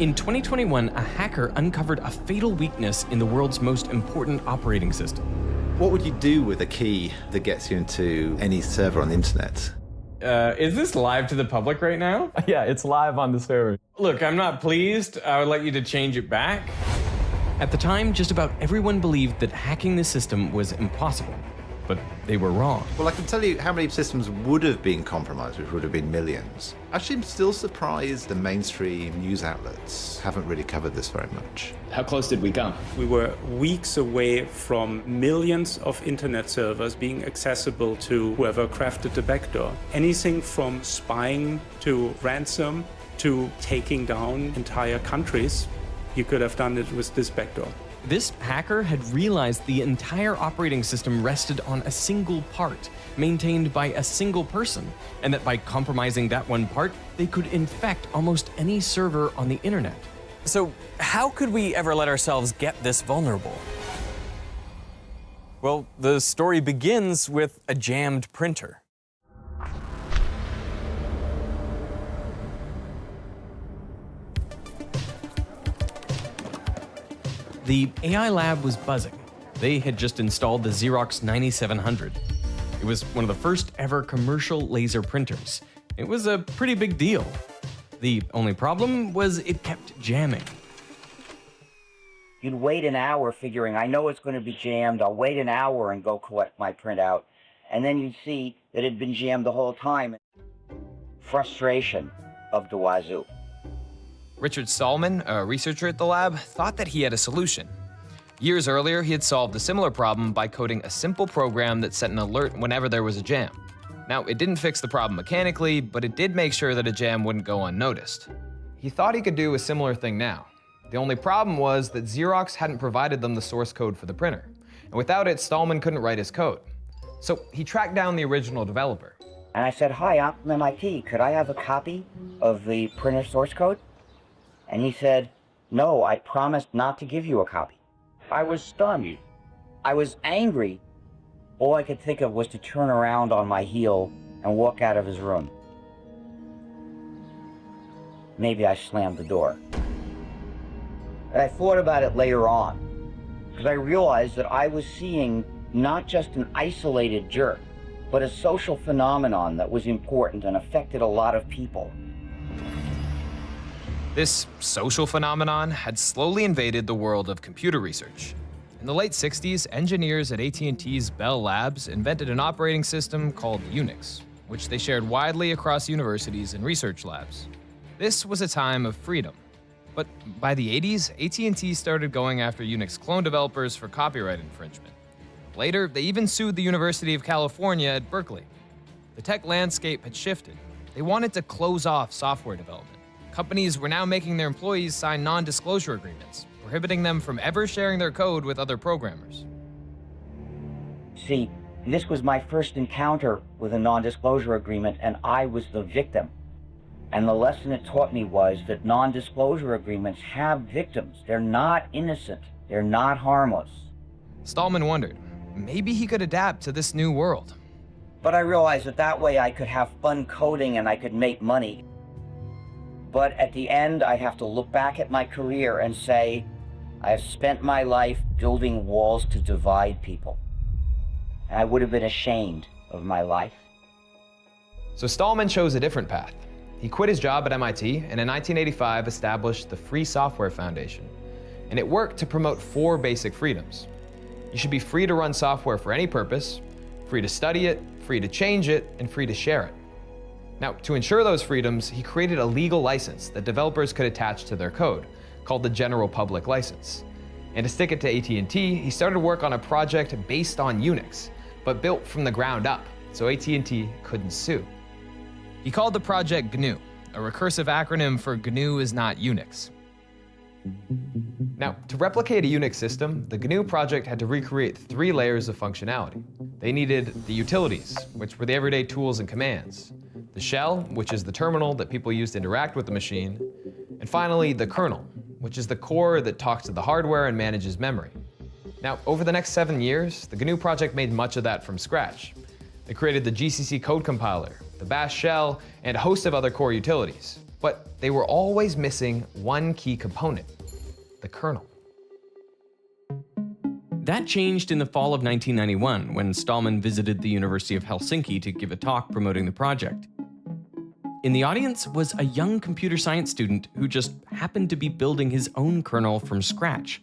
In 2021, a hacker uncovered a fatal weakness in the world's most important operating system. What would you do with a key that gets you into any server on the internet? Is this live to the public right now? Yeah, it's live on the server. Look, I'm not pleased. I would like you to change it back. At the time, just about everyone believed that hacking the system was impossible, but they were wrong. Well, I can tell you how many systems would have been compromised, which would have been millions. Actually, I'm still surprised the mainstream news outlets haven't really covered this very much. How close did we come? We were weeks away from millions of internet servers being accessible to whoever crafted the backdoor. Anything from spying to ransom to taking down entire countries, you could have done it with this backdoor. This hacker had realized the entire operating system rested on a single part, maintained by a single person, and that by compromising that one part, they could infect almost any server on the internet. So how could we ever let ourselves get this vulnerable? Well, the story begins with a jammed printer. The AI lab was buzzing. They had just installed the Xerox 9700. It was one of the first ever commercial laser printers. It was a pretty big deal. The only problem was it kept jamming. You'd wait an hour figuring, I know it's going to be jammed, I'll wait an hour and go collect my printout. And then you'd see that it had been jammed the whole time. Frustration of the wazoo. Richard Stallman, a researcher at the lab, thought that he had a solution. Years earlier, he had solved a similar problem by coding a simple program that sent an alert whenever there was a jam. Now, it didn't fix the problem mechanically, but it did make sure that a jam wouldn't go unnoticed. He thought he could do a similar thing now. The only problem was that Xerox hadn't provided them the source code for the printer. And without it, Stallman couldn't write his code. So he tracked down the original developer. And I said, hi, I'm from MIT. Could I have a copy of the printer source code? And he said, no, I promised not to give you a copy. I was stunned. I was angry. All I could think of was to turn around on my heel and walk out of his room. Maybe I slammed the door. And I thought about it later on, because I realized that I was seeing not just an isolated jerk, but a social phenomenon that was important and affected a lot of people. This social phenomenon had slowly invaded the world of computer research. In the late 60s, engineers at AT&T's Bell Labs invented an operating system called Unix, which they shared widely across universities and research labs. This was a time of freedom. But by the 80s, AT&T started going after Unix clone developers for copyright infringement. Later, they even sued the University of California at Berkeley. The tech landscape had shifted. They wanted to close off software development. Companies were now making their employees sign non-disclosure agreements, prohibiting them from ever sharing their code with other programmers. See, this was my first encounter with a non-disclosure agreement, and I was the victim. And the lesson it taught me was that non-disclosure agreements have victims. They're not innocent. They're not harmless. Stallman wondered, maybe he could adapt to this new world. But I realized that that way I could have fun coding and I could make money. But at the end, I have to look back at my career and say, I have spent my life building walls to divide people. And I would have been ashamed of my life. So Stallman chose a different path. He quit his job at MIT and in 1985 established the Free Software Foundation. And it worked to promote 4 basic freedoms. You should be free to run software for any purpose, free to study it, free to change it, and free to share it. Now, to ensure those freedoms, he created a legal license that developers could attach to their code, called the General Public License. And to stick it to AT&T, he started work on a project based on Unix, but built from the ground up, so AT&T couldn't sue. He called the project GNU, a recursive acronym for GNU is not Unix. Now, to replicate a Unix system, the GNU project had to recreate 3 layers of functionality. They needed the utilities, which were the everyday tools and commands, the shell, which is the terminal that people use to interact with the machine, and finally, the kernel, which is the core that talks to the hardware and manages memory. Now, over the next 7 years, the GNU project made much of that from scratch. They created the GCC code compiler, the bash shell, and a host of other core utilities. But they were always missing one key component: the kernel. That changed in the fall of 1991 when Stallman visited the University of Helsinki to give a talk promoting the project. In the audience was a young computer science student who just happened to be building his own kernel from scratch.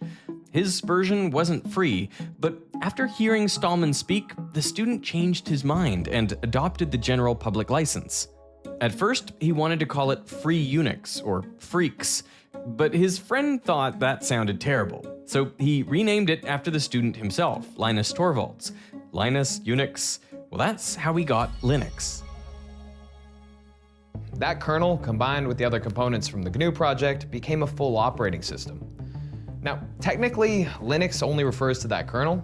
His version wasn't free, but after hearing Stallman speak, the student changed his mind and adopted the general public license. At first, he wanted to call it Free Unix, or Freaks, but his friend thought that sounded terrible, so he renamed it after the student himself, Linus Torvalds. Linus, Unix, well, that's how we got Linux. That kernel, combined with the other components from the GNU project, became a full operating system. Now, technically, Linux only refers to that kernel,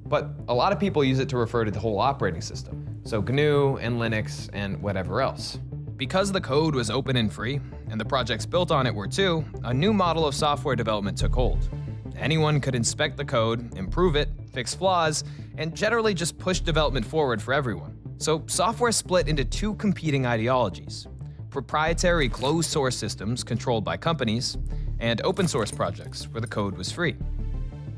but a lot of people use it to refer to the whole operating system. So GNU and Linux and whatever else. Because the code was open and free, and the projects built on it were too, a new model of software development took hold. Anyone could inspect the code, improve it, fix flaws, and generally just push development forward for everyone. So software split into two competing ideologies: proprietary closed source systems controlled by companies, and open source projects where the code was free.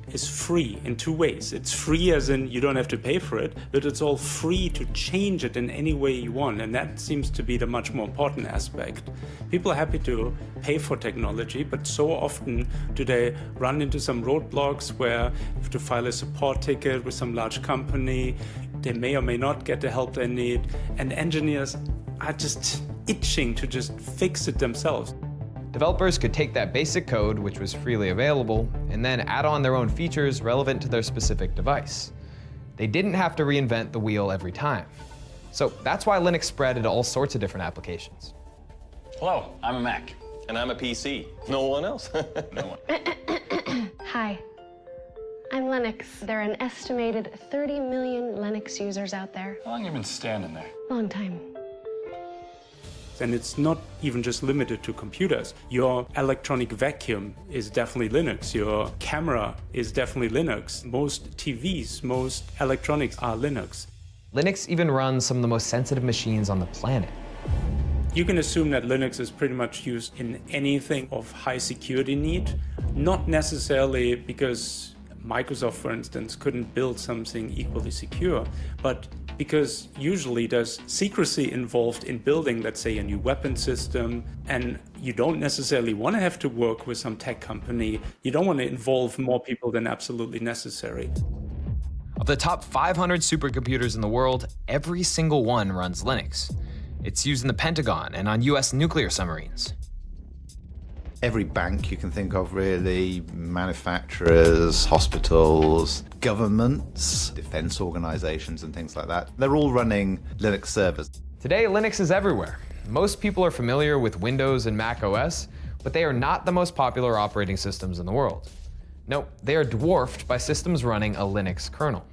Is free in two ways. It's free as in you don't have to pay for it, but it's all free to change it in any way you want, and that seems to be the much more important aspect. People are happy to pay for technology, but so often do they run into some roadblocks where you have to file a support ticket with some large company, they may or may not get the help they need, and engineers are just itching to just fix it themselves. Developers could take that basic code, which was freely available, and then add on their own features relevant to their specific device. They didn't have to reinvent the wheel every time. So that's why Linux spread into all sorts of different applications. Hello, I'm a Mac. And I'm a PC. No one else? No one. Hi, I'm Linux. There are an estimated 30 million Linux users out there. How long have you been standing there? Long time. And it's not even just limited to computers. Your electronic vacuum is definitely Linux. Your camera is definitely Linux. Most TVs, most electronics are Linux. Linux even runs some of the most sensitive machines on the planet. You can assume that Linux is pretty much used in anything of high security need, not necessarily because Microsoft, for instance, couldn't build something equally secure, but because usually there's secrecy involved in building, let's say, a new weapon system, and you don't necessarily want to have to work with some tech company. You don't want to involve more people than absolutely necessary. Of the top 500 supercomputers in the world, every single one runs Linux. It's used in the Pentagon and on US nuclear submarines. Every bank you can think of, really, manufacturers, hospitals, governments, defense organizations and things like that. They're all running Linux servers. Today, Linux is everywhere. Most people are familiar with Windows and Mac OS, but they are not the most popular operating systems in the world. No, they are dwarfed by systems running a Linux kernel.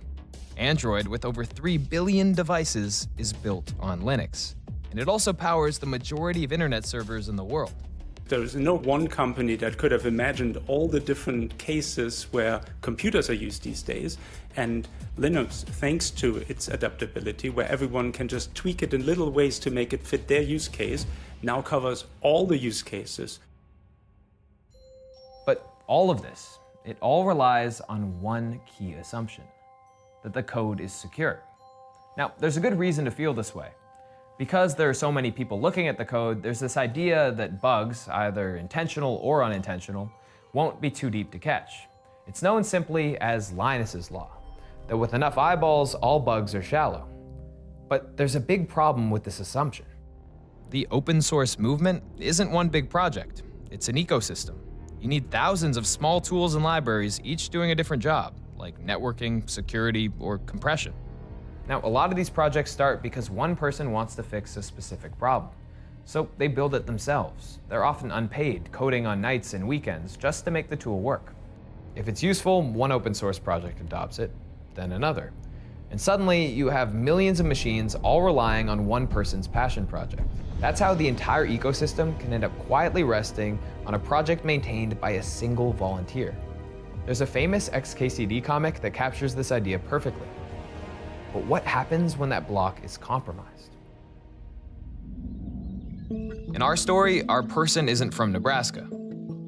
Android, with over 3 billion devices, is built on Linux. And it also powers the majority of internet servers in the world. There's no one company that could have imagined all the different cases where computers are used these days. And Linux, thanks to its adaptability, where everyone can just tweak it in little ways to make it fit their use case, now covers all the use cases. But all of this, it all relies on one key assumption: that the code is secure. Now, there's a good reason to feel this way. Because there are so many people looking at the code, there's this idea that bugs, either intentional or unintentional, won't be too deep to catch. It's known simply as Linus's law, that with enough eyeballs, all bugs are shallow. But there's a big problem with this assumption. The open source movement isn't one big project. It's an ecosystem. You need thousands of small tools and libraries, each doing a different job, like networking, security, or compression. Now, a lot of these projects start because one person wants to fix a specific problem. So they build it themselves. They're often unpaid, coding on nights and weekends just to make the tool work. If it's useful, one open source project adopts it, then another. And suddenly you have millions of machines all relying on one person's passion project. That's how the entire ecosystem can end up quietly resting on a project maintained by a single volunteer. There's a famous XKCD comic that captures this idea perfectly. But what happens when that block is compromised? In our story, our person isn't from Nebraska.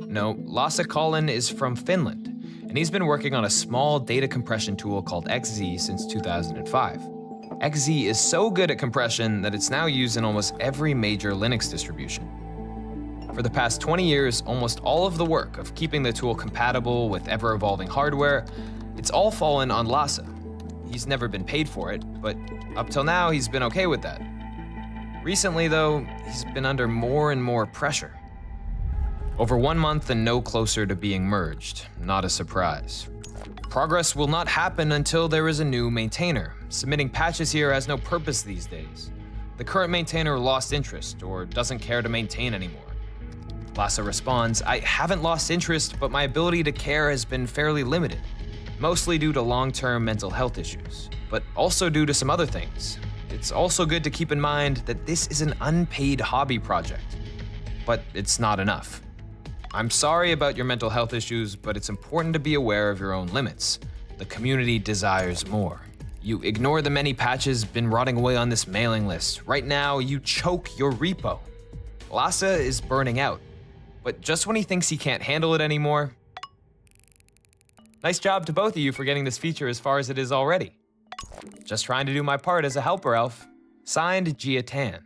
No, Lasse Collin is from Finland, and he's been working on a small data compression tool called XZ since 2005. XZ is so good at compression that it's now used in almost every major Linux distribution. For the past 20 years, almost all of the work of keeping the tool compatible with ever-evolving hardware, it's all fallen on Lasse. He's never been paid for it, but up till now, he's been okay with that. Recently, though, he's been under more and more pressure. Over 1 month and no closer to being merged, not a surprise. Progress will not happen until there is a new maintainer. Submitting patches here has no purpose these days. The current maintainer lost interest or doesn't care to maintain anymore. Lasse responds, "I haven't lost interest, but my ability to care has been fairly limited, mostly due to long-term mental health issues, but also due to some other things. It's also good to keep in mind that this is an unpaid hobby project, but it's not enough. I'm sorry about your mental health issues, but it's important to be aware of your own limits. The community desires more. You ignore the many patches been rotting away on this mailing list. Right now, you choke your repo." Lasse is burning out, but just when he thinks he can't handle it anymore. Nice job to both of you for getting this feature as far as it is already. Just trying to do my part as a helper elf. Signed, Gia Tan.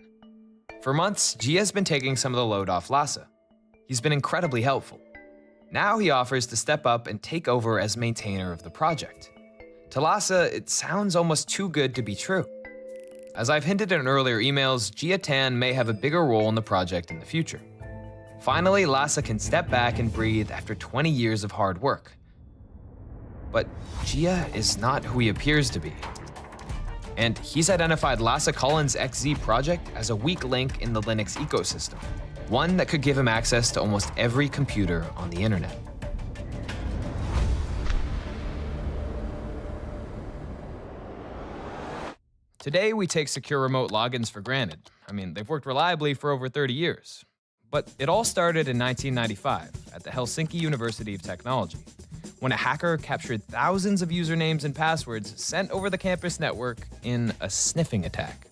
For months, Gia's been taking some of the load off Lasse. He's been incredibly helpful. Now he offers to step up and take over as maintainer of the project. To Lasse, it sounds almost too good to be true. As I've hinted in earlier emails, Gia Tan may have a bigger role in the project in the future. Finally, Lasse can step back and breathe after 20 years of hard work. But Gia is not who he appears to be. And he's identified Lasse Collin's XZ project as a weak link in the Linux ecosystem, one that could give him access to almost every computer on the internet. Today, we take secure remote logins for granted. I mean, they've worked reliably for over 30 years. But it all started in 1995 at the Helsinki University of Technology, when a hacker captured thousands of usernames and passwords sent over the campus network in a sniffing attack.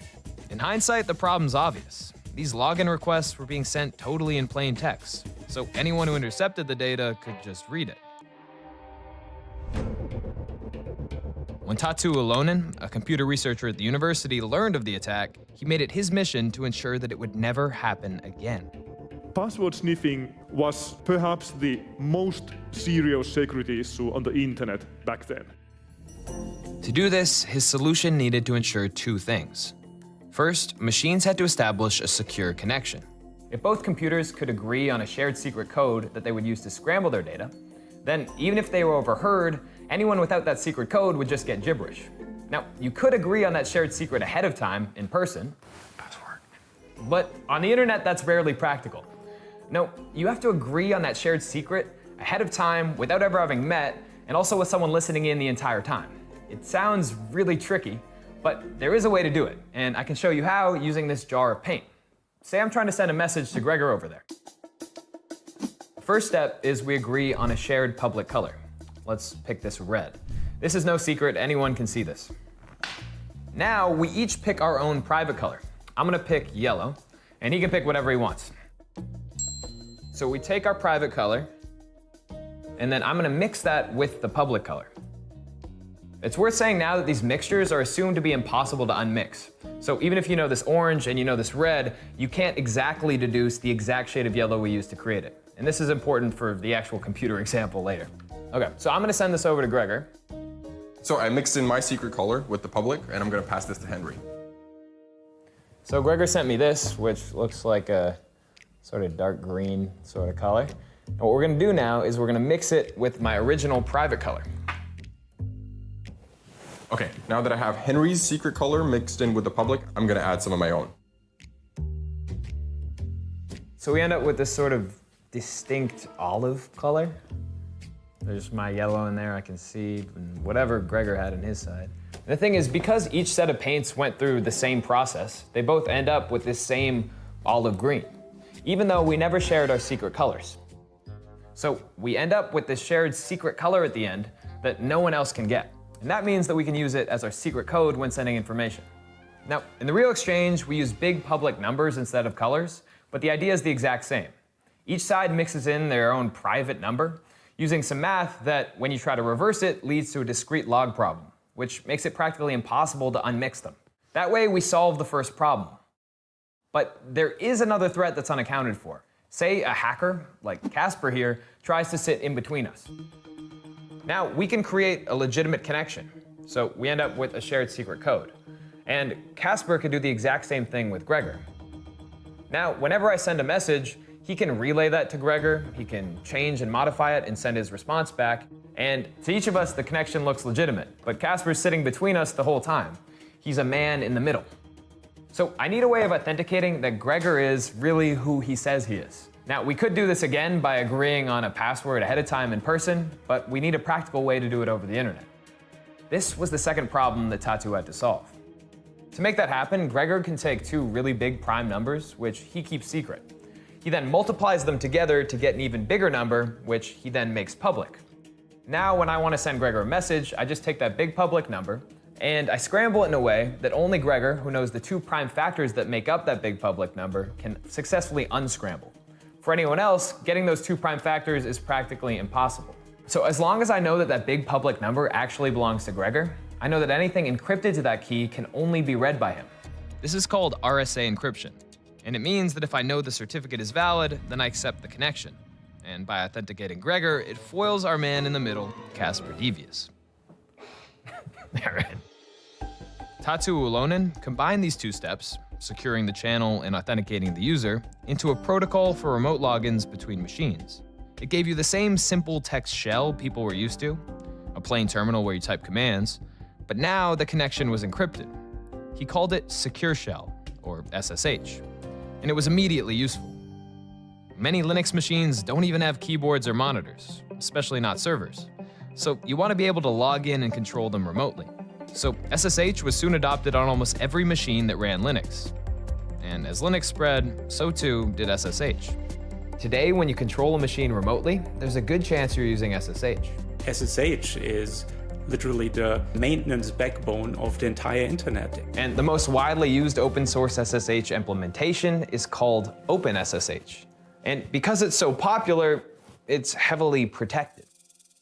In hindsight, the problem's obvious. These login requests were being sent totally in plain text, so anyone who intercepted the data could just read it. When Tatu Alonen, a computer researcher at the university, learned of the attack, he made it his mission to ensure that it would never happen again. Password sniffing was perhaps the most serious security issue on the internet back then. To do this, his solution needed to ensure two things. First, machines had to establish a secure connection. If both computers could agree on a shared secret code that they would use to scramble their data, then even if they were overheard, anyone without that secret code would just get gibberish. Now, you could agree on that shared secret ahead of time in person, but on the internet, that's rarely practical. No, you have to agree on that shared secret ahead of time without ever having met, and also with someone listening in the entire time. It sounds really tricky, but there is a way to do it, and I can show you how using this jar of paint. Say I'm trying to send a message to Gregor over there. The first step is we agree on a shared public color. Let's pick this red. This is no secret, anyone can see this. Now we each pick our own private color. I'm gonna pick yellow, and he can pick whatever he wants. So we take our private color, and then I'm gonna mix that with the public color. It's worth saying now that these mixtures are assumed to be impossible to unmix. So even if you know this orange and you know this red, you can't exactly deduce the exact shade of yellow we used to create it. And this is important for the actual computer example later. Okay, so I'm gonna send this over to Gregor. So I mixed in my secret color with the public, and I'm gonna pass this to Henry. So Gregor sent me this, which looks like a sort of dark green sort of color. And what we're gonna do now is we're gonna mix it with my original private color. Okay, now that I have Henry's secret color mixed in with the public, I'm gonna add some of my own. So we end up with this sort of distinct olive color. There's my yellow in there, I can see, and whatever Gregor had on his side. And the thing is, because each set of paints went through the same process, they both end up with this same olive green, even though we never shared our secret colors. So we end up with this shared secret color at the end that no one else can get. And that means that we can use it as our secret code when sending information. Now, in the real exchange, we use big public numbers instead of colors, but the idea is the exact same. Each side mixes in their own private number, using some math that, when you try to reverse it, leads to a discrete log problem, which makes it practically impossible to unmix them. That way, we solve the first problem. But there is another threat that's unaccounted for. Say a hacker, like Casper here, tries to sit in between us. Now, we can create a legitimate connection, so we end up with a shared secret code. And Casper could do the exact same thing with Gregor. Now, whenever I send a message, he can relay that to Gregor, he can change and modify it and send his response back, and to each of us, the connection looks legitimate, but Casper's sitting between us the whole time. He's a man in the middle. So I need a way of authenticating that Gregor is really who he says he is. Now, we could do this again by agreeing on a password ahead of time in person, but we need a practical way to do it over the internet. This was the second problem that Tatu had to solve. To make that happen, Gregor can take two really big prime numbers, which he keeps secret. He then multiplies them together to get an even bigger number, which he then makes public. Now, when I want to send Gregor a message, I just take that big public number, and I scramble it in a way that only Gregor, who knows the two prime factors that make up that big public number, can successfully unscramble. For anyone else, getting those two prime factors is practically impossible. So as long as I know that that big public number actually belongs to Gregor, I know that anything encrypted to that key can only be read by him. This is called RSA encryption, and it means that if I know the certificate is valid, then I accept the connection. And by authenticating Gregor, it foils our man in the middle, Casper Devious. All right. Tatu Ulonen combined these two steps, securing the channel and authenticating the user, into a protocol for remote logins between machines. It gave you the same simple text shell people were used to, a plain terminal where you type commands, but now the connection was encrypted. He called it Secure Shell, or SSH, and it was immediately useful. Many Linux machines don't even have keyboards or monitors, especially not servers, so you want to be able to log in and control them remotely. So SSH was soon adopted on almost every machine that ran Linux. And as Linux spread, so too did SSH. Today, when you control a machine remotely, there's a good chance you're using SSH. SSH is literally the maintenance backbone of the entire internet. And the most widely used open source SSH implementation is called OpenSSH. And because it's so popular, it's heavily protected.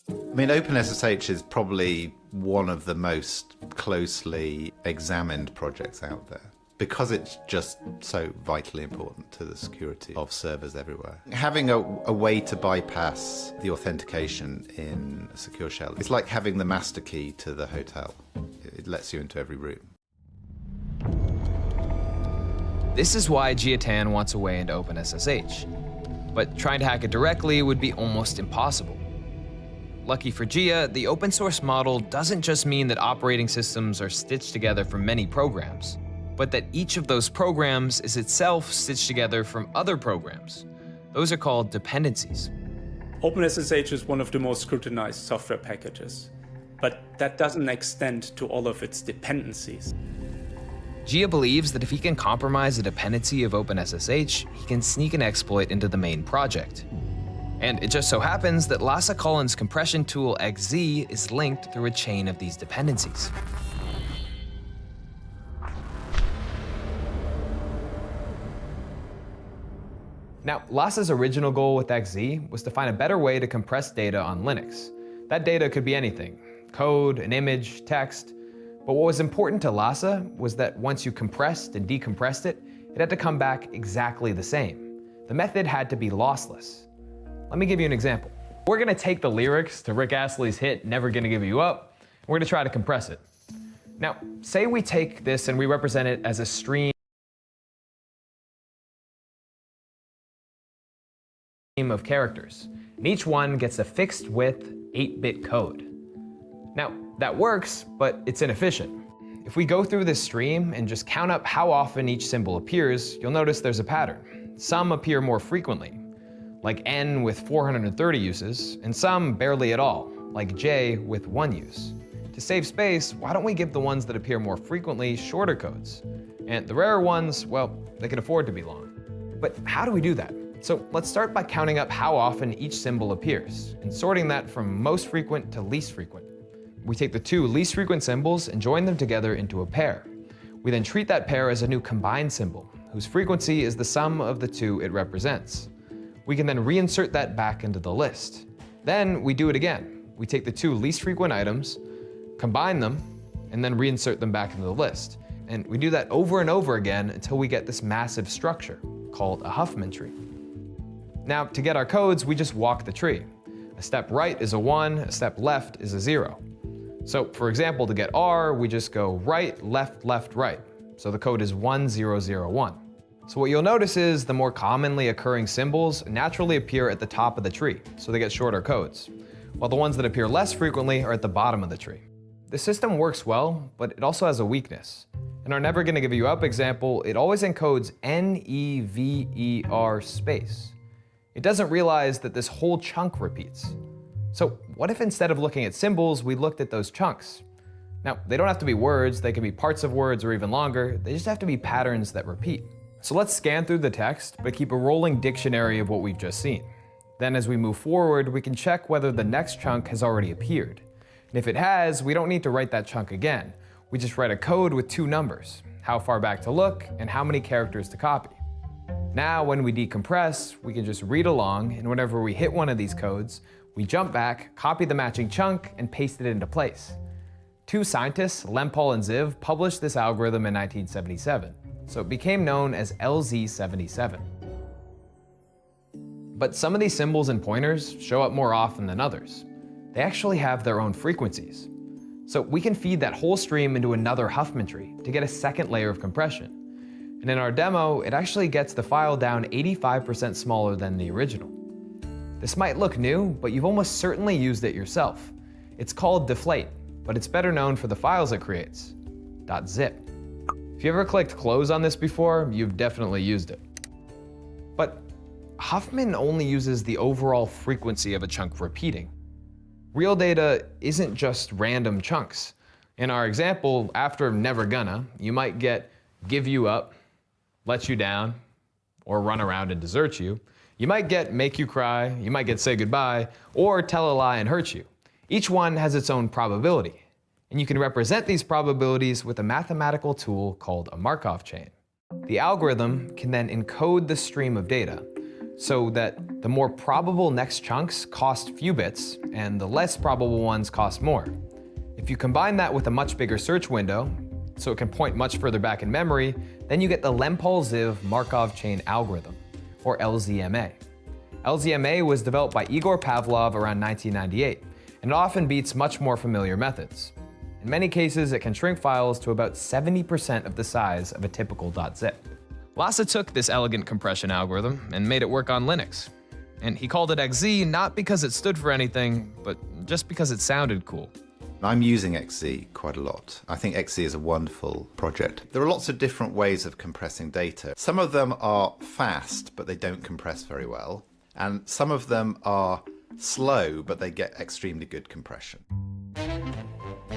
I mean, OpenSSH is probably one of the most closely examined projects out there because it's just so vitally important to the security of servers everywhere. Having a way to bypass the authentication in a secure shell, it's like having the master key to the hotel. It lets you into every room. This is why Jiatan wants a way into OpenSSH, but trying to hack it directly would be almost impossible. Lucky for Jia, the open source model doesn't just mean that operating systems are stitched together from many programs, but that each of those programs is itself stitched together from other programs. Those are called dependencies. OpenSSH is one of the most scrutinized software packages, but that doesn't extend to all of its dependencies. Jia believes that if he can compromise the dependency of OpenSSH, he can sneak an exploit into the main project. And it just so happens that Lasse Collins' compression tool XZ is linked through a chain of these dependencies. Now, Lasse's original goal with XZ was to find a better way to compress data on Linux. That data could be anything, code, an image, text. But what was important to Lasse was that once you compressed and decompressed it, it had to come back exactly the same. The method had to be lossless. Let me give you an example. We're gonna take the lyrics to Rick Astley's hit, Never Gonna Give You Up, and we're gonna try to compress it. Now, say we take this and we represent it as a stream of characters, and each one gets a fixed width 8-bit code. Now, that works, but it's inefficient. If we go through this stream and just count up how often each symbol appears, you'll notice there's a pattern. Some appear more frequently, like N with 430 uses, and some barely at all, like J with 1 use. To save space, why don't we give the ones that appear more frequently shorter codes? And the rarer ones, well, they can afford to be long. But how do we do that? So let's start by counting up how often each symbol appears, and sorting that from most frequent to least frequent. We take the two least frequent symbols and join them together into a pair. We then treat that pair as a new combined symbol, whose frequency is the sum of the two it represents. We can then reinsert that back into the list. Then we do it again. We take the two least frequent items, combine them, and then reinsert them back into the list. And we do that over and over again until we get this massive structure called a Huffman tree. Now, to get our codes, we just walk the tree. A step right is a 1, a step left is a 0. So for example, to get R, we just go right, left, left, right. So the code is 1001. So what you'll notice is the more commonly occurring symbols naturally appear at the top of the tree, so they get shorter codes, while the ones that appear less frequently are at the bottom of the tree. The system works well, but it also has a weakness. In our Never Gonna Give You Up example, it always encodes NEVER space. It doesn't realize that this whole chunk repeats. So what if instead of looking at symbols, we looked at those chunks? Now, they don't have to be words, they can be parts of words or even longer, they just have to be patterns that repeat. So let's scan through the text, but keep a rolling dictionary of what we've just seen. Then as we move forward, we can check whether the next chunk has already appeared. And if it has, we don't need to write that chunk again. We just write a code with two numbers, how far back to look and how many characters to copy. Now, when we decompress, we can just read along, and whenever we hit one of these codes, we jump back, copy the matching chunk, and paste it into place. Two scientists, Lempel and Ziv, published this algorithm in 1977, so it became known as LZ77. But some of these symbols and pointers show up more often than others. They actually have their own frequencies. So we can feed that whole stream into another Huffman tree to get a second layer of compression. And in our demo, it actually gets the file down 85% smaller than the original. This might look new, but you've almost certainly used it yourself. It's called deflate, but it's better known for the files it creates, .zip. If you ever clicked close on this before, you've definitely used it. But Huffman only uses the overall frequency of a chunk repeating. Real data isn't just random chunks. In our example, after never gonna, you might get give you up, let you down, or run around and desert you. You might get make you cry, you might get say goodbye, or tell a lie and hurt you. Each one has its own probability, and you can represent these probabilities with a mathematical tool called a Markov chain. The algorithm can then encode the stream of data so that the more probable next chunks cost few bits, and the less probable ones cost more. If you combine that with a much bigger search window, so it can point much further back in memory, then you get the Lempel-Ziv Markov chain algorithm, or LZMA. LZMA was developed by Igor Pavlov around 1998, and it often beats much more familiar methods. In many cases, it can shrink files to about 70% of the size of a typical .zip. Lasse took this elegant compression algorithm and made it work on Linux. And he called it XZ not because it stood for anything, but just because it sounded cool. I'm using XZ quite a lot. I think XZ is a wonderful project. There are lots of different ways of compressing data. Some of them are fast, but they don't compress very well. And some of them are slow, but they get extremely good compression.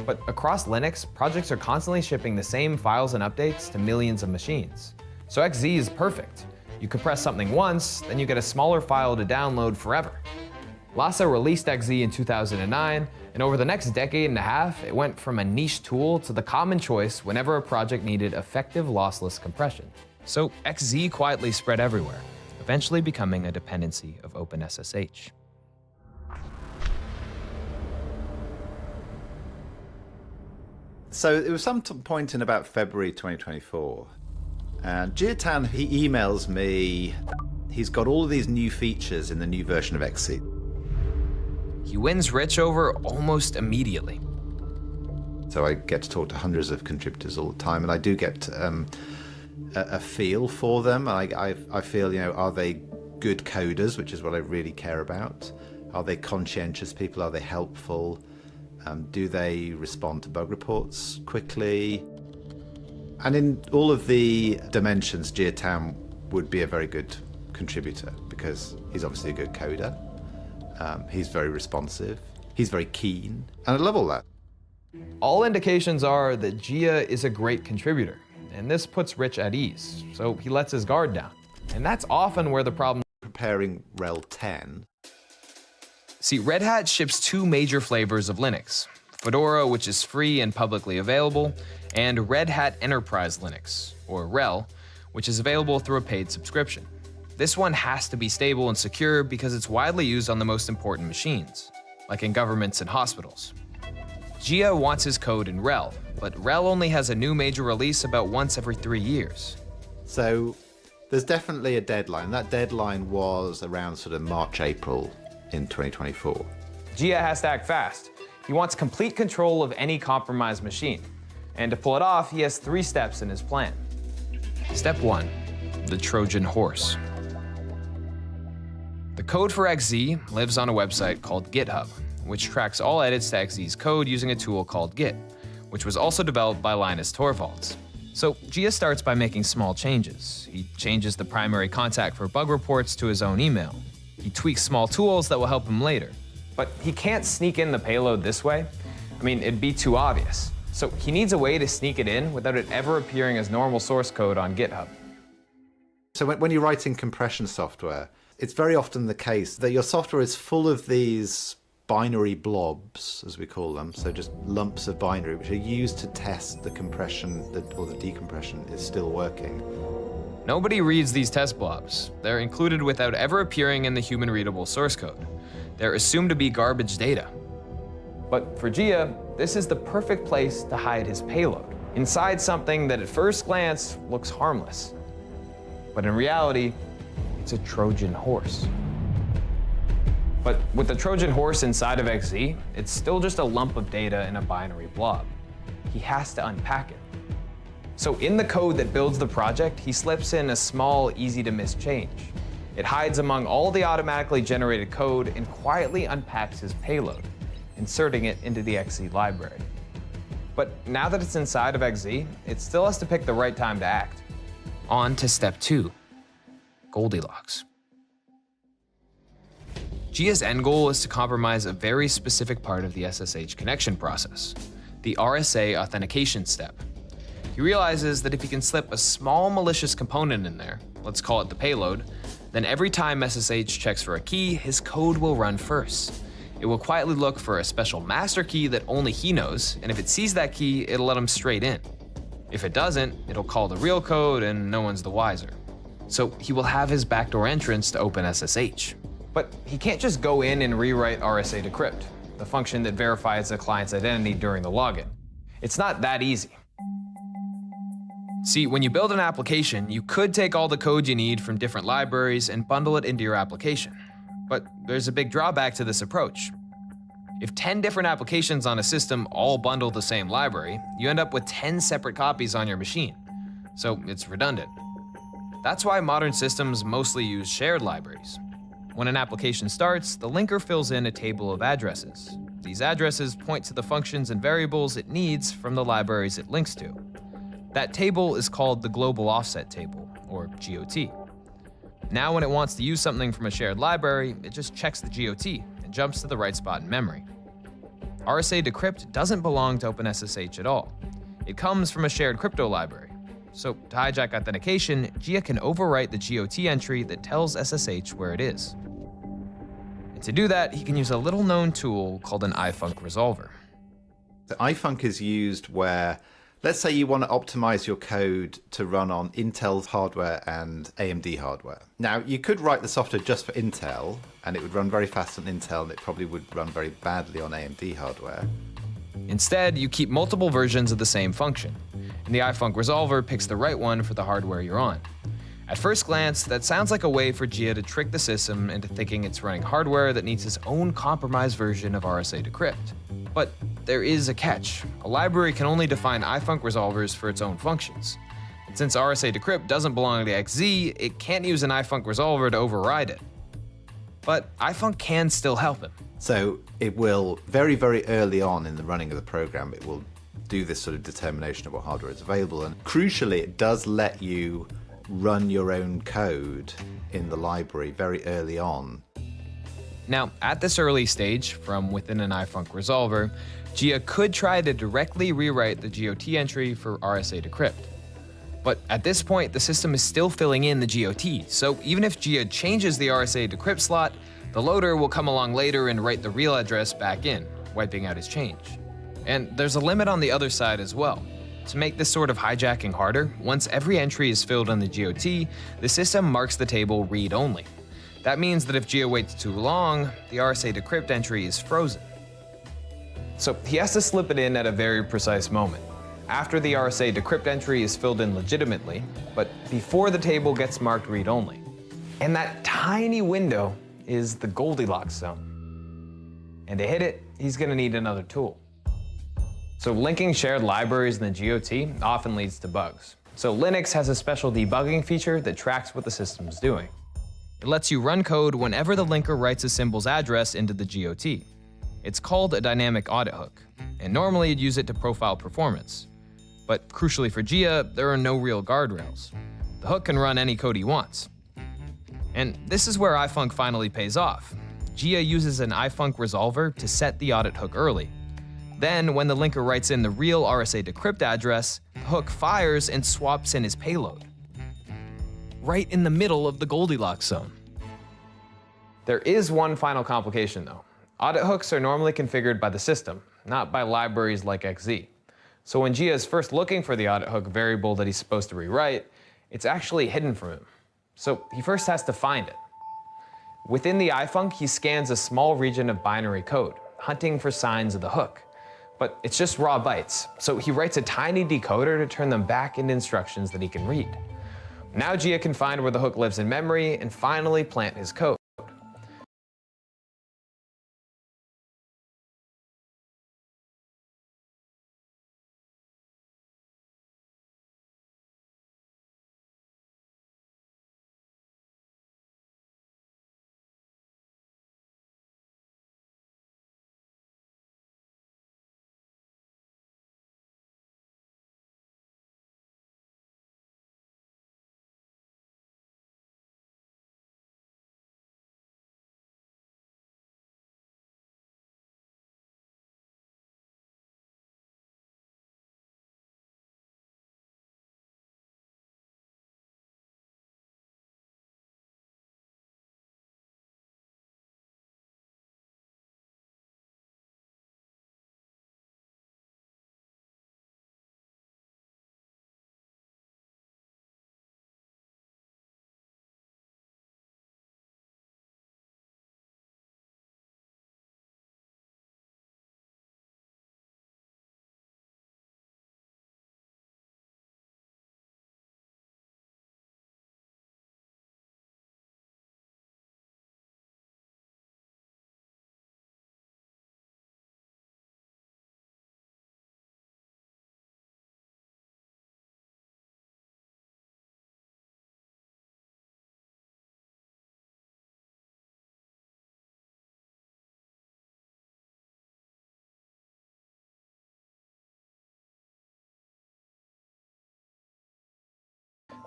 But across Linux, projects are constantly shipping the same files and updates to millions of machines. So XZ is perfect. You compress something once, then you get a smaller file to download forever. Lasse released XZ in 2009, and over the next decade and a half, it went from a niche tool to the common choice whenever a project needed effective lossless compression. So XZ quietly spread everywhere, eventually becoming a dependency of OpenSSH. So it was some point in about February 2024. And Jiatan, he emails me, he's got all of these new features in the new version of XZ. He wins Rich over almost immediately. So I get to talk to hundreds of contributors all the time, and I do get a feel for them. I feel, are they good coders, which is what I really care about? Are they conscientious people? Are they helpful? Do they respond to bug reports quickly? And in all of the dimensions, Jiatan would be a very good contributor because he's obviously a good coder. He's very responsive. He's very keen. And I love all that. All indications are that Gia is a great contributor, and this puts Rich at ease, so he lets his guard down. And that's often where the problem. Preparing RHEL 10. See, Red Hat ships two major flavors of Linux. Fedora, which is free and publicly available, and Red Hat Enterprise Linux, or RHEL, which is available through a paid subscription. This one has to be stable and secure because it's widely used on the most important machines, like in governments and hospitals. Gia wants his code in RHEL, but RHEL only has a new major release about once every 3 years. So there's definitely a deadline. That deadline was around sort of March, April in 2024. Gia has to act fast. He wants complete control of any compromised machine. And to pull it off, he has 3 steps in his plan. Step 1, the Trojan horse. The code for XZ lives on a website called GitHub, which tracks all edits to XZ's code using a tool called Git, which was also developed by Linus Torvalds. So Gia starts by making small changes. He changes the primary contact for bug reports to his own email. He tweaks small tools that will help him later. But he can't sneak in the payload this way. I mean, it'd be too obvious. So he needs a way to sneak it in without it ever appearing as normal source code on GitHub. So when you're writing compression software, it's very often the case that your software is full of these binary blobs, as we call them, so just lumps of binary, which are used to test the compression or the decompression is still working. Nobody reads these test blobs. They're included without ever appearing in the human-readable source code. They're assumed to be garbage data. But for Gia, this is the perfect place to hide his payload, inside something that at first glance looks harmless. But in reality, it's a Trojan horse. But with the Trojan horse inside of XZ, it's still just a lump of data in a binary blob. He has to unpack it. So in the code that builds the project, he slips in a small, easy-to-miss change. It hides among all the automatically generated code and quietly unpacks his payload, inserting it into the XZ library. But now that it's inside of XZ, it still has to pick the right time to act. On to step 2, Goldilocks. Gia's end goal is to compromise a very specific part of the SSH connection process, the RSA authentication step. He realizes that if he can slip a small malicious component in there, let's call it the payload, then every time SSH checks for a key, his code will run first. It will quietly look for a special master key that only he knows, and if it sees that key, it'll let him straight in. If it doesn't, it'll call the real code and no one's the wiser. So he will have his backdoor entrance to open SSH. But he can't just go in and rewrite RSA decrypt, the function that verifies the client's identity during the login. It's not that easy. See, when you build an application, you could take all the code you need from different libraries and bundle it into your application. But there's a big drawback to this approach. If 10 different applications on a system all bundle the same library, you end up with 10 separate copies on your machine. So it's redundant. That's why modern systems mostly use shared libraries. When an application starts, the linker fills in a table of addresses. These addresses point to the functions and variables it needs from the libraries it links to. That table is called the Global Offset Table, or GOT. Now when it wants to use something from a shared library, it just checks the GOT and jumps to the right spot in memory. RSA decrypt doesn't belong to OpenSSH at all. It comes from a shared crypto library. So to hijack authentication, Gia can overwrite the GOT entry that tells SSH where it is. And to do that, he can use a little-known tool called an ifunc resolver. The ifunc is used where, let's say you want to optimize your code to run on Intel hardware and AMD hardware. Now, you could write the software just for Intel, and it would run very fast on Intel, and it probably would run very badly on AMD hardware. Instead, you keep multiple versions of the same function, and the ifunc resolver picks the right one for the hardware you're on. At first glance, that sounds like a way for Gia to trick the system into thinking it's running hardware that needs its own compromised version of RSA decrypt. But there is a catch. A library can only define ifunc resolvers for its own functions. And since RSA decrypt doesn't belong to XZ, it can't use an ifunc resolver to override it. But ifunc can still help him. So it will, very, very early on in the running of the program, it will do this sort of determination of what hardware is available. And crucially, it does let you run your own code in the library very early on. Now, at this early stage, from within an ifunc resolver, Gia could try to directly rewrite the GOT entry for RSA decrypt. But at this point, the system is still filling in the GOT, so even if Gia changes the RSA decrypt slot, the loader will come along later and write the real address back in, wiping out his change. And there's a limit on the other side as well. To make this sort of hijacking harder, once every entry is filled on the GOT, the system marks the table read-only. That means that if Gia waits too long, the RSA decrypt entry is frozen. So he has to slip it in at a very precise moment, after the RSA decrypt entry is filled in legitimately, but before the table gets marked read-only. And that tiny window is the Goldilocks zone. And to hit it, he's gonna need another tool. So linking shared libraries in the GOT often leads to bugs. So Linux has a special debugging feature that tracks what the system's doing. It lets you run code whenever the linker writes a symbol's address into the GOT. It's called a dynamic audit hook, and normally you'd use it to profile performance. But crucially for Gia, there are no real guardrails. The hook can run any code he wants. And this is where ifunc finally pays off. Gia uses an ifunc resolver to set the audit hook early. Then, when the linker writes in the real RSA decrypt address, the hook fires and swaps in his payload. Right in the middle of the Goldilocks zone. There is one final complication though. Audit hooks are normally configured by the system, not by libraries like XZ. So when Gia is first looking for the audit hook variable that he's supposed to rewrite, it's actually hidden from him. So he first has to find it. Within the ifunc, he scans a small region of binary code, hunting for signs of the hook. But it's just raw bytes, so he writes a tiny decoder to turn them back into instructions that he can read. Now Gia can find where the hook lives in memory and finally plant his code.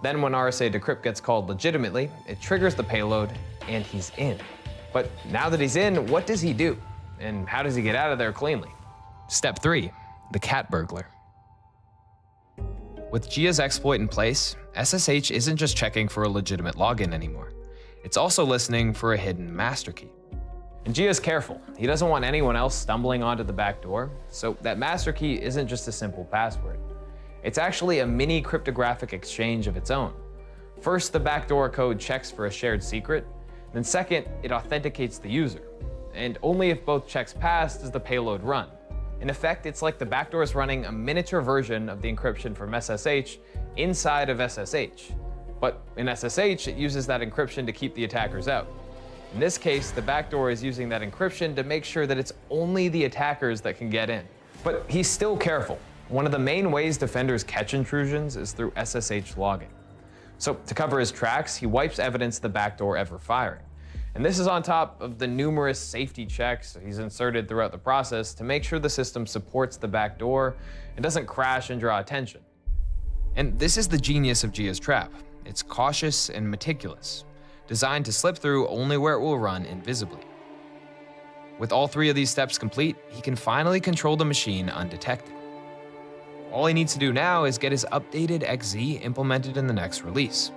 Then when RSA decrypt gets called legitimately, it triggers the payload, and he's in. But now that he's in, what does he do? And how does he get out of there cleanly? Step 3, the cat burglar. With Gia's exploit in place, SSH isn't just checking for a legitimate login anymore. It's also listening for a hidden master key. And Gia's careful. He doesn't want anyone else stumbling onto the back door, so that master key isn't just a simple password. It's actually a mini cryptographic exchange of its own. First, the backdoor code checks for a shared secret. Then second, it authenticates the user. And only if both checks pass does the payload run. In effect, it's like the backdoor is running a miniature version of the encryption from SSH inside of SSH. But in SSH, it uses that encryption to keep the attackers out. In this case, the backdoor is using that encryption to make sure that it's only the attackers that can get in. But he's still careful. One of the main ways defenders catch intrusions is through SSH logging. So to cover his tracks, he wipes evidence of the backdoor ever firing. And this is on top of the numerous safety checks he's inserted throughout the process to make sure the system supports the backdoor and doesn't crash and draw attention. And this is the genius of Gia's trap. It's cautious and meticulous, designed to slip through only where it will run invisibly. With all 3 of these steps complete, he can finally control the machine undetected. All he needs to do now is get his updated XZ implemented in the next release.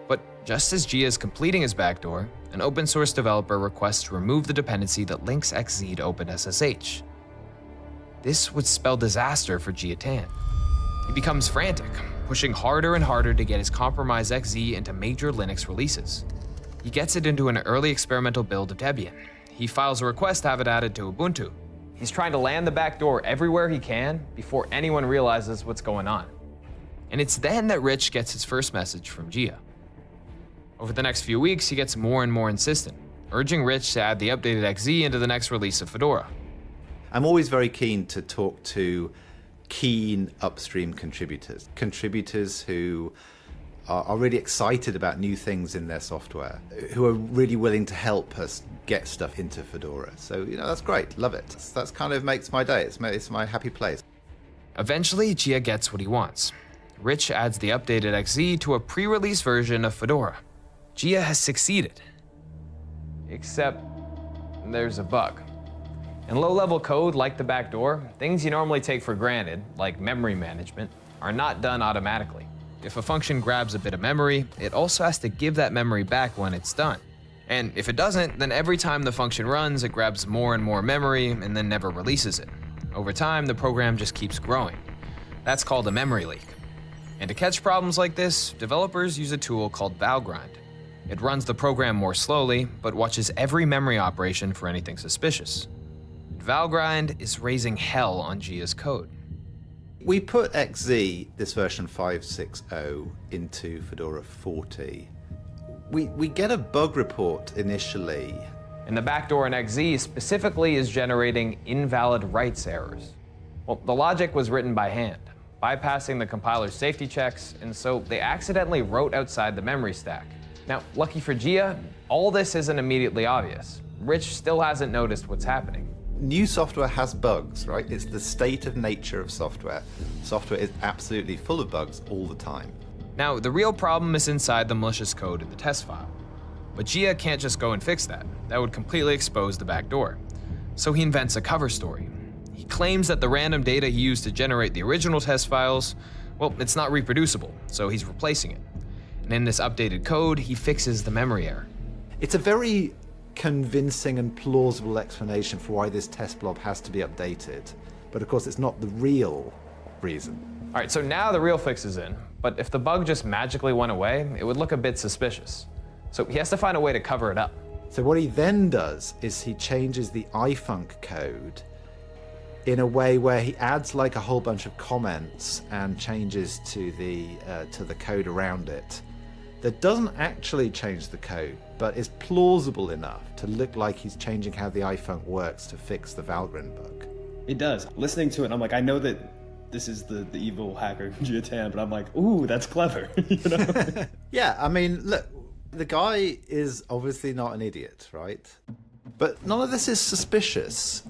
But just as Gia is completing his backdoor, an open source developer requests to remove the dependency that links XZ to OpenSSH. This would spell disaster for Gia Tan. He becomes frantic, pushing harder and harder to get his compromised XZ into major Linux releases. He gets it into an early experimental build of Debian. He files a request to have it added to Ubuntu. He's trying to land the backdoor everywhere he can before anyone realizes what's going on. And it's then that Rich gets his first message from Gia. Over the next few weeks, he gets more and more insistent, urging Rich to add the updated XZ into the next release of Fedora. I'm always very keen to talk to keen upstream contributors who are really excited about new things in their software, who are really willing to help us get stuff into Fedora. So, that's great. Love it. That's kind of makes my day. It's my happy place. Eventually, Gia gets what he wants. Rich adds the updated XZ to a pre-release version of Fedora. Gia has succeeded. Except there's a bug. In low-level code like the backdoor, things you normally take for granted, like memory management, are not done automatically. If a function grabs a bit of memory, it also has to give that memory back when it's done. And if it doesn't, then every time the function runs, it grabs more and more memory and then never releases it. Over time, the program just keeps growing. That's called a memory leak. And to catch problems like this, developers use a tool called Valgrind. It runs the program more slowly, but watches every memory operation for anything suspicious. Valgrind is raising hell on Gia's code. We put XZ, this version 5.6.0, into Fedora 40. We get a bug report initially. And the backdoor in XZ specifically is generating invalid writes errors. Well, the logic was written by hand, bypassing the compiler's safety checks, and so they accidentally wrote outside the memory stack. Now, lucky for Gia, all this isn't immediately obvious. Rich still hasn't noticed what's happening. New software has bugs, right? It's the state of nature of software. Software is absolutely full of bugs all the time. Now, the real problem is inside the malicious code in the test file. But Gia can't just go and fix that. That would completely expose the backdoor. So he invents a cover story. He claims that the random data he used to generate the original test files, well, it's not reproducible, so he's replacing it. And in this updated code, he fixes the memory error. It's a very convincing and plausible explanation for why this test blob has to be updated. But of course, it's not the real reason. All right, so now the real fix is in, but if the bug just magically went away, it would look a bit suspicious. So he has to find a way to cover it up. So what he then does is he changes the ifunc code in a way where he adds like a whole bunch of comments and changes to the code around it. That doesn't actually change the code, but is plausible enough to look like he's changing how the ifunc works to fix the Valgrind bug. It does. Listening to it, I'm like, I know that this is the evil hacker Gia Tan, but I'm like, ooh, that's clever. Yeah, I mean, look, the guy is obviously not an idiot, right? But none of this is suspicious.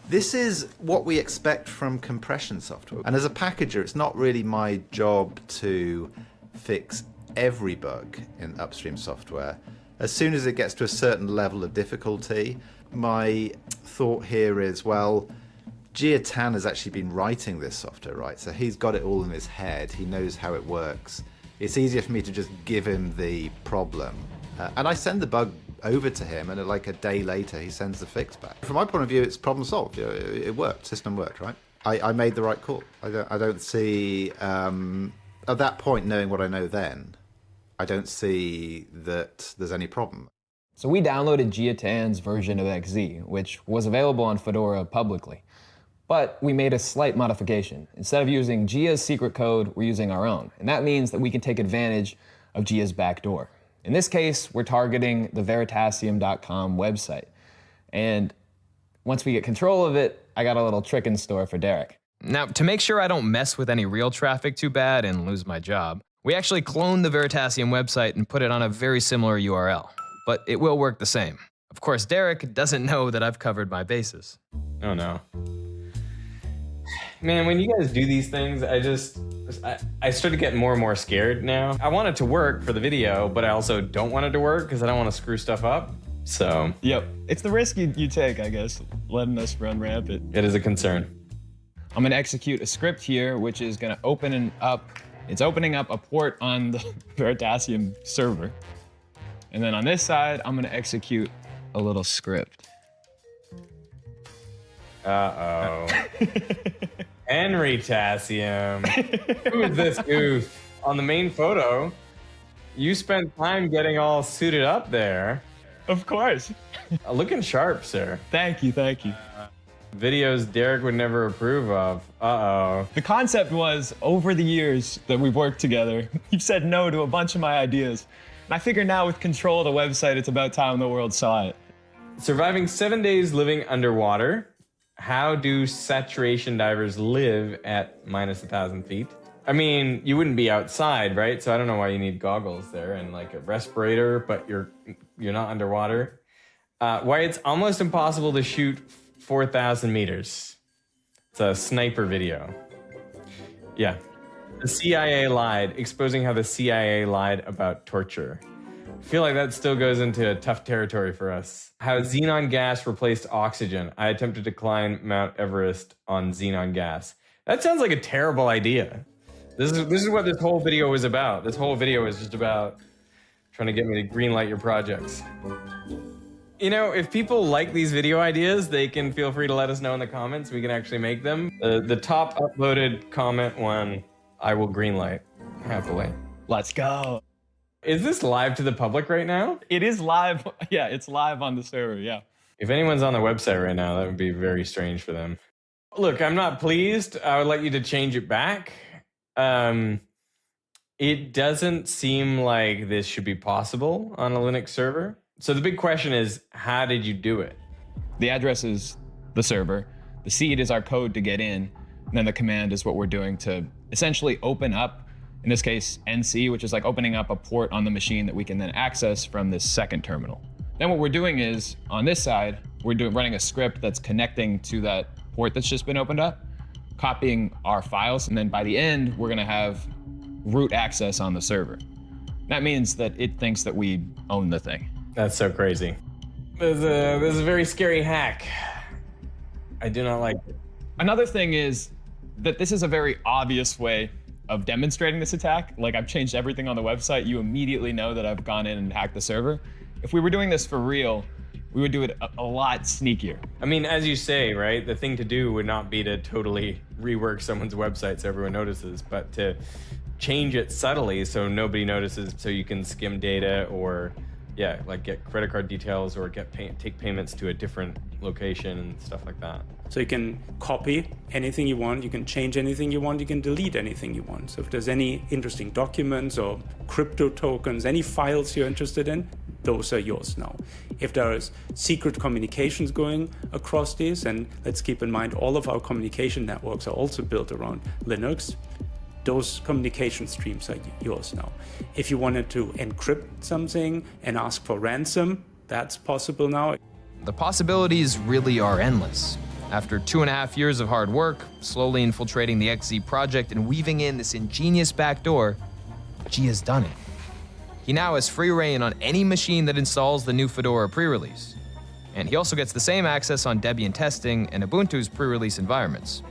This is what we expect from compression software. And as a packager, it's not really my job to fix every bug in upstream software. As soon as it gets to a certain level of difficulty, my thought here is, well, Gia Tan has actually been writing this software, right? So he's got it all in his head. He knows how it works. It's easier for me to just give him the problem. And I send the bug over to him, and like a day later, he sends the fix back. From my point of view, it's problem solved. It worked. System worked, right? I made the right call. I don't see... at that point, knowing what I know then, I don't see that there's any problem. So we downloaded Gia Tan's version of XZ, which was available on Fedora publicly. But we made a slight modification. Instead of using Gia's secret code, we're using our own. And that means that we can take advantage of Gia's backdoor. In this case, we're targeting the Veritasium.com website. And once we get control of it, I got a little trick in store for Derek. Now, to make sure I don't mess with any real traffic too bad and lose my job, we actually cloned the Veritasium website and put it on a very similar URL. But it will work the same. Of course, Derek doesn't know that I've covered my bases. Oh no. Man, when you guys do these things, I start to get more and more scared now. I want it to work for the video, but I also don't want it to work because I don't want to screw stuff up. So, Yep. It's the risk you take, I guess, letting us run rampant. It is a concern. I'm gonna execute a script here, which is gonna opening up a port on the Veritasium server. And then on this side, I'm gonna execute a little script. Uh-oh. Henrytasium. Who is this goof? On the main photo, you spent time getting all suited up there. Of course. Looking sharp, sir. Thank you, thank you. Videos Derek would never approve of. Uh-oh. The concept was, over the years that we've worked together, you've said no to a bunch of my ideas. And I figure now with control of the website, it's about time the world saw it. Surviving 7 days living underwater. How do saturation divers live at minus 1,000 feet? I mean, you wouldn't be outside, right? So I don't know why you need goggles there and like a respirator, but you're not underwater. Why it's almost impossible to shoot 4,000 meters. It's a sniper video. Yeah. The CIA lied, exposing how the CIA lied about torture. I feel like that still goes into a tough territory for us. How xenon gas replaced oxygen. I attempted to climb Mount Everest on xenon gas. That sounds like a terrible idea. This is what this whole video was about. This whole video is just about trying to get me to greenlight your projects. You know, if people like these video ideas, they can feel free to let us know in the comments. We can actually make them. The top uploaded comment one, I will greenlight happily. Let's go. Is this live to the public right now? It is live. Yeah, it's live on the server, yeah. If anyone's on the website right now, that would be very strange for them. Look, I'm not pleased. I would like you to change it back. It doesn't seem like this should be possible on a Linux server. So the big question is, how did you do it? The address is the server. The seed is our code to get in. And then the command is what we're doing to essentially open up, in this case, NC, which is like opening up a port on the machine that we can then access from this second terminal. Then what we're doing is, on this side, we're running a script that's connecting to that port that's just been opened up, copying our files, and then by the end, we're gonna have root access on the server. That means that it thinks that we own the thing. That's so crazy. This is a very scary hack. I do not like it. Another thing is that this is a very obvious way of demonstrating this attack. Like, I've changed everything on the website. You immediately know that I've gone in and hacked the server. If we were doing this for real, we would do it a lot sneakier. I mean, as you say, right, the thing to do would not be to totally rework someone's website so everyone notices, but to change it subtly so nobody notices, so you can skim data or, yeah, like get credit card details or take payments to a different location and stuff like that. So you can copy anything you want, you can change anything you want, you can delete anything you want. So if there's any interesting documents or crypto tokens, any files you're interested in, those are yours now. If there's secret communications going across these, and let's keep in mind all of our communication networks are also built around Linux, those communication streams are yours now. If you wanted to encrypt something and ask for ransom, that's possible now. The possibilities really are endless. After 2.5 years of hard work, slowly infiltrating the XZ project and weaving in this ingenious backdoor, G has done it. He now has free reign on any machine that installs the new Fedora pre-release. And he also gets the same access on Debian testing and Ubuntu's pre-release environments.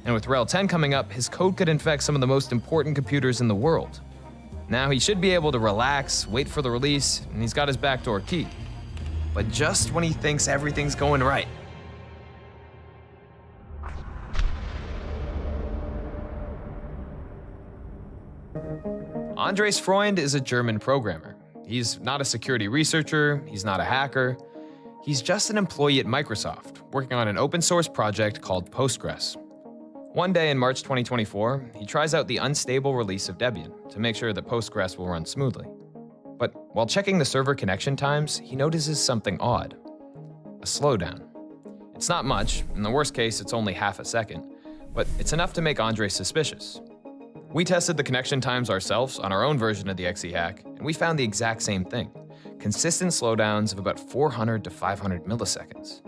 And with RHEL 10 coming up, his code could infect some of the most important computers in the world. Now he should be able to relax, wait for the release, and he's got his backdoor key. But just when he thinks everything's going right, Andres Freund is a German programmer. He's not a security researcher, he's not a hacker. He's just an employee at Microsoft, working on an open source project called Postgres. One day in March 2024, he tries out the unstable release of Debian to make sure that Postgres will run smoothly. But while checking the server connection times, he notices something odd. A slowdown. It's not much, in the worst case it's only half a second, but it's enough to make Andres suspicious. We tested the connection times ourselves on our own version of the XZ hack, and we found the exact same thing. Consistent slowdowns of about 400 to 500 milliseconds.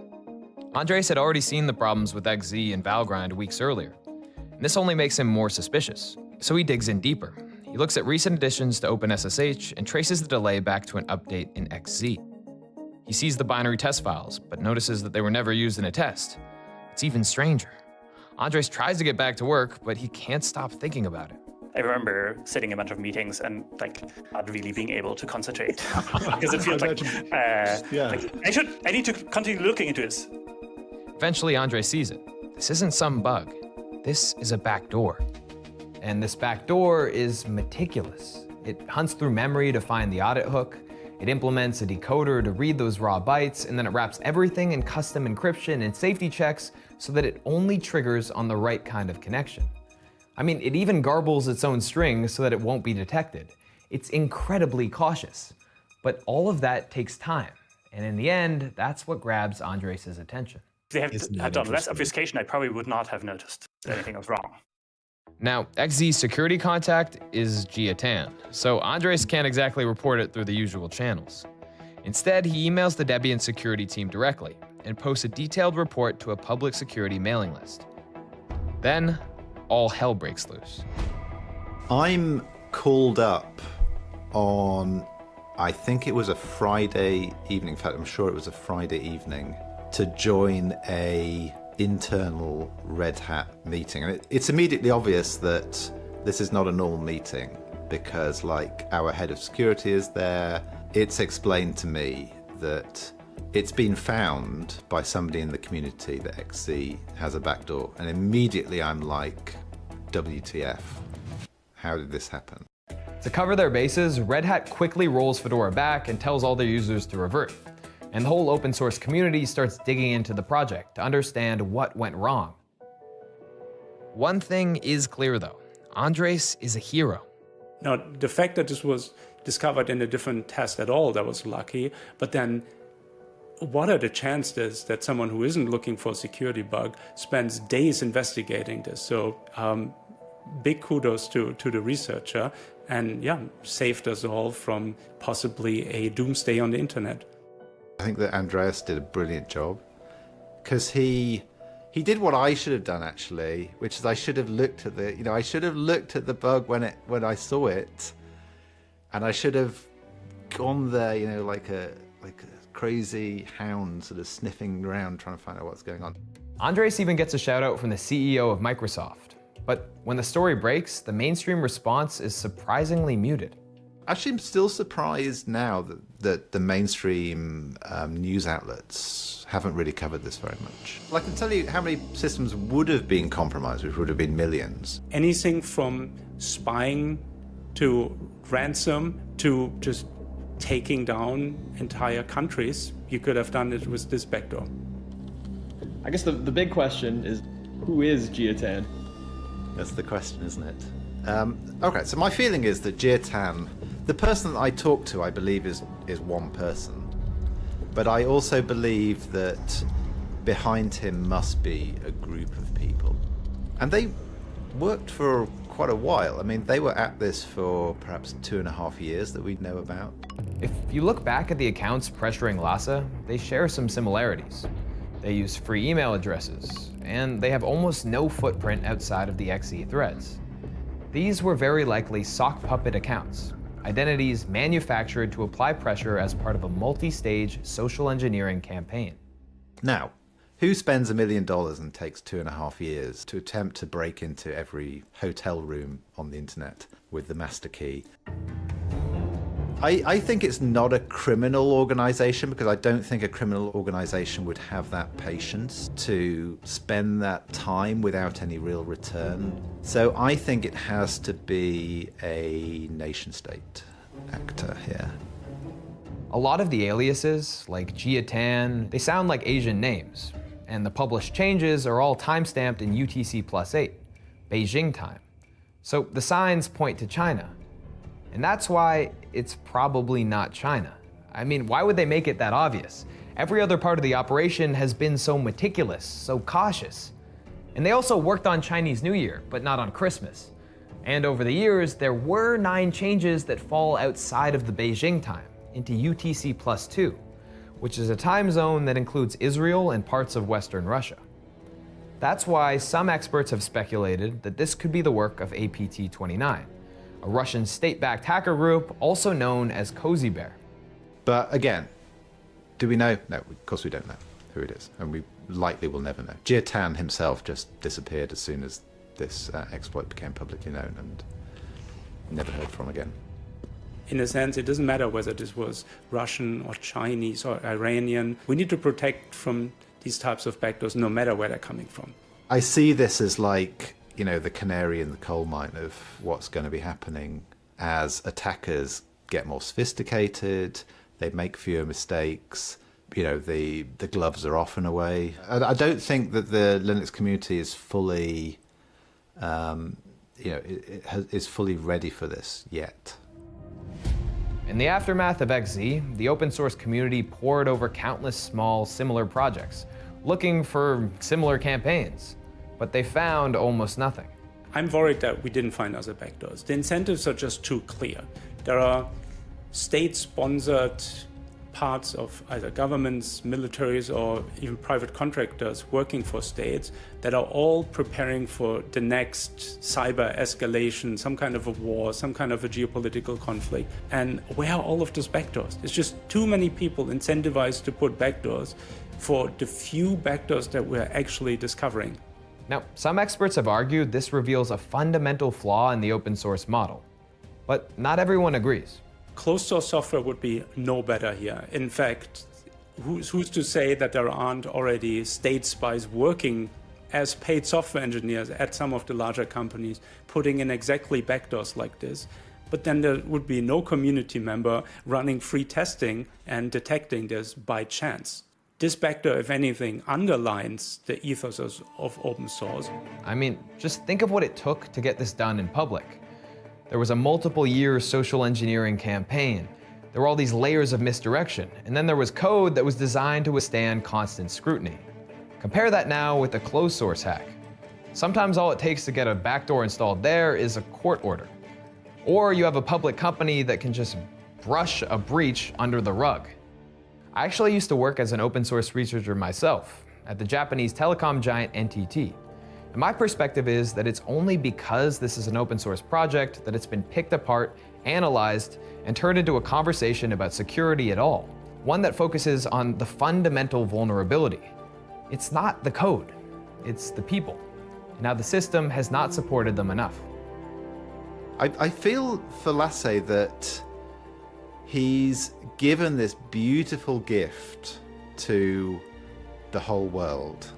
Andres had already seen the problems with XZ and Valgrind weeks earlier, and this only makes him more suspicious. So he digs in deeper. He looks at recent additions to OpenSSH and traces the delay back to an update in XZ. He sees the binary test files, but notices that they were never used in a test. It's even stranger. Andres tries to get back to work, but he can't stop thinking about it. I remember sitting in a bunch of meetings and not really being able to concentrate because it feels like I need to continue looking into this. Eventually, Andres sees it. This isn't some bug. this is a backdoor. And this backdoor is meticulous. It hunts through memory to find the audit hook. It implements a decoder to read those raw bytes, and then it wraps everything in custom encryption and safety checks so that it only triggers on the right kind of connection. I mean, it even garbles its own strings so that it won't be detected. It's incredibly cautious. But all of that takes time. And in the end, that's what grabs Andres' attention. If they had done less obfuscation, I probably would not have noticed that anything was wrong. Now, XZ's security contact is Jia Tan, so Andres can't exactly report it through the usual channels. Instead, he emails the Debian security team directly and posts a detailed report to a public security mailing list. Then, all hell breaks loose. I'm called up on, I think it was a Friday evening, in fact, I'm sure it was a Friday evening, to join a internal Red Hat meeting. And it's immediately obvious that this is not a normal meeting because, like, our head of security is there. It's explained to me that it's been found by somebody in the community that XZ has a backdoor. And immediately I'm like, WTF? How did this happen? To cover their bases, Red Hat quickly rolls Fedora back and tells all their users to revert. And the whole open source community starts digging into the project to understand what went wrong. One thing is clear though, Andres is a hero. Now, the fact that this was discovered in a different test at all, that was lucky, but then what are the chances that someone who isn't looking for a security bug spends days investigating this? So big kudos to the researcher, and yeah, saved us all from possibly a doomsday on the internet. I think that Andreas did a brilliant job because he did what I should have done actually, which is I should have looked at the bug when I saw it, and I should have gone there, like a crazy hound sort of sniffing around trying to find out what's going on. Andres even gets a shout out from the CEO of Microsoft. But when the story breaks, the mainstream response is surprisingly muted. Actually, I'm still surprised now that the mainstream news outlets haven't really covered this very much. I can tell you how many systems would have been compromised, which would have been millions. Anything from spying to ransom to just taking down entire countries, you could have done it with this backdoor. I guess the big question is, who is Jia Tan? That's the question, isn't it? Okay, so my feeling is that Jia Tan, the person that I talk to, I believe is one person. But I also believe that behind him must be a group of people. And they worked for quite a while. I mean, they were at this for perhaps 2.5 years that we know about. If you look back at the accounts pressuring Lhasa, they share some similarities. They use free email addresses, and they have almost no footprint outside of the XZ threads. These were very likely sock puppet accounts, identities manufactured to apply pressure as part of a multi-stage social engineering campaign. Now, who spends $1 million and takes 2.5 years to attempt to break into every hotel room on the internet with the master key? I think it's not a criminal organization, because I don't think a criminal organization would have that patience to spend that time without any real return. So I think it has to be a nation state actor here. A lot of the aliases, like Jia Tan, they sound like Asian names, and the published changes are all timestamped in UTC+8, Beijing time. So the signs point to China. And that's why it's probably not China. I mean, why would they make it that obvious? Every other part of the operation has been so meticulous, so cautious. And they also worked on Chinese New Year, but not on Christmas. And over the years, there were 9 changes that fall outside of the Beijing time, into UTC+2, which is a time zone that includes Israel and parts of Western Russia. That's why some experts have speculated that this could be the work of APT29, a Russian state-backed hacker group also known as Cozy Bear. But again, do we know? No, of course we don't know who it is, and we likely will never know. Jia Tan himself just disappeared as soon as this exploit became publicly known, and never heard from again. In a sense, it doesn't matter whether this was Russian or Chinese or Iranian. We need to protect from these types of backdoors no matter where they're coming from. I see this as like, the canary in the coal mine of what's going to be happening as attackers get more sophisticated, they make fewer mistakes, the gloves are off in a way. I don't think that the Linux community is fully, is fully ready for this yet. In the aftermath of XZ, the open source community pored over countless small, similar projects, looking for similar campaigns, but they found almost nothing. I'm worried that we didn't find other backdoors. The incentives are just too clear. There are state-sponsored parts of either governments, militaries, or even private contractors working for states that are all preparing for the next cyber escalation, some kind of a war, some kind of a geopolitical conflict. And where are all of those backdoors? There's just too many people incentivized to put backdoors for the few backdoors that we're actually discovering. Now, some experts have argued this reveals a fundamental flaw in the open source model, but not everyone agrees. Closed source software would be no better here. In fact, who's to say that there aren't already state spies working as paid software engineers at some of the larger companies, putting in exactly backdoors like this? But then there would be no community member running free testing and detecting this by chance. This backdoor, if anything, underlines the ethos of open source. I mean, just think of what it took to get this done in public. There was a multiple-year social engineering campaign. There were all these layers of misdirection, and then there was code that was designed to withstand constant scrutiny. Compare that now with a closed source hack. Sometimes all it takes to get a backdoor installed there is a court order. Or you have a public company that can just brush a breach under the rug. I actually used to work as an open source researcher myself at the Japanese telecom giant NTT. And my perspective is that it's only because this is an open source project that it's been picked apart, analyzed, and turned into a conversation about security at all. One that focuses on the fundamental vulnerability. It's not the code, it's the people. Now the system has not supported them enough. I feel for Lasse that he's given this beautiful gift to the whole world.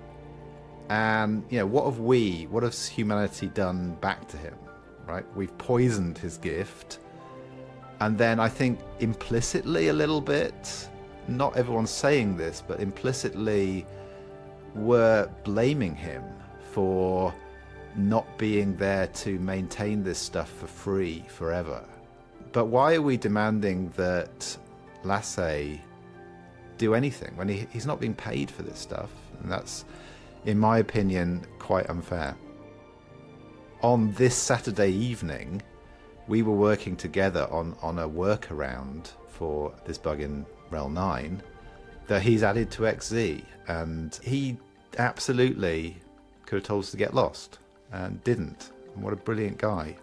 And, what has humanity done back to him, right? We've poisoned his gift. And then I think implicitly a little bit, not everyone's saying this, but implicitly we're blaming him for not being there to maintain this stuff for free forever. But why are we demanding that Lasse do anything when he's not being paid for this stuff? And that's, in my opinion, quite unfair. On this Saturday evening, we were working together on a workaround for this bug in RHEL 9 that he's added to XZ, and he absolutely could have told us to get lost and didn't. And what a brilliant guy.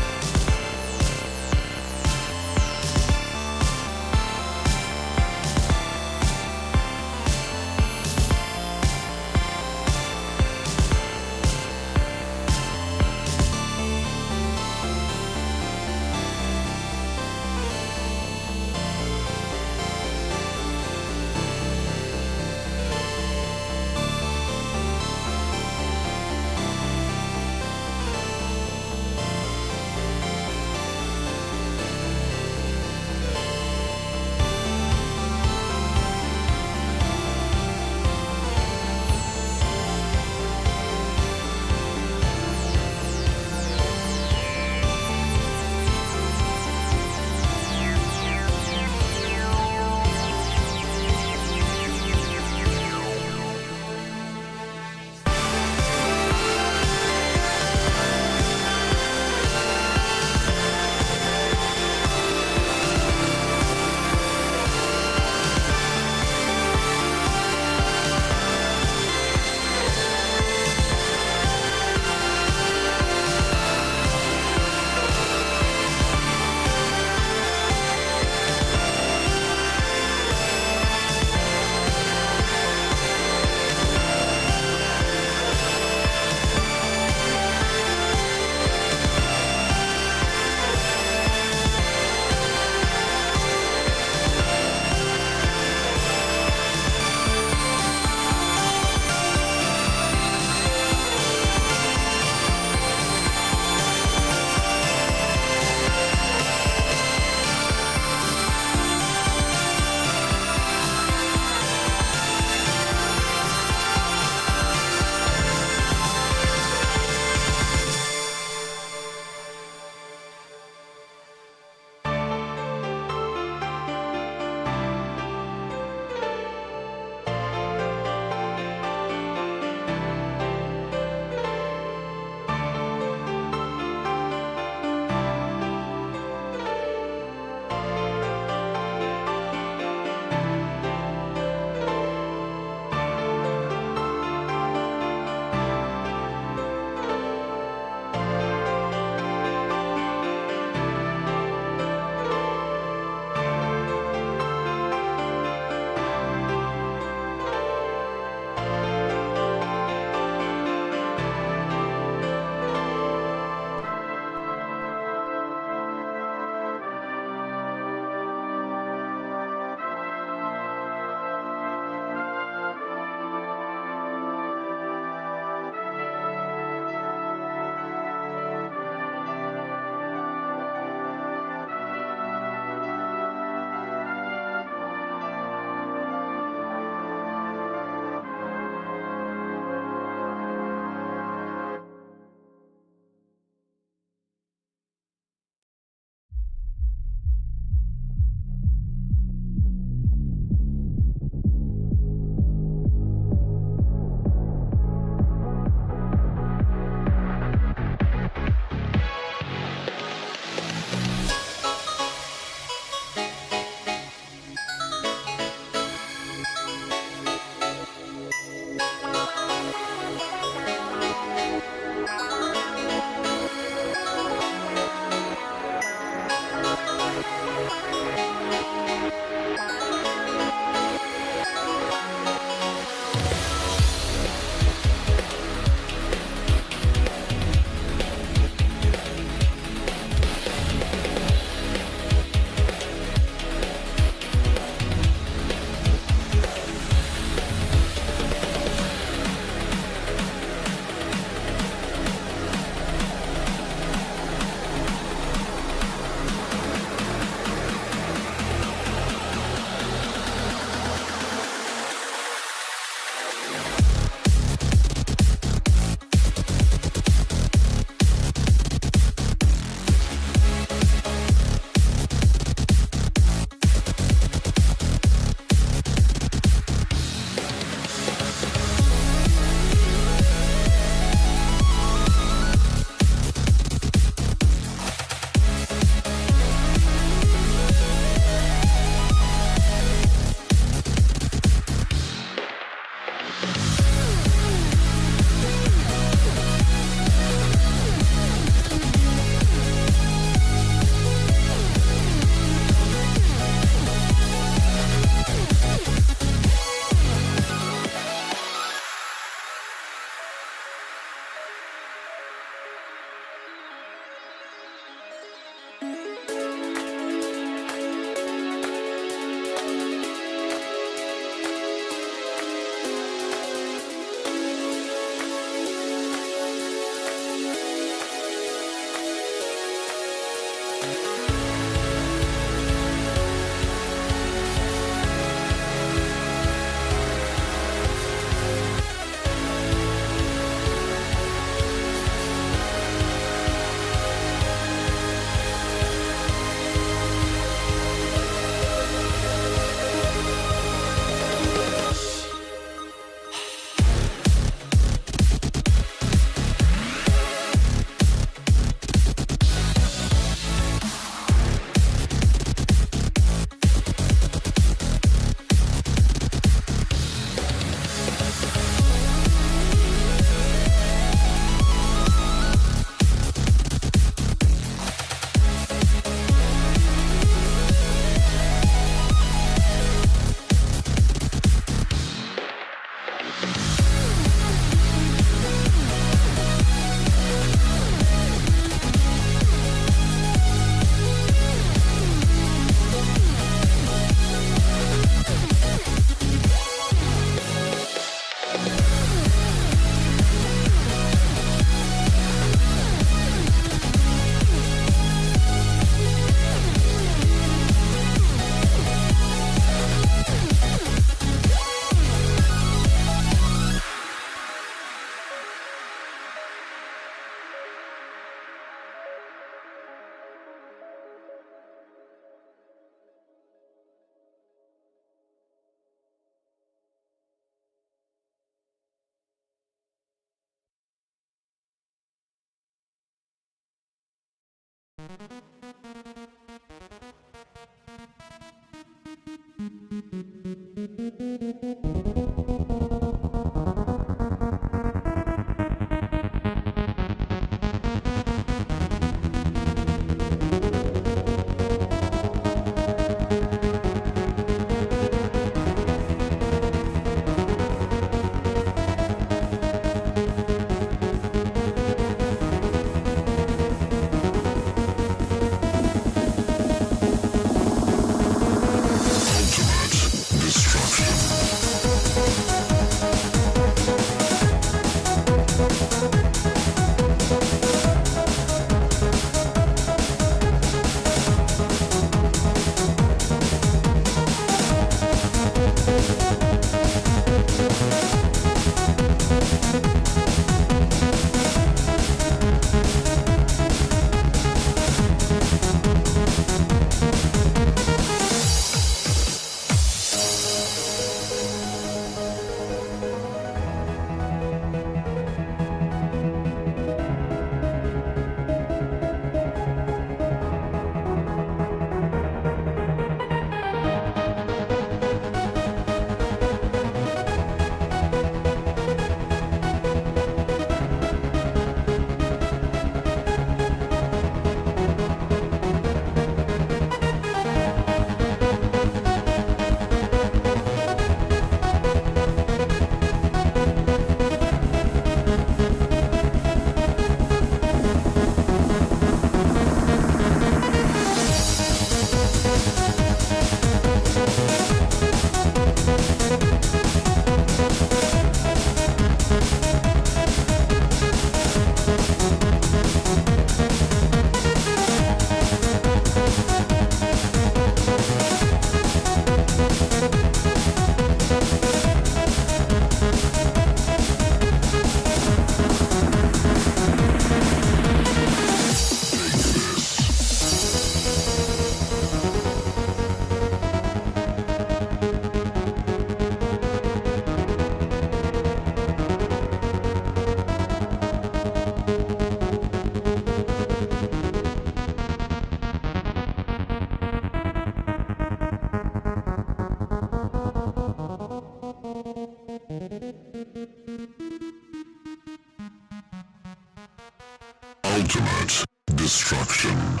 Ultimate destruction.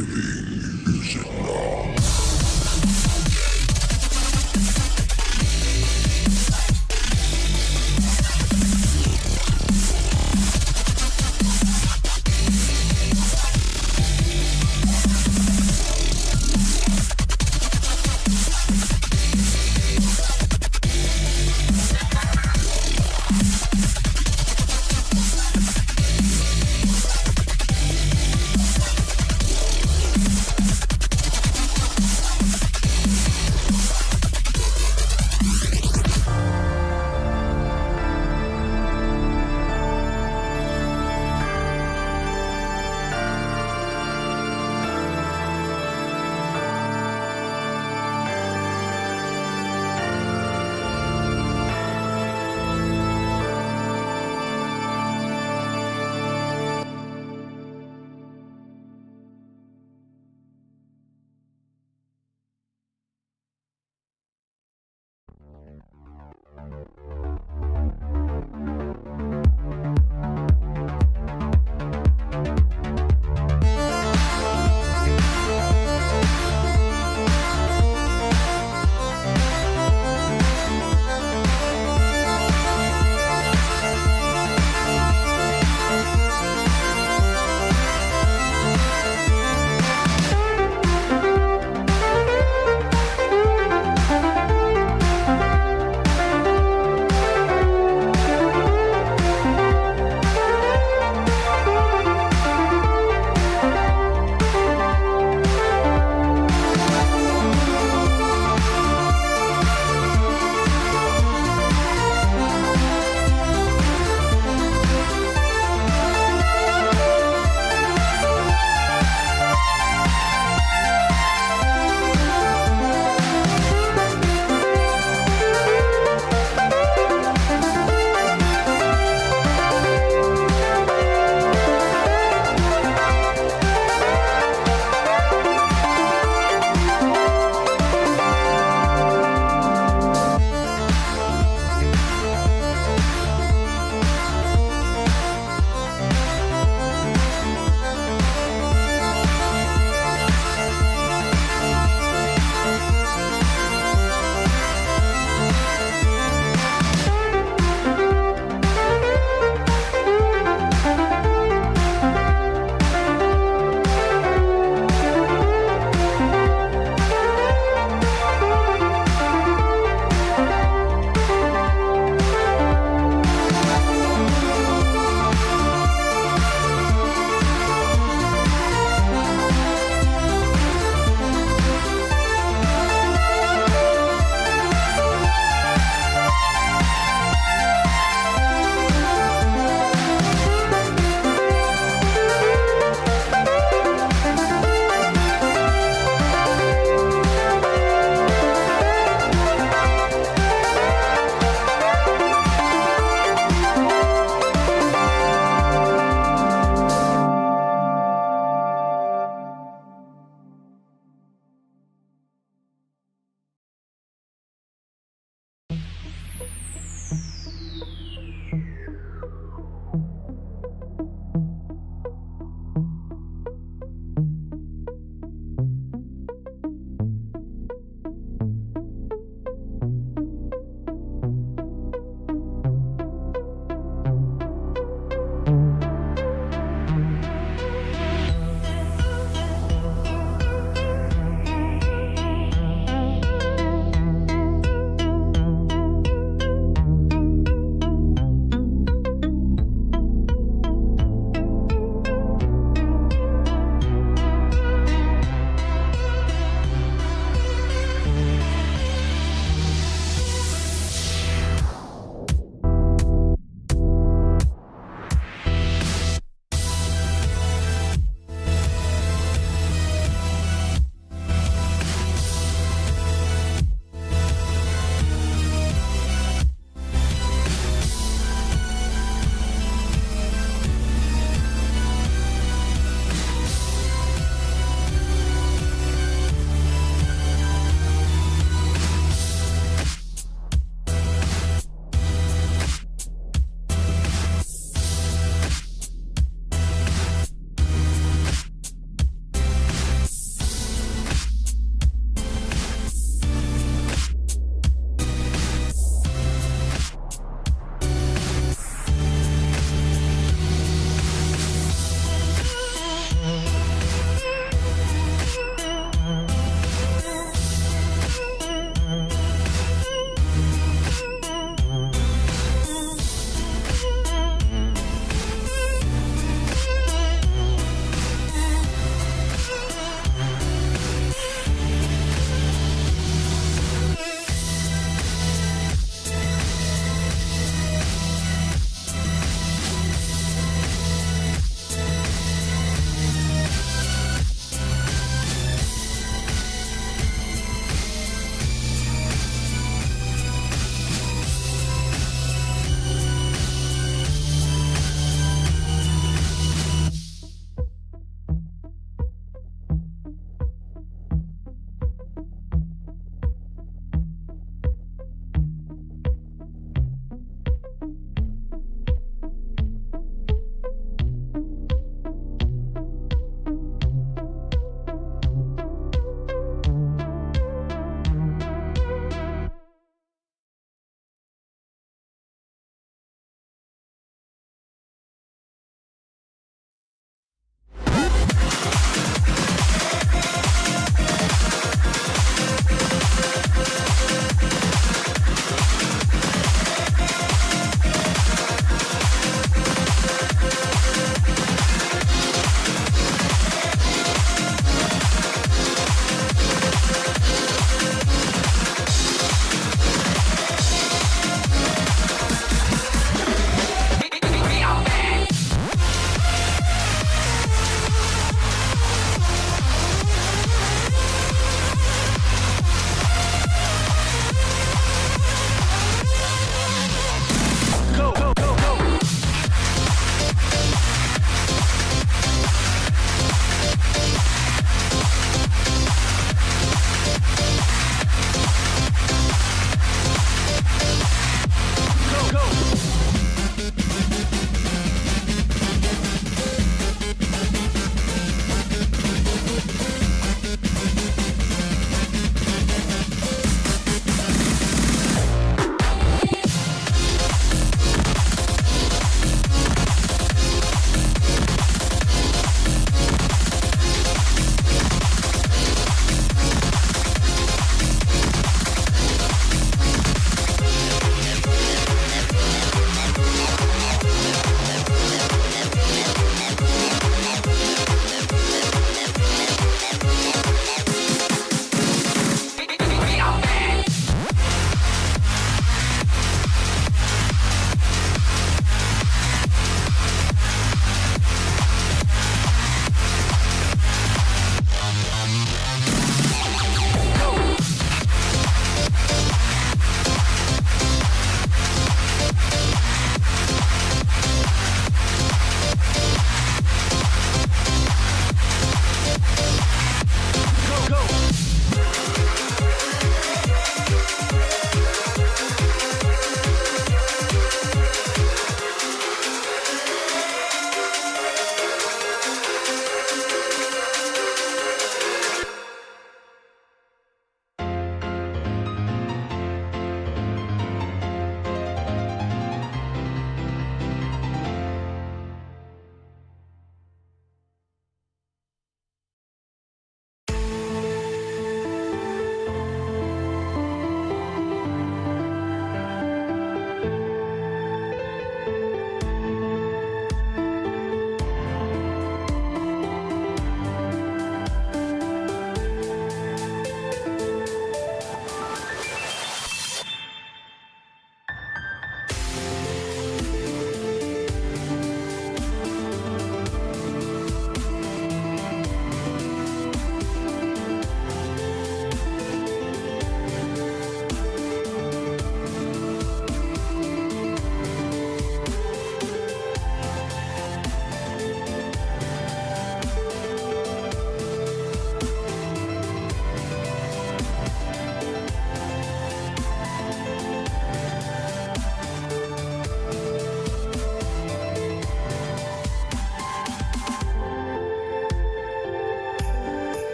Activating music now.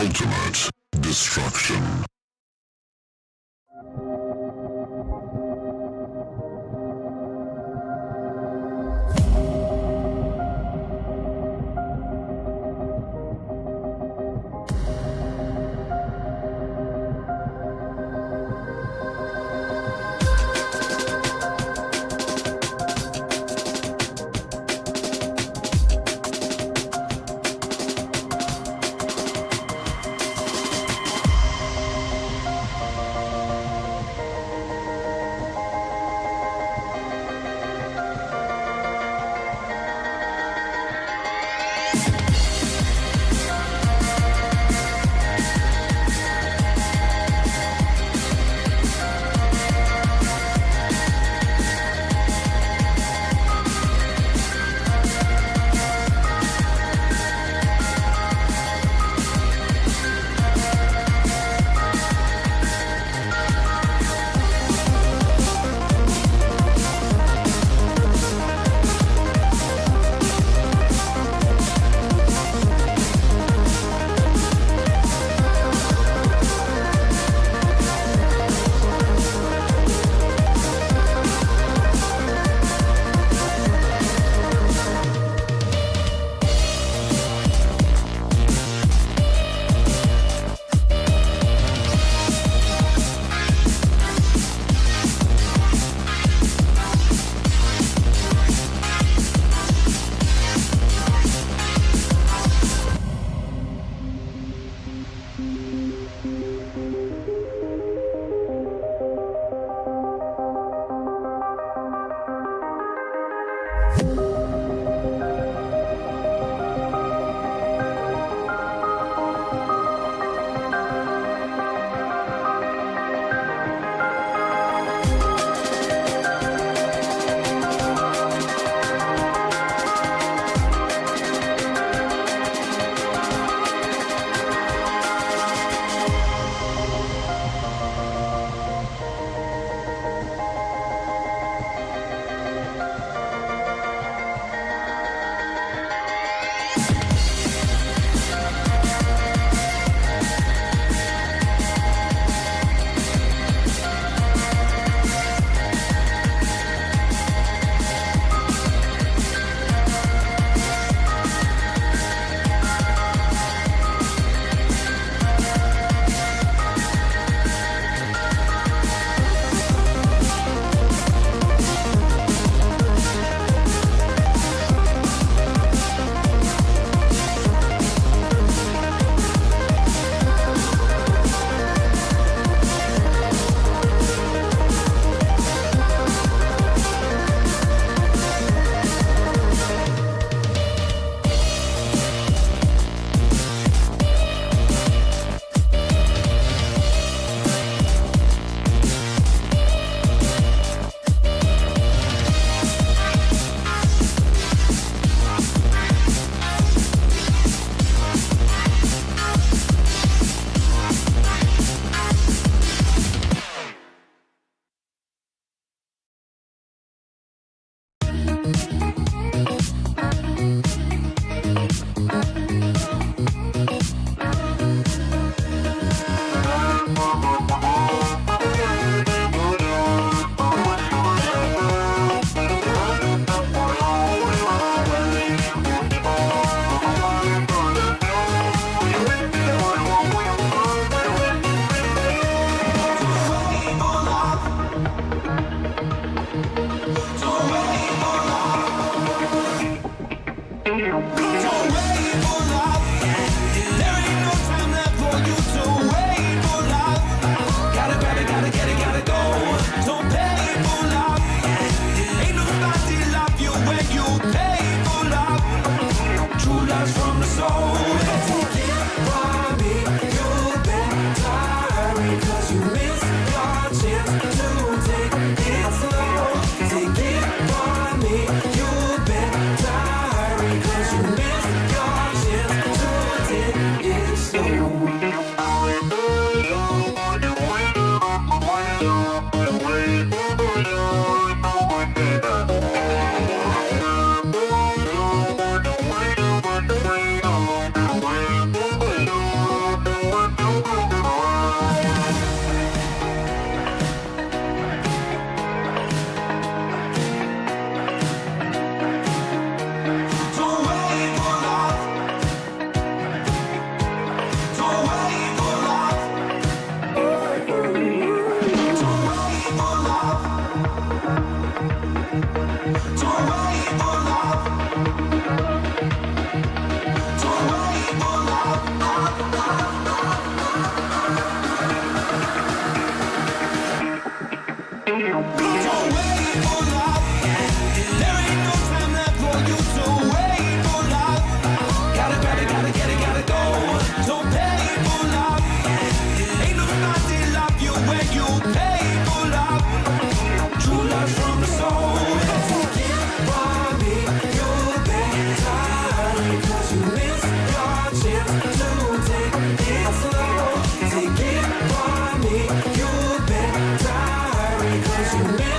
ultimate destruction. Take it from me, you better, 'cause you miss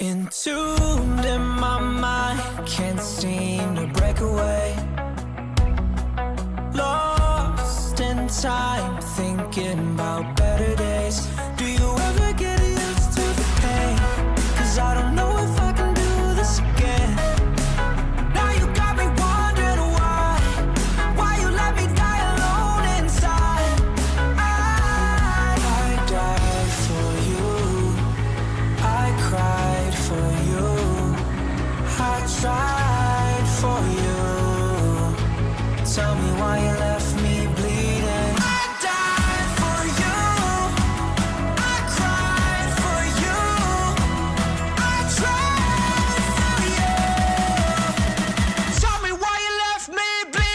Entombed in my mind, can't seem to break away. Lost in time, thinking about better days. Do you ever get used to the pain? 'Cause I don't know if I can do this again. Now you got me wondering why you let me die alone inside. I died for you, I cried for you, I tried for you. Tell me why you left me bleeding. I died for you, I cried for you, I tried for you. Tell me why you left me bleeding.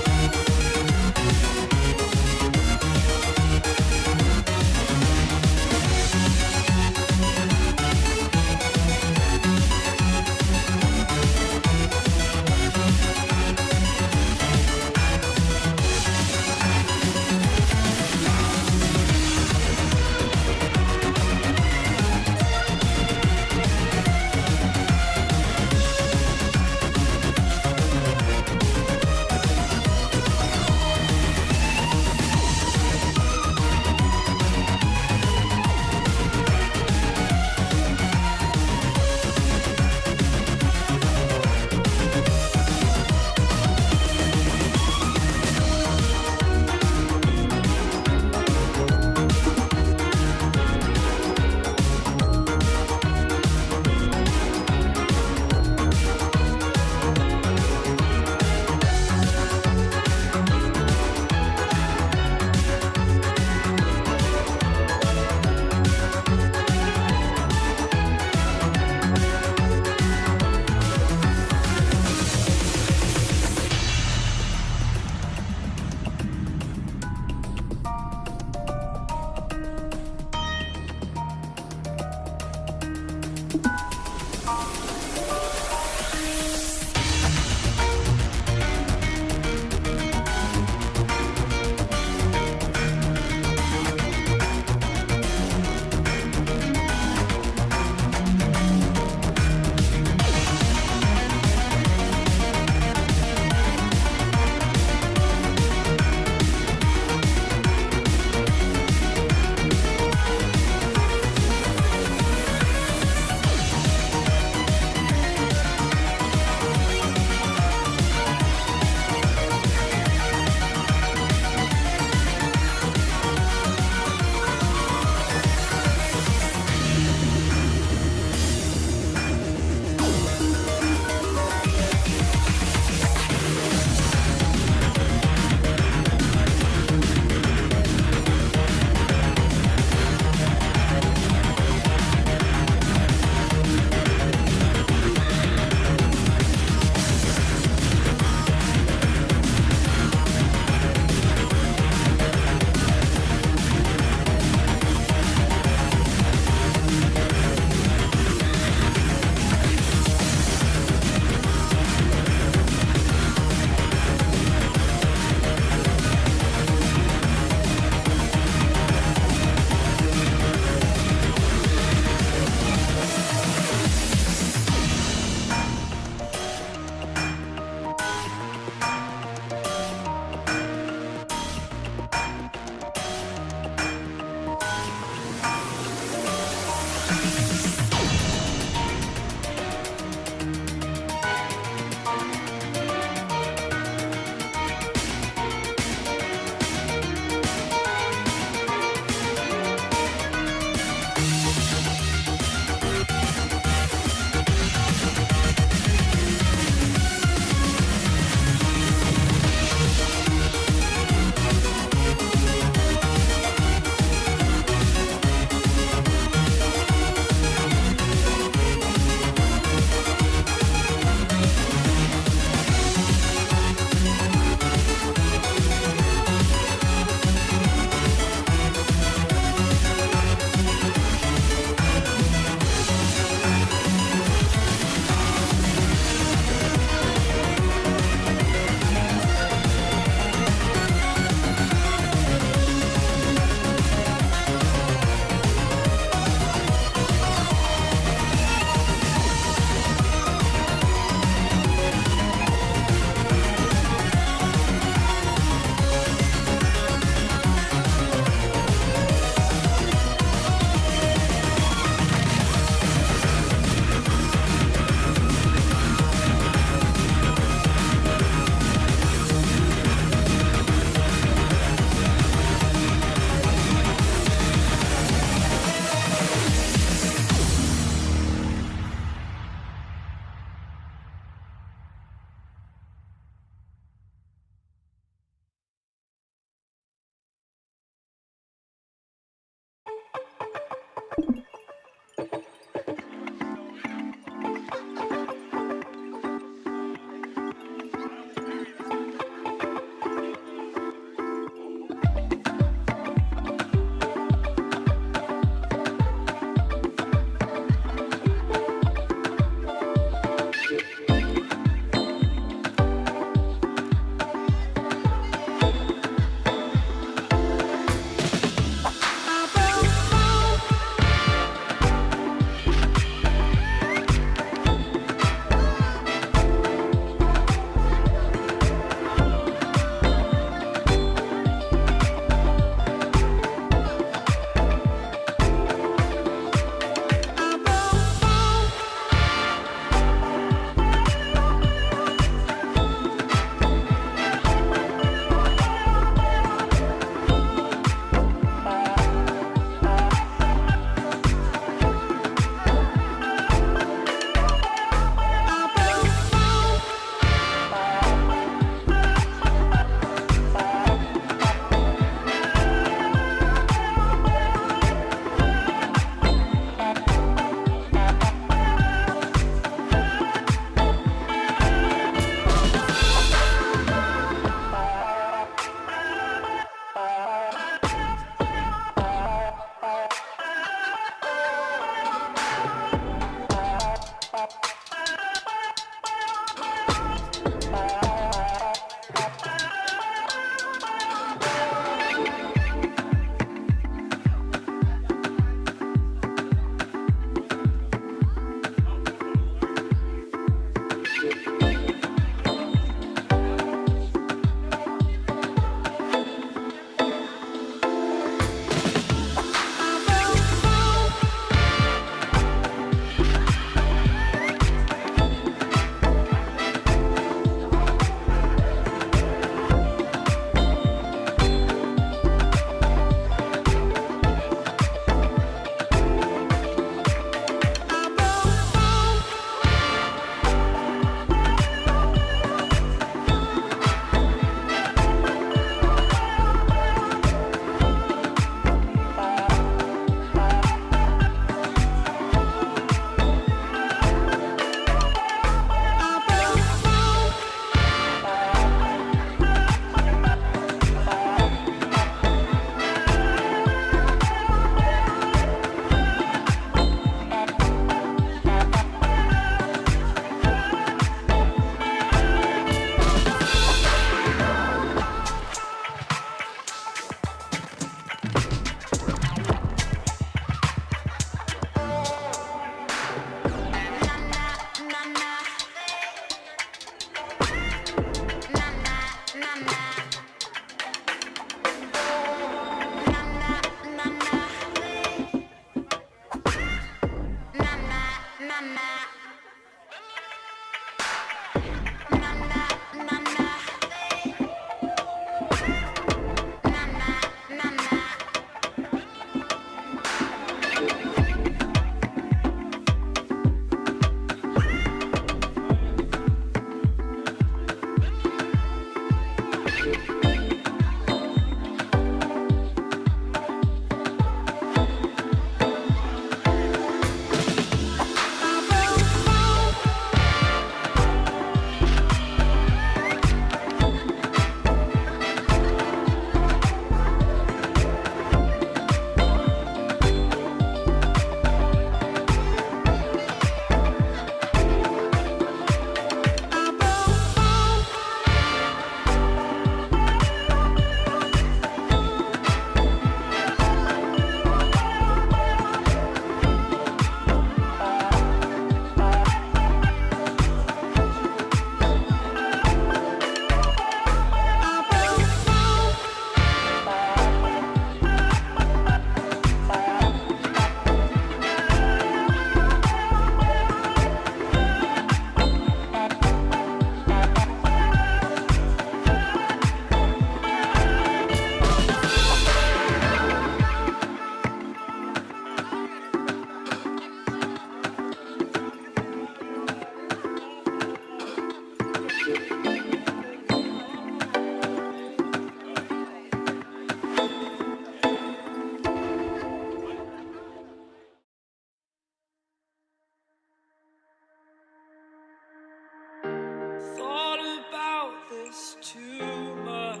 Thought about this too much.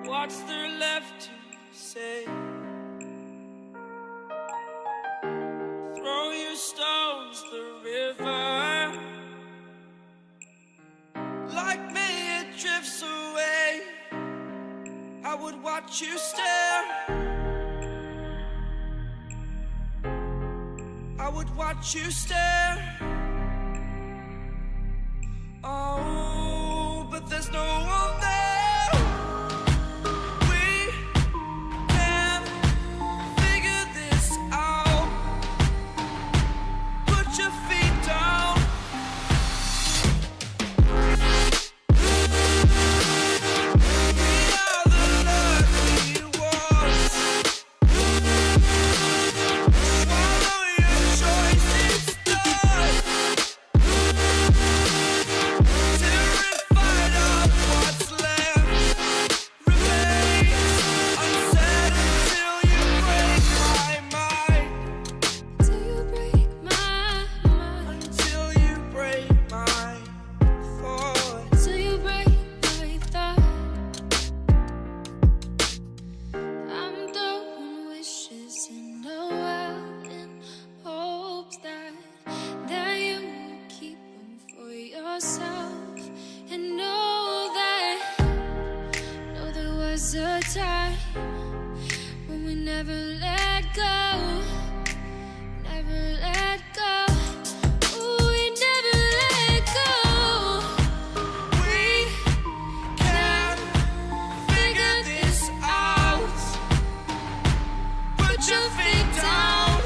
What's there left to say? Throw your stones the river. Like me, it drifts away. I would watch you stare. I would watch you stare. Oh, but there's no one there. We can figure this out. Put your feet down. We are the lucky ones. Swallow your choice, it's done. Terrified of what's left remains unsaid until you break my mind. Until you break my mind. Until you break my thought. Until you break my thought. I'm throwing wishes in the world in hopes that you will keep them for yourself. And know there was a time when we never let go, never let go. Ooh, we never let go. We can figure this out. Put your feet down.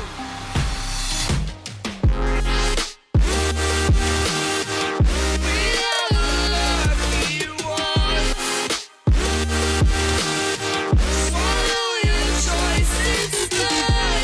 We are the lucky ones. Swallow your choice, it's done.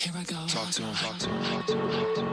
Here I go. Talk to him. Talk to him.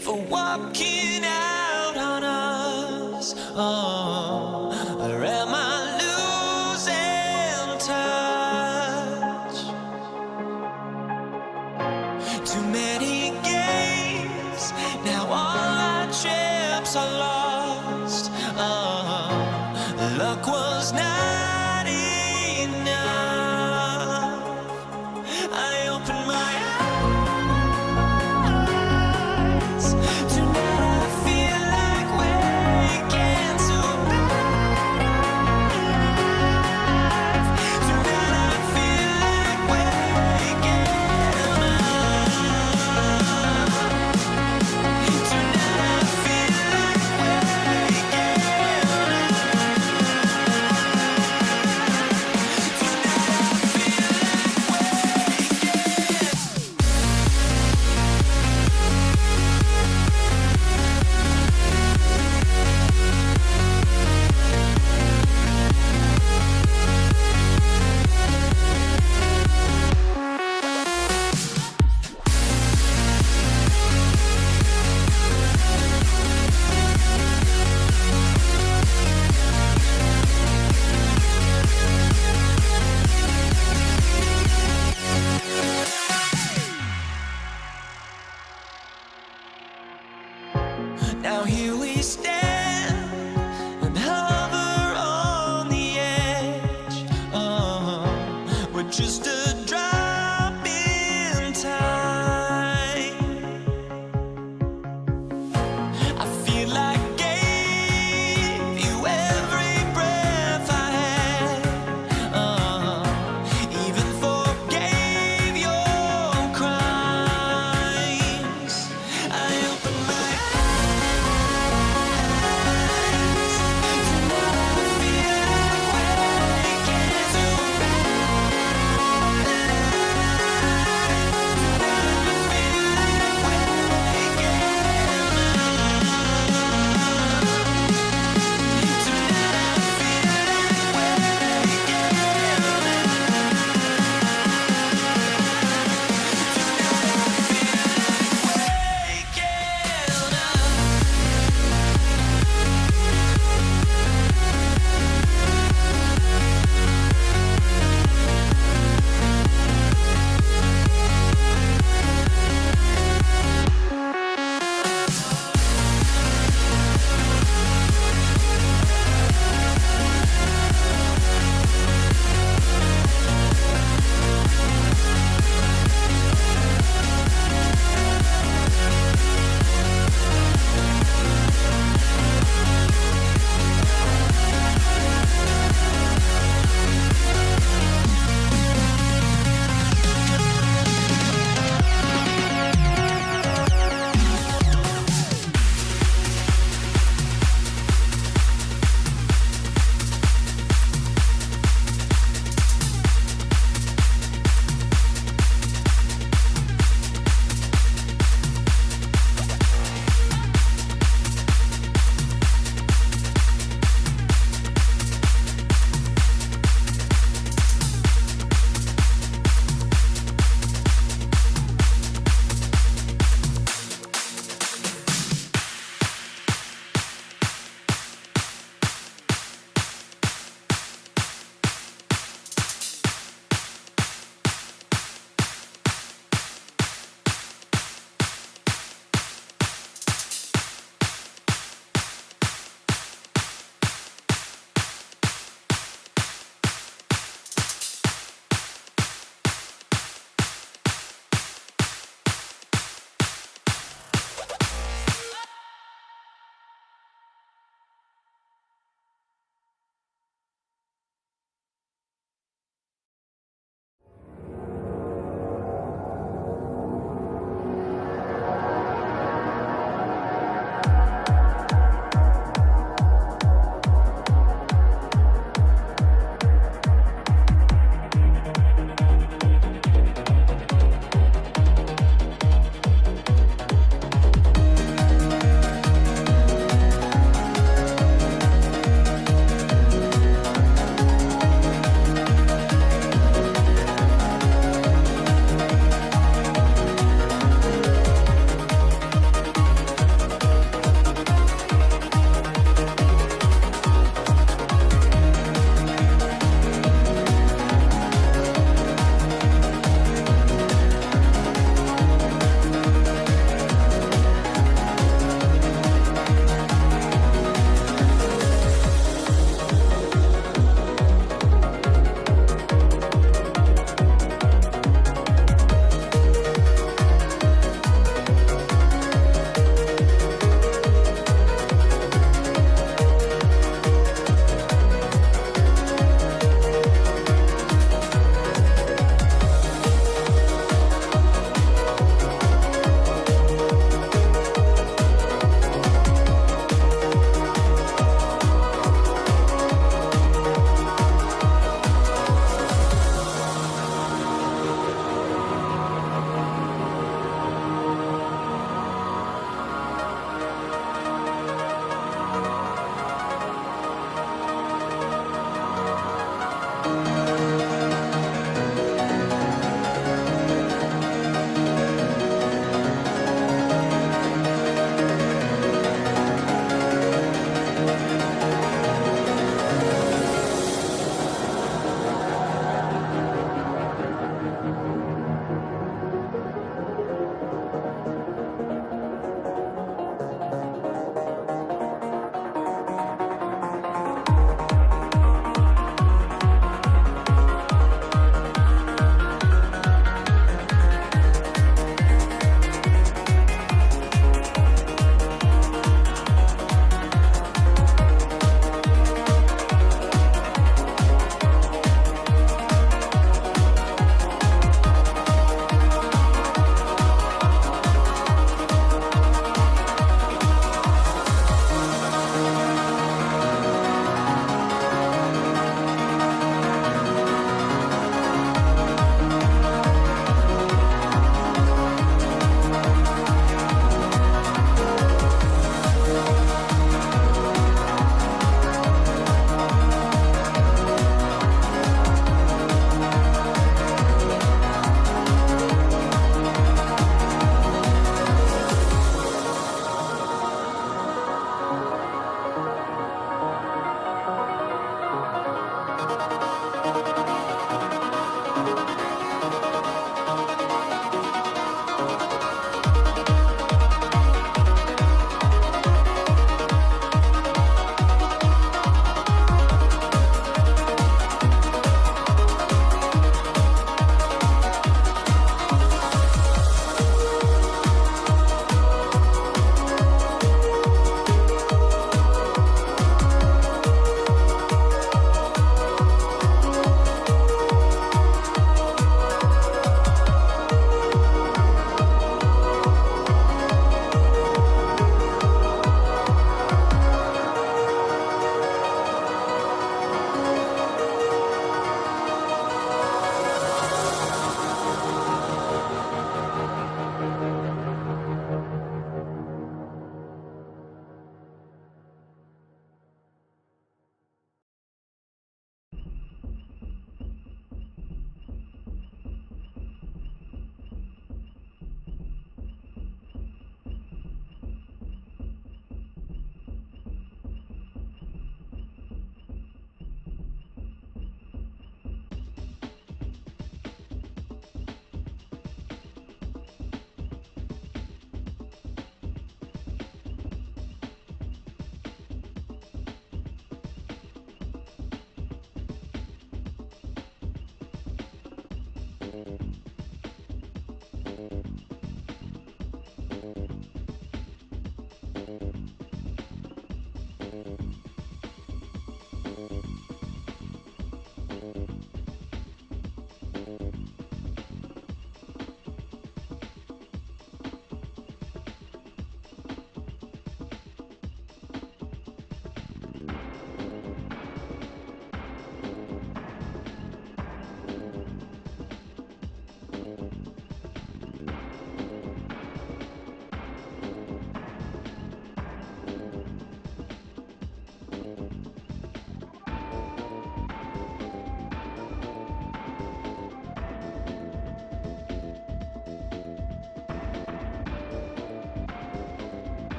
for walking out on us. Oh, or am I losing touch? Too many games, now all our chips are lost. Oh, luck was not enough. I opened my eyes. Tonight I feel like waking to life. Tonight I feel like waking up. Tonight I feel like waking Now here we stand and hover on the edge. We're just a drop in time. I feel like gave you every breath I had. Even forgave your crimes. I opened my eyes.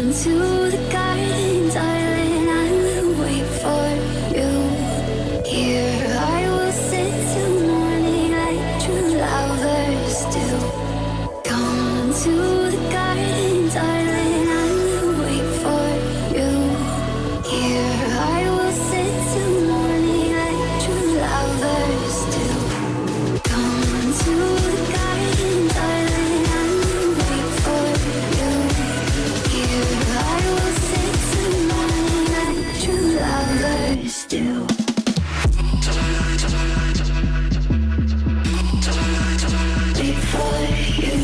Come to the garden, darling, I will wait for you. Here I will sit till morning like true lovers do. Come to the garden, darling, I will wait for you. Here I will sit till morning like true lovers do. Come to the garden, darling, I will wait for you. Here I will sit till morning like true lovers do. Wait for you.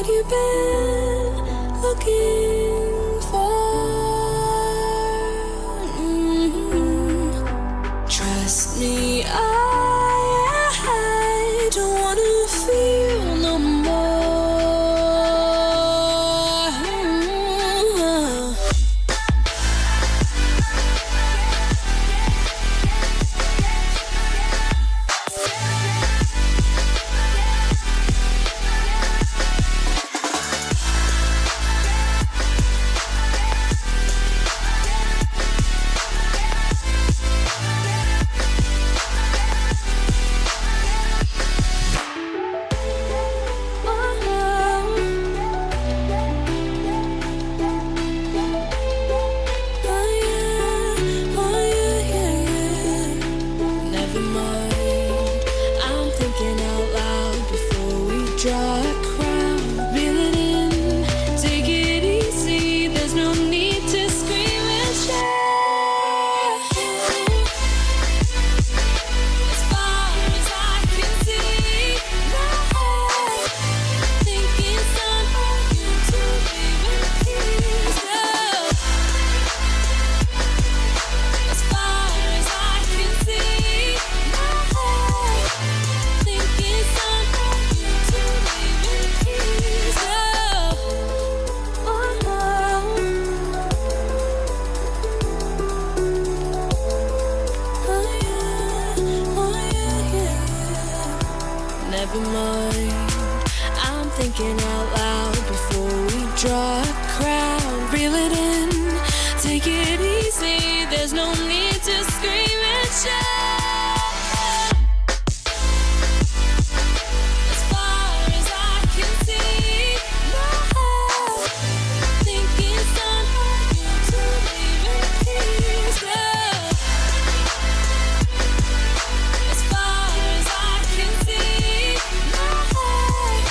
you've been looking for. Trust me, I don't wanna feel no more. Never mind, I'm thinking out loud before we draw a crowd. Reel it in, take it easy, there's no need to scream and shout. As far as I can see, my head thinking it's time for you to leave in peace. As far as I can see, my head thinking it's time for you to leave in peace. Never mind, I'm thinking out loud before we draw a crowd. Reel it in, take it easy, there's no need to scream and shout. As far as I can see, my head thinking it's time for you to leave in peace. As far as I can see, my head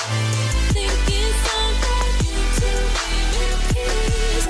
thinking it's time for you to leave in peace.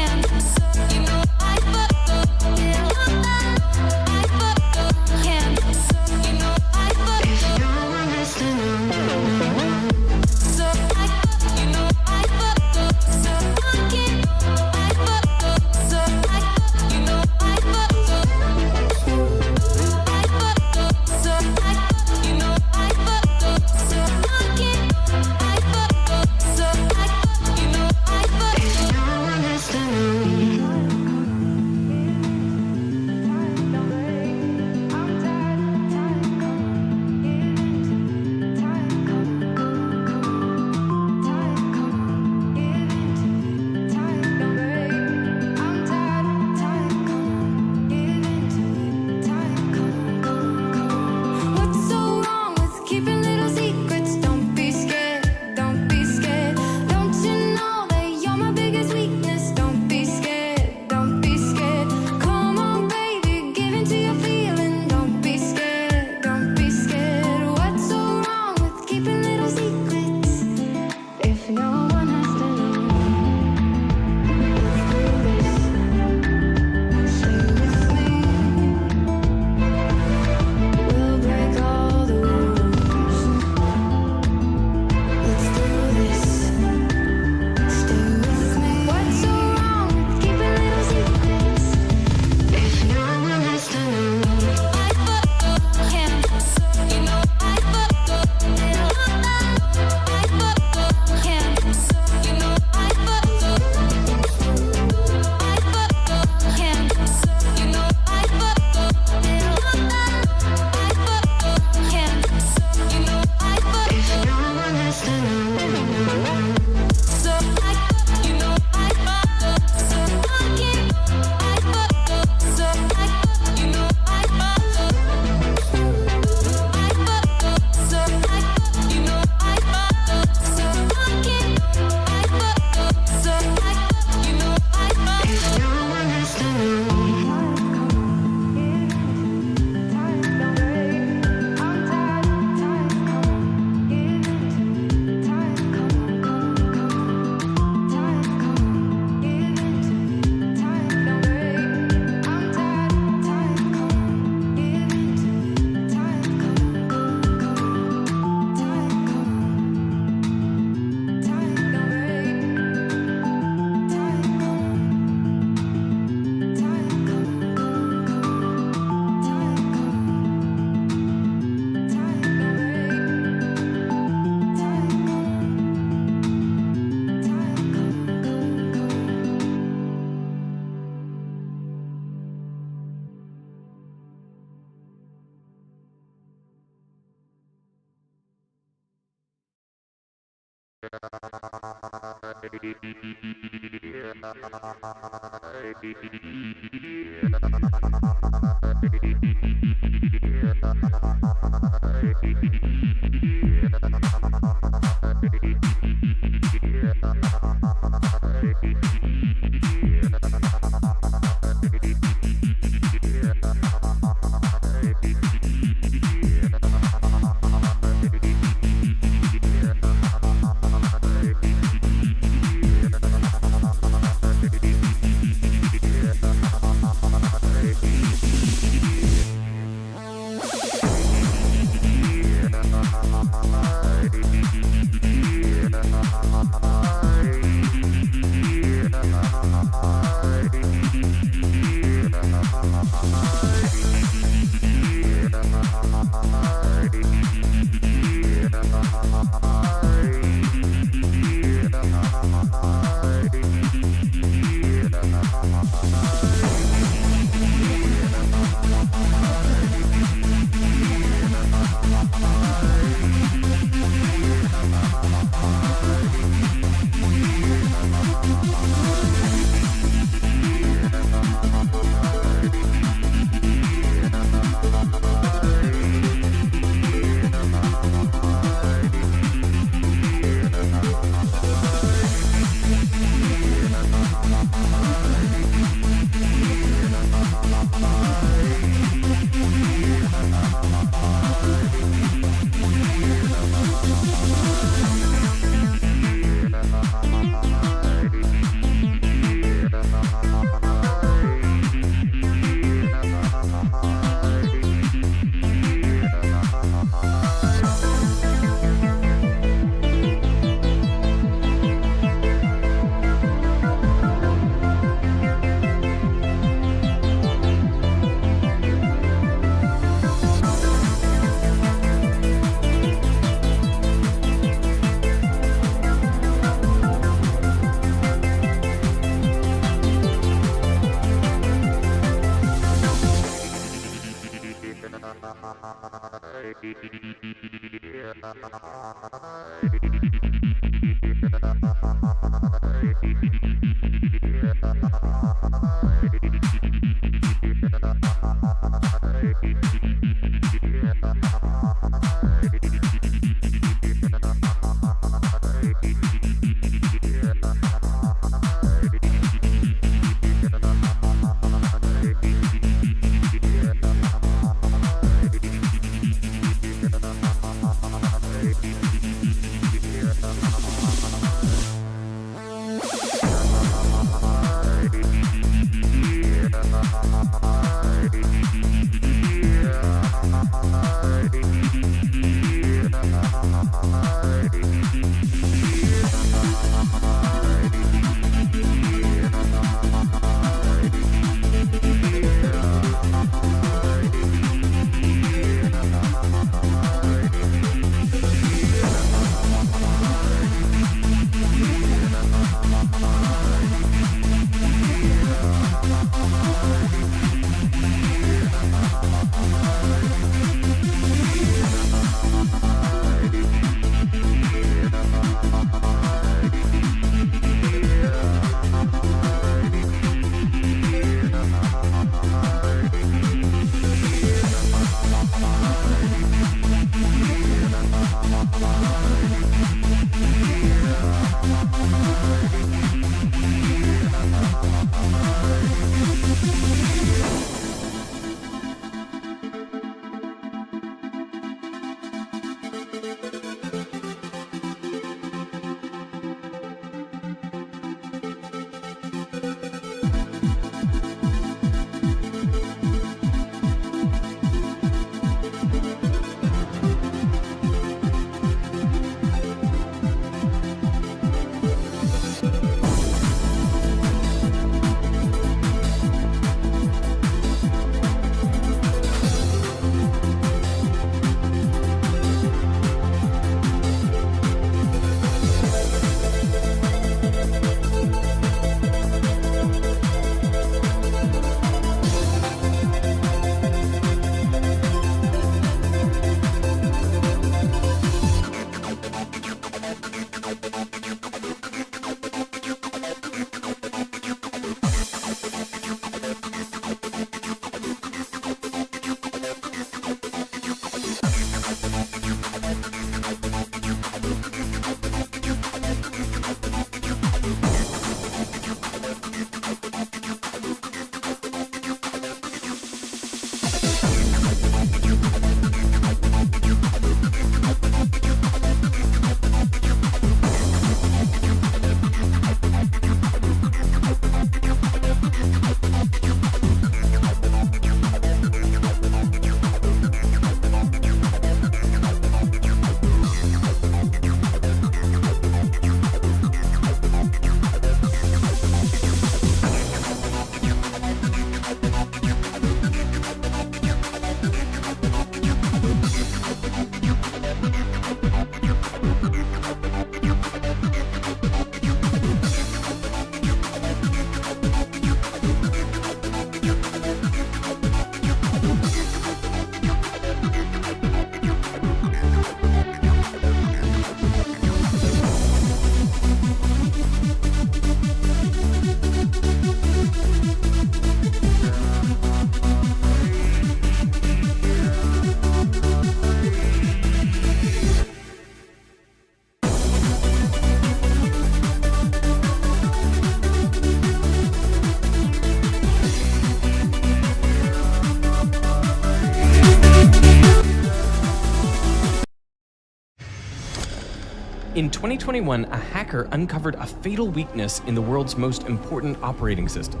In 2021, a hacker uncovered a fatal weakness in the world's most important operating system.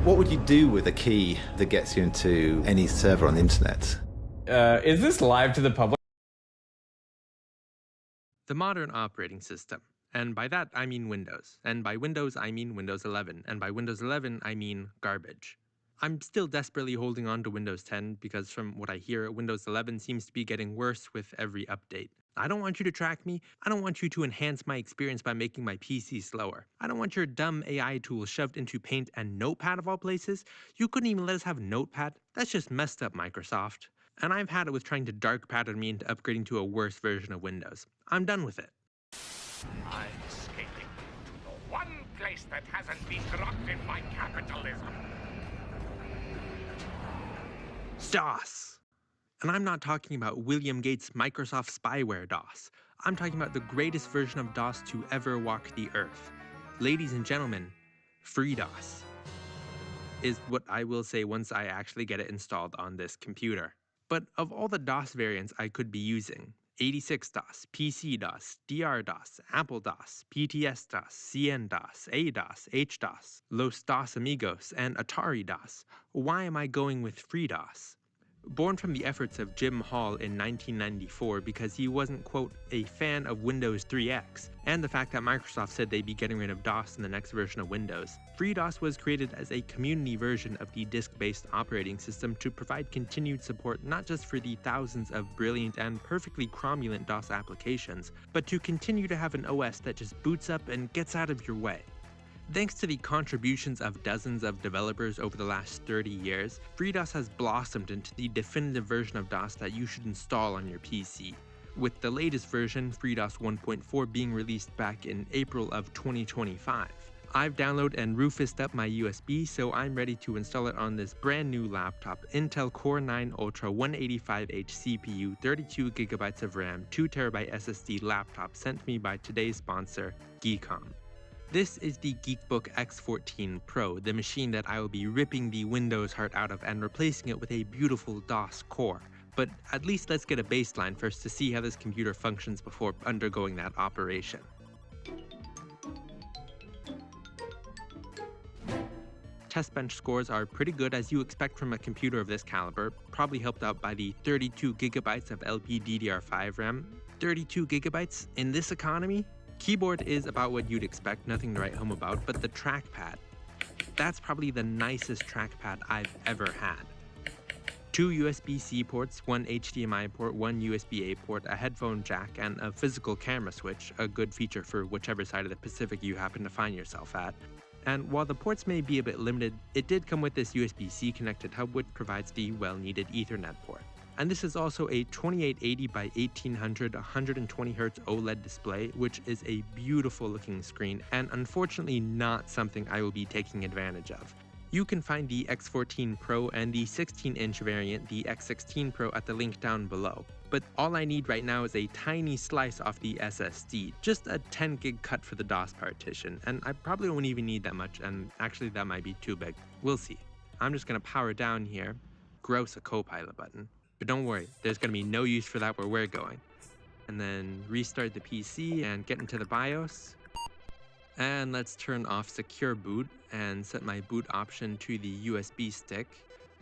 What would you do with a key that gets you into any server on the internet? Is this live to the public? The modern operating system. And by that, I mean Windows. And by Windows, I mean Windows 11. And by Windows 11, I mean garbage. I'm still desperately holding on to Windows 10 because from what I hear, Windows 11 seems to be getting worse with every update. I don't want you to track me. I don't want you to enhance my experience by making my PC slower. I don't want your dumb AI tools shoved into Paint and Notepad of all places. You couldn't even let us have Notepad. That's just messed up, Microsoft. And I've had it with trying to dark pattern me into upgrading to a worse version of Windows. I'm done with it. I'm escaping to the one place that hasn't been corrupted by capitalism. DOS. And I'm not talking about William Gates' Microsoft spyware DOS. I'm talking about the greatest version of DOS to ever walk the earth. Ladies and gentlemen, FreeDOS is what I will say once I actually get it installed on this computer. But of all the DOS variants I could be using, 86DOS, PC-DOS, DR-DOS, Apple-DOS, PTS-DOS, CN-DOS, ADOS, HDOS, Los DOS Amigos, and Atari-DOS, why am I going with FreeDOS? Born from the efforts of Jim Hall in 1994 because he wasn't, quote, a fan of Windows 3X, and the fact that Microsoft said they'd be getting rid of DOS in the next version of Windows, FreeDOS was created as a community version of the disk-based operating system to provide continued support not just for the thousands of brilliant and perfectly cromulent DOS applications, but to continue to have an OS that just boots up and gets out of your way. Thanks to the contributions of dozens of developers over the last 30 years, FreeDOS has blossomed into the definitive version of DOS that you should install on your PC, with the latest version, FreeDOS 1.4, being released back in April of 2025. I've downloaded and Rufused up my USB, so I'm ready to install it on this brand new laptop, Intel Core 9 Ultra 185H CPU, 32GB of RAM, 2TB SSD laptop sent to me by today's sponsor, Geekom. This is the Geekbook X14 Pro, the machine that I will be ripping the Windows heart out of and replacing it with a beautiful DOS core. But at least let's get a baseline first to see how this computer functions before undergoing that operation. Test bench scores are pretty good as you expect from a computer of this caliber, probably helped out by the 32GB of LPDDR5 RAM. 32GB in this economy? Keyboard is about what you'd expect, nothing to write home about, but the trackpad, that's probably the nicest trackpad I've ever had. 2 USB-C ports, 1 HDMI port, 1 USB-A port, a headphone jack, and a physical camera switch, a good feature for whichever side of the Pacific you happen to find yourself at. And while the ports may be a bit limited, it did come with this USB-C connected hub which provides the well-needed Ethernet port. And this is also a 2880 by 1800 120Hz OLED display, which is a beautiful looking screen and unfortunately not something I will be taking advantage of. You can find the X14 Pro and the 16-inch variant, the X16 Pro, at the link down below. But all I need right now is a tiny slice off the SSD, just a 10 gig cut for the DOS partition, and I probably won't even need that much, and actually that might be too big. We'll see. I'm just gonna power down here, gross a Copilot button. But don't worry, there's going to be no use for that where we're going. And then restart the PC and get into the BIOS. And let's turn off Secure Boot and set my boot option to the USB stick.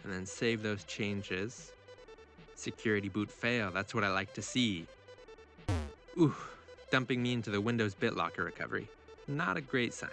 And then save those changes. Security boot fail, that's what I like to see. Ooh, dumping me into the Windows BitLocker recovery. Not a great sign.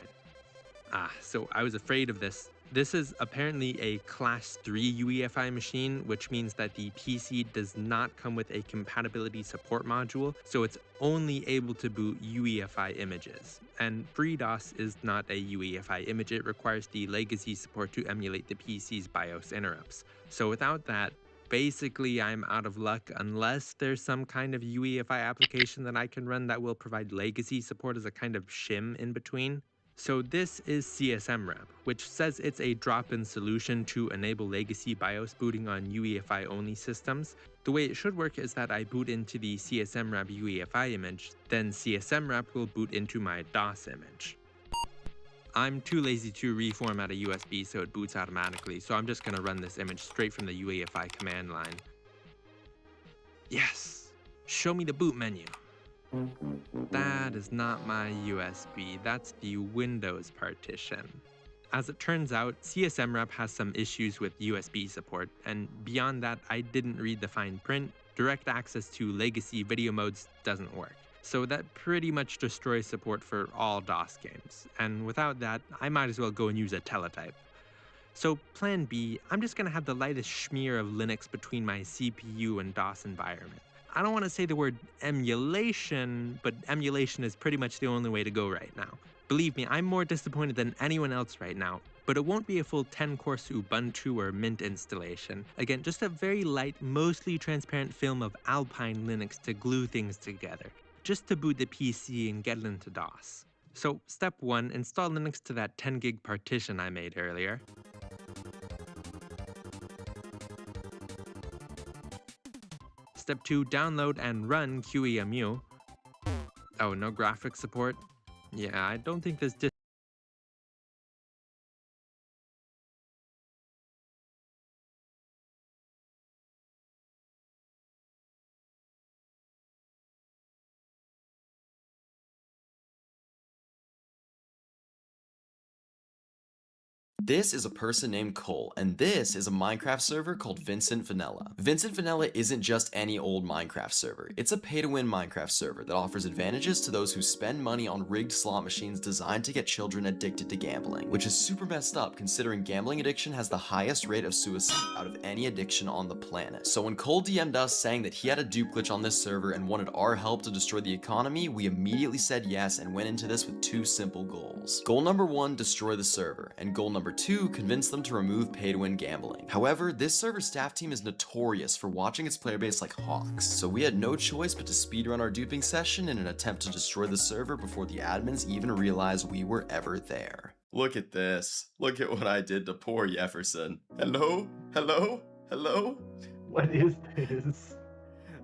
So I was afraid of this. This is apparently a Class 3 UEFI machine, which means that the PC does not come with a compatibility support module, so it's only able to boot UEFI images. And FreeDOS is not a UEFI image, it requires the legacy support to emulate the PC's BIOS interrupts. So without that, basically I'm out of luck unless there's some kind of UEFI application that I can run that will provide legacy support as a kind of shim in between. So this is CSMWrap, which says it's a drop-in solution to enable legacy BIOS booting on UEFI-only systems. The way it should work is that I boot into the CSMWrap UEFI image, then CSMWrap will boot into my DOS image. I'm too lazy to reformat a USB so it boots automatically, so I'm just going to run this image straight from the UEFI command line. Yes! Show me the boot menu. That is not my USB, that's the Windows partition. As it turns out, CSMWrap has some issues with USB support, and beyond that, I didn't read the fine print. Direct access to legacy video modes doesn't work. So that pretty much destroys support for all DOS games, and without that, I might as well go and use a teletype. So plan B, I'm just gonna have the lightest schmear of Linux between my CPU and DOS environment. I don't want to say the word emulation, but emulation is pretty much the only way to go right now. Believe me, I'm more disappointed than anyone else right now, but it won't be a full 10-course Ubuntu or Mint installation. Again, just a very light, mostly transparent film of Alpine Linux to glue things together, just to boot the PC and get it into DOS. So step 1, install Linux to that 10 gig partition I made earlier. Step 2, download and run QEMU. Oh, no graphics support? Yeah, I don't think this This is a person named Cole, and this is a Minecraft server called Vincent Vanilla. Vincent Vanilla isn't just any old Minecraft server. It's a pay-to-win Minecraft server that offers advantages to those who spend money on rigged slot machines designed to get children addicted to gambling, which is super messed up considering gambling addiction has the highest rate of suicide out of any addiction on the planet. So when Cole DM'd us saying that he had a dupe glitch on this server and wanted our help to destroy the economy, we immediately said yes and went into this with two simple goals. Goal number 1, destroy the server, and goal number 2, convince them to remove pay-to-win gambling. However, this server staff team is notorious for watching its player base like hawks, so we had no choice but to speedrun our duping session in an attempt to destroy the server before the admins even realized we were ever there. Look at this. Look at what I did to poor Jefferson. Hello? Hello? Hello? What is this?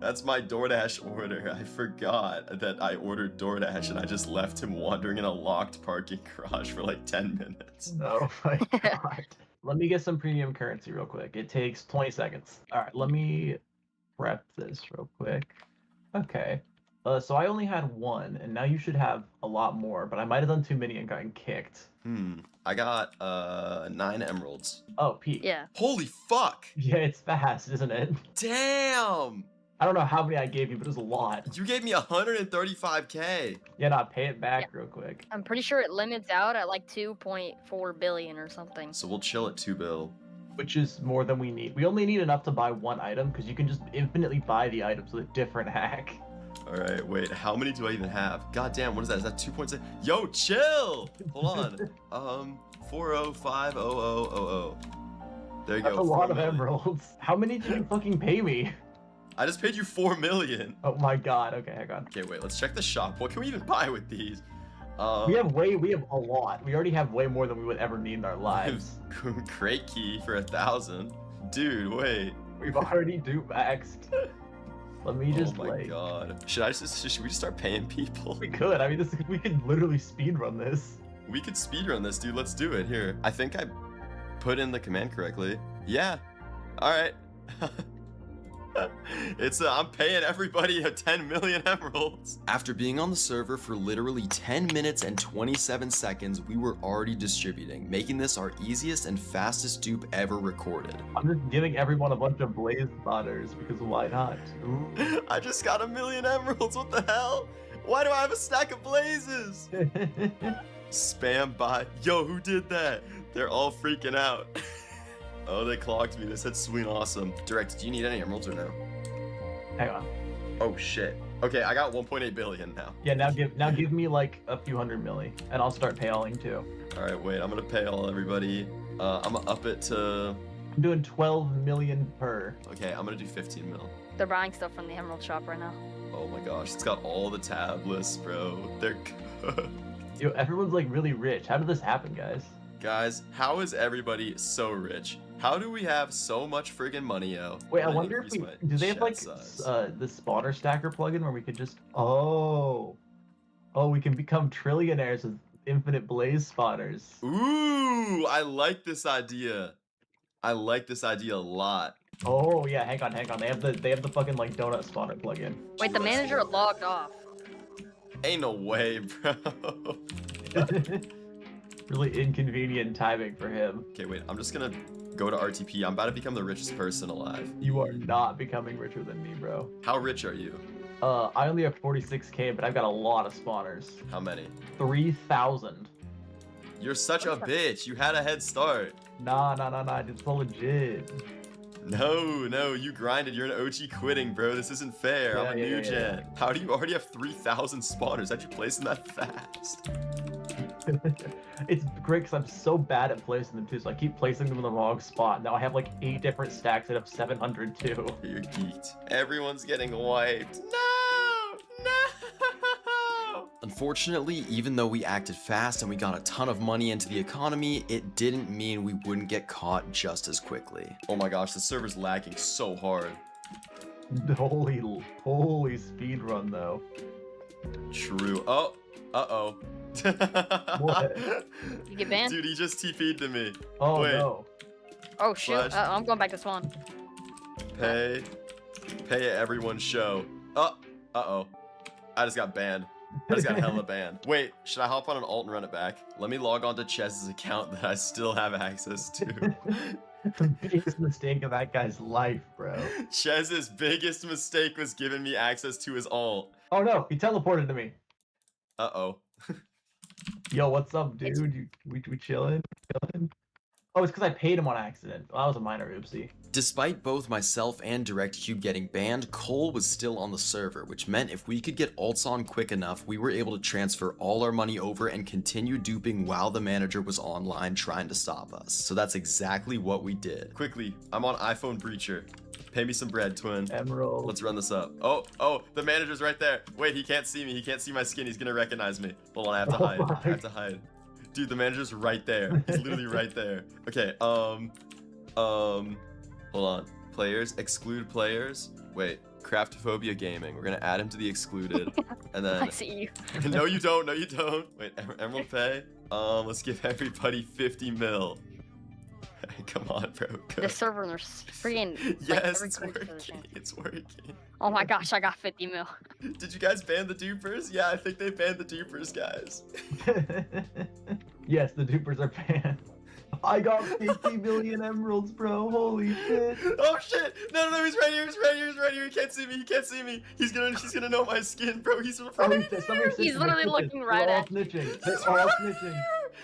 That's my DoorDash order. I forgot that I ordered DoorDash and I just left him wandering in a locked parking garage for like 10 minutes. Oh my god. Let me get some premium currency real quick. It takes 20 seconds. Alright, let me prep this real quick. Okay. So I only had 1, and now you should have a lot more, but I might have done too many and gotten kicked. I got 9 emeralds. Oh, Pete. Yeah. Holy fuck! Yeah, it's fast, isn't it? Damn! I don't know how many I gave you, but it was a lot. You gave me 135k. Yeah, nah, pay it back real quick. I'm pretty sure it limits out at like 2.4 billion or something. So we'll chill at 2 bill. Which is more than we need. We only need enough to buy 1 item, because you can just infinitely buy the items with a different hack. Alright, wait, how many do I even have? God damn, what is that? Is that 2.6? Yo, chill! Hold on. 4050000. There you go. That's a lot of emeralds. How many did you fucking pay me? I just paid you 4 million. Oh my god, okay, hang on. Okay, wait, let's check the shop. What can we even buy with these? We have a lot. We already have way more than we would ever need in our lives. Crate key for 1,000. Dude, wait. We've already maxed. Let me just Oh my god. Should we just start paying people? We could. I mean, we could literally speedrun this. We could speedrun this, dude. Let's do it. Here. I think I put in the command correctly. Yeah. Alright. I'm paying everybody 10 million emeralds. After being on the server for literally 10 minutes and 27 seconds, we were already distributing, making this our easiest and fastest dupe ever recorded. I'm just giving everyone a bunch of blaze spotters because why not? Ooh. I just got 1 million emeralds. What the hell? Why do I have a stack of blazes? Spam bot. Yo, who did that? They're all freaking out. Oh, they clocked me. They said sweet awesome. Direct, do you need any emeralds or no? Hang on. Oh shit. Okay, I got 1.8 billion now. Yeah, now give me like a few hundred milli, and I'll start payoling too. Alright, wait, I'm gonna pay all everybody. I'm gonna up it to... I'm doing 12 million per. Okay, I'm gonna do 15 mil. They're buying stuff from the Emerald Shop right now. Oh my gosh, it's got all the tab lists, bro. They're good. Yo, everyone's like really rich. How did this happen, guys? Guys, how is everybody so rich? How do we have so much friggin' money, yo? Wait, I wonder if do they have like the spawner stacker plugin where we could just we can become trillionaires with infinite blaze spawners. Ooh, I like this idea. I like this idea a lot. Oh yeah, hang on. They have the fucking like donut spawner plugin. Wait, the manager logged off. Ain't no way, bro. Really inconvenient timing for him. Okay, wait, I'm just gonna go to RTP. I'm about to become the richest person alive. You are not becoming richer than me, bro. How rich are you? I only have 46k, but I've got a lot of spawners. How many? 3,000. You're such a bitch. You had a head start. Nah, it's legit. No, you grinded. You're an OG quitting, bro. This isn't fair. I'm a new gen. How do you already have 3,000 spawners? How'd you place them that fast? It's great because I'm so bad at placing them too, so I keep placing them in the wrong spot. Now I have like 8 different stacks out of 702. You're geeked. Everyone's getting wiped. No! Unfortunately, even though we acted fast and we got a ton of money into the economy, it didn't mean we wouldn't get caught just as quickly. Oh my gosh, the server's lagging so hard. Holy speed run though. True. Oh, uh-oh. What? You get banned? Dude, he just TP'd to me. Oh wait. no. Oh shoot, I'm going back to spawn. Pay everyone show. Uh-oh. I just got banned. I just got hella banned. Wait, should I hop on an alt and run it back? Let me log on to Chez's account that I still have access to. The biggest mistake of that guy's life, bro. Chez's biggest mistake was giving me access to his alt. Oh no, he teleported to me. Uh-oh. Yo, what's up, dude? We chilling? Oh, it's because I paid him on accident. Well, that was a minor oopsie. Despite both myself and DirectCube getting banned, Cole was still on the server, which meant if we could get alts on quick enough, we were able to transfer all our money over and continue duping while the manager was online trying to stop us. So that's exactly what we did. Quickly, I'm on iPhone Breacher. Pay me some bread, twin. Emerald. Let's run this up. Oh, the manager's right there. Wait, he can't see me. He can't see my skin. He's gonna recognize me. Hold on, I have to hide. I have to hide. Dude, the manager's right there. He's literally right there. Okay, hold on. Players, exclude players. Wait, Craftophobia Gaming. We're gonna add him to the excluded. And then I see you. No, you don't. Wait, Emerald Pay. Let's give everybody 50 mil. Come on, bro. Go. The server is freaking. Yes, it's working. It's working. Oh my gosh, I got 50 mil. Did you guys ban the dupers? Yeah, I think they banned the dupers, guys. Yes, the dupers are banned. I got 50 million emeralds, bro. Holy shit. Oh shit! No, he's right here. He can't see me. She's gonna know my skin, bro. He's right here. He's literally looking right at you. They're all snitching.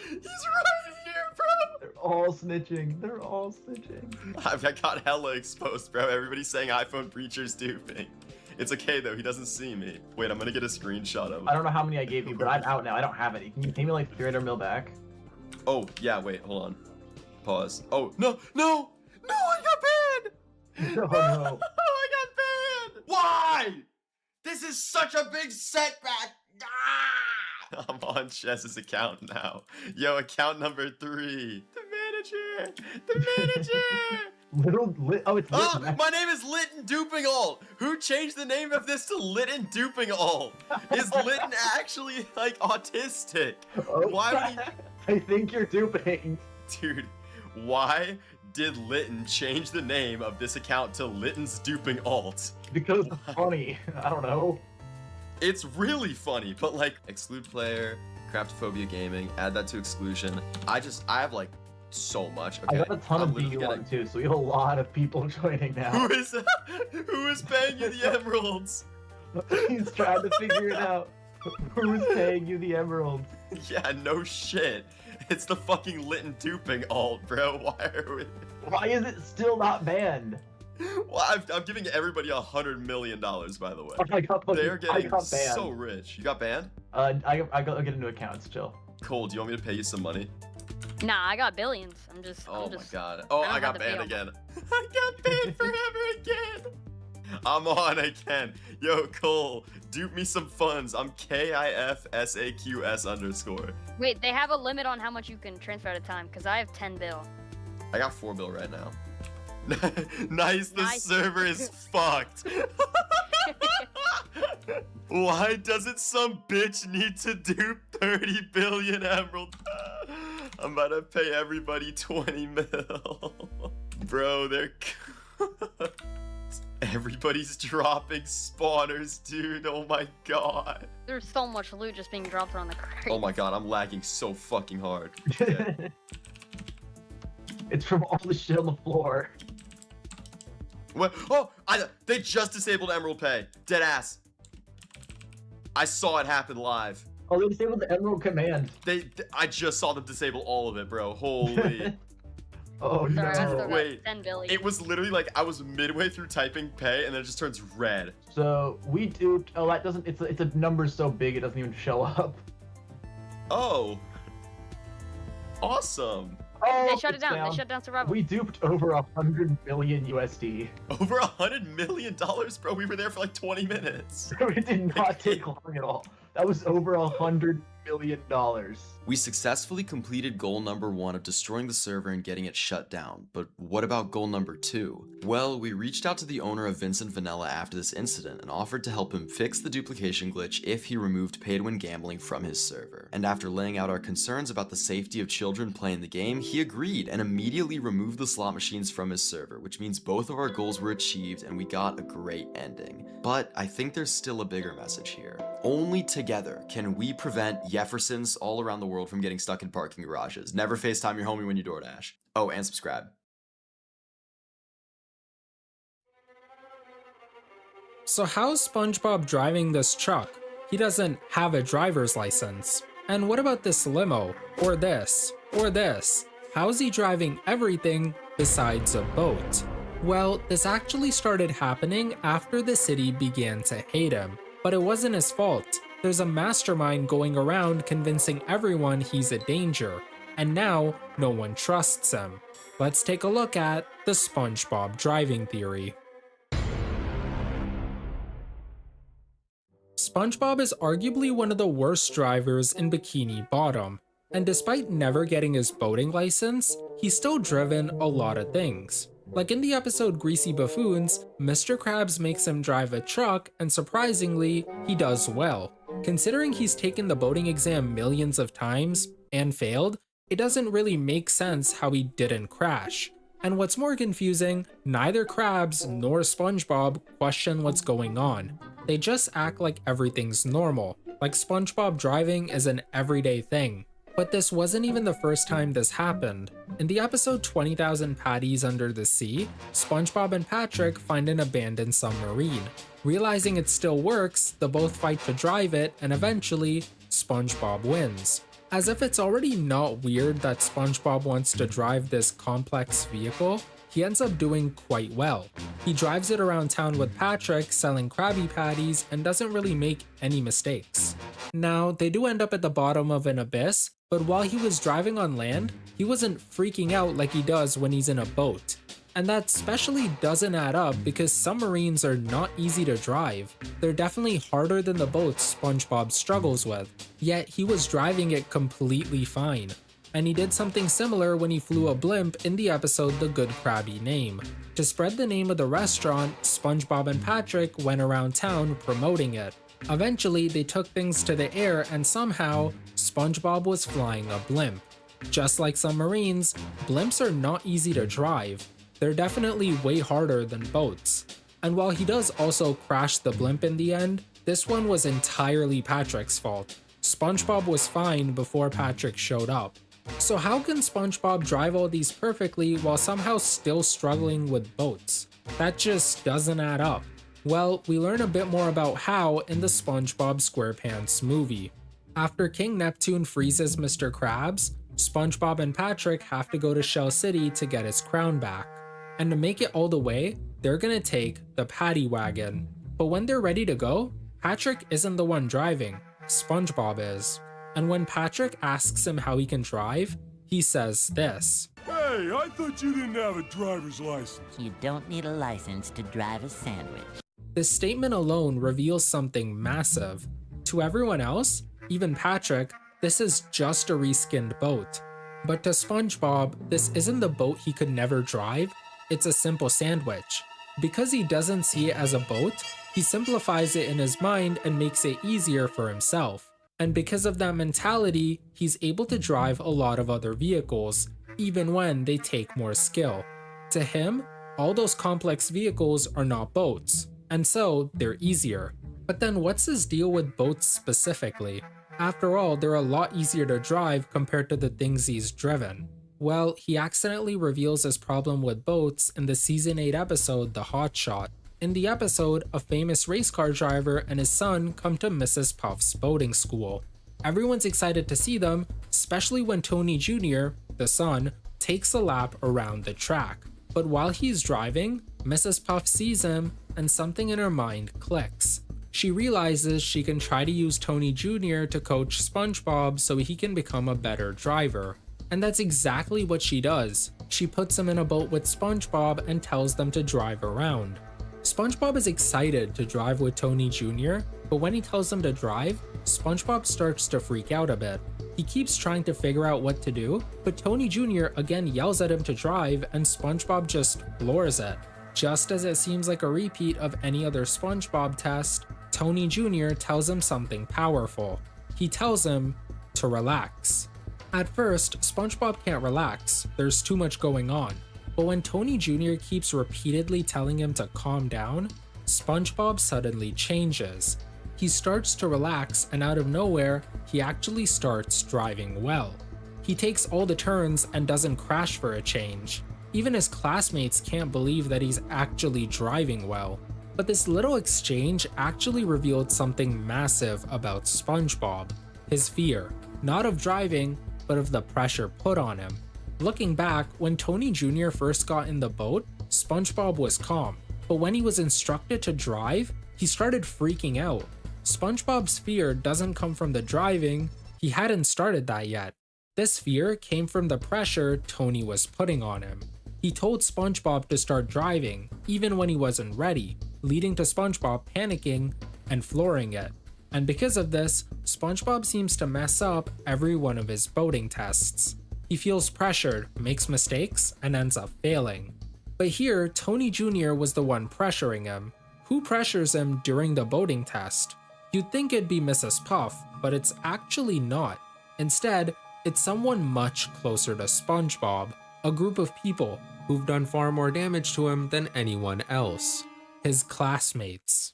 He's right here, bro. They're all snitching. I got hella exposed, bro. Everybody's saying iPhone Breacher's duping. It's okay though, he doesn't see me. Wait, I'm gonna get a screenshot of it. I don't know how many I gave you, but I'm out now. I don't have any. Can you pay me like 300 mil back? Oh, yeah, wait, hold on. Pause. Oh, no, I got banned! No. I got banned! Why? This is such a big setback! Ah! I'm on Chess's account now. Yo, account number 3. The manager! Oh, my name is Litton Duping Alt. Who changed the name of this to Litton Duping Alt? Is Litton actually like autistic? Why would he? I think you're duping. Dude, why did Litton change the name of this account to Litton's Duping Alt? Because it's funny. I don't know. It's really funny, but like exclude player, Craftophobia Gaming, add that to exclusion. I have like so much. Okay. I got a ton of B1 too, so we have a lot of people joining now. Who is paying you the emeralds? He's trying to figure it out. Who's paying you the emeralds? Yeah, no shit. It's the fucking Litton Duping alt, bro. Why is it still not banned? Well, I'm giving everybody $100 million, by the way. They're I getting got banned. so rich. You got banned? I got get into accounts, chill. Cole, do you want me to pay you some money? Nah, I got billions. Oh my god. Oh, I got banned again. I got banned forever again. I'm on again. Yo, Cole, dupe me some funds. I'm KIFSAQS_. Wait, they have a limit on how much you can transfer at a time, because I have 10 bill. I got 4 bill right now. Nice, the server is fucked. Why doesn't some bitch need to dupe 30 billion emeralds? I'm about to pay everybody 20 mil. Bro, they're Everybody's dropping spawners, dude. Oh my god. There's so much loot just being dropped around the crate. Oh my god, I'm lagging so fucking hard. It's from all the shit on the floor. What? Oh, they just disabled Emerald Pay. Dead ass. I saw it happen live. Oh, they disabled the Emerald command. I just saw them disable all of it, bro. Holy. Oh Sorry, I still no. got Wait, 10 billion. it was literally like I was midway through typing pay and then it just turns red. So we duped. Oh, that doesn't. It's a number so big it doesn't even show up. Oh. Awesome. Oh, They shut it it's down. They shut down survival. We duped over 100 million USD. Over $100 million, bro. We were there for like 20 minutes. It did not take long at all. That was over $100 million. We successfully completed goal number 1 of destroying the server and getting it shut down, but what about goal number 2? Well, we reached out to the owner of Vincent Vanilla after this incident and offered to help him fix the duplication glitch if he removed pay-to-win gambling from his server. And after laying out our concerns about the safety of children playing the game, he agreed and immediately removed the slot machines from his server, which means both of our goals were achieved and we got a great ending. But I think there's still a bigger message here. Only together can we prevent Jeffersons all around the world from getting stuck in parking garages. Never FaceTime your homie when you DoorDash. Oh, and subscribe. So how's SpongeBob driving this truck? He doesn't have a driver's license. And what about this limo? Or this? Or this? How's he driving everything besides a boat? Well, this actually started happening after the city began to hate him. But it wasn't his fault. There's a mastermind going around convincing everyone he's a danger, and now no one trusts him. Let's take a look at the SpongeBob driving theory. SpongeBob is arguably one of the worst drivers in Bikini Bottom, and despite never getting his boating license, he's still driven a lot of things. Like in the episode Greasy Buffoons, Mr. Krabs makes him drive a truck, and surprisingly, he does well. Considering he's taken the boating exam millions of times and failed, it doesn't really make sense how he didn't crash. And what's more confusing, neither Krabs nor SpongeBob question what's going on. They just act like everything's normal, like SpongeBob driving is an everyday thing. But this wasn't even the first time this happened. In the episode 20,000 Patties Under the Sea, SpongeBob and Patrick find an abandoned submarine. Realizing it still works, the both fight to drive it, and eventually, SpongeBob wins. As if it's already not weird that SpongeBob wants to drive this complex vehicle, he ends up doing quite well. He drives it around town with Patrick, selling Krabby Patties, and doesn't really make any mistakes. Now, they do end up at the bottom of an abyss, but while he was driving on land, he wasn't freaking out like he does when he's in a boat. And that especially doesn't add up because submarines are not easy to drive. They're definitely harder than the boats SpongeBob struggles with, yet he was driving it completely fine. And he did something similar when he flew a blimp in the episode The Good Krabby Name. To spread the name of the restaurant, SpongeBob and Patrick went around town promoting it. Eventually, they took things to the air and somehow, SpongeBob was flying a blimp. Just like submarines, blimps are not easy to drive. They're definitely way harder than boats. And while he does also crash the blimp in the end, this one was entirely Patrick's fault. SpongeBob was fine before Patrick showed up. So how can SpongeBob drive all these perfectly while somehow still struggling with boats? That just doesn't add up. Well, we learn a bit more about how in the SpongeBob SquarePants movie. After King Neptune freezes Mr. Krabs, SpongeBob and Patrick have to go to Shell City to get his crown back. And to make it all the way, they're gonna take the Patty Wagon. But when they're ready to go, Patrick isn't the one driving, SpongeBob is. And when Patrick asks him how he can drive, he says this. Hey, I thought you didn't have a driver's license. You don't need a license to drive a sandwich. This statement alone reveals something massive. To everyone else, even Patrick, this is just a reskinned boat. But to SpongeBob, this isn't the boat he could never drive, it's a simple sandwich. Because he doesn't see it as a boat, he simplifies it in his mind and makes it easier for himself. And because of that mentality, he's able to drive a lot of other vehicles, even when they take more skill. To him, All those complex vehicles are not boats, and so they're easier. But then what's his deal with boats specifically? After all, they're a lot easier to drive compared to the things he's driven. Well, he accidentally reveals his problem with boats in the season 8 episode The Hot Shot. In the episode, a famous race car driver and his son come to Mrs. Puff's boating school. Everyone's excited to see them, especially when Tony Jr., the son, takes a lap around the track. But while he's driving, Mrs. Puff sees him and something in her mind clicks. She realizes she can try to use Tony Jr. to coach SpongeBob so he can become a better driver. And that's exactly what she does. She puts him in a boat with SpongeBob and tells them to drive around. SpongeBob is excited to drive with Tony Jr., but when he tells him to drive, SpongeBob starts to freak out a bit. He keeps trying to figure out what to do, but Tony Jr. again yells at him to drive and SpongeBob just floors it. Just as it seems like a repeat of any other SpongeBob test, Tony Jr. tells him something powerful. He tells him to relax. At first, SpongeBob can't relax, there's too much going on. But when Tony Jr. keeps repeatedly telling him to calm down, SpongeBob suddenly changes. He starts to relax, and out of nowhere, he actually starts driving well. He takes all the turns and doesn't crash for a change. Even his classmates can't believe that he's actually driving well. But this little exchange actually revealed something massive about SpongeBob. His fear, not of driving, but of the pressure put on him. Looking back, when Tony Jr. first got in the boat, SpongeBob was calm. But when he was instructed to drive, he started freaking out. SpongeBob's fear doesn't come from the driving, he hadn't started that yet. This fear came from the pressure Tony was putting on him. He told SpongeBob to start driving, even when he wasn't ready, leading to SpongeBob panicking and flooring it. And because of this, SpongeBob seems to mess up every one of his boating tests. He feels pressured, makes mistakes, and ends up failing. But here, Tony Jr. was the one pressuring him. Who pressures him during the boating test? You'd think it'd be Mrs. Puff, but it's actually not. Instead, it's someone much closer to SpongeBob, a group of people who've done far more damage to him than anyone else. His classmates.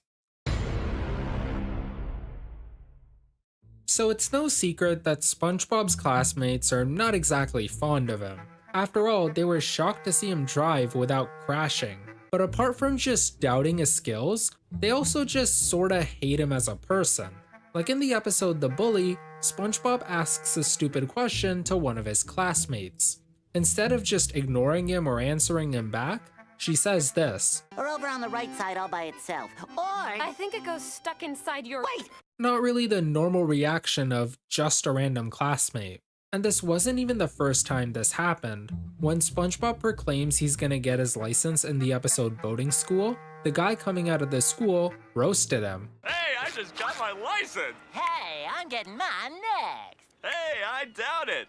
So it's no secret that SpongeBob's classmates are not exactly fond of him. After all, they were shocked to see him drive without crashing. But apart from just doubting his skills, they also just sorta hate him as a person. Like in the episode The Bully, SpongeBob asks a stupid question to one of his classmates. Instead of just ignoring him or answering him back, she says this. Or over on the right side all by itself. Or I think it goes stuck inside your— Wait! Not really the normal reaction of just a random classmate. And this wasn't even the first time this happened. When SpongeBob proclaims he's gonna get his license in the episode Boating School, the guy coming out of the school roasted him. Hey, I just got my license! Hey, I'm getting mine next! Hey, I doubt it!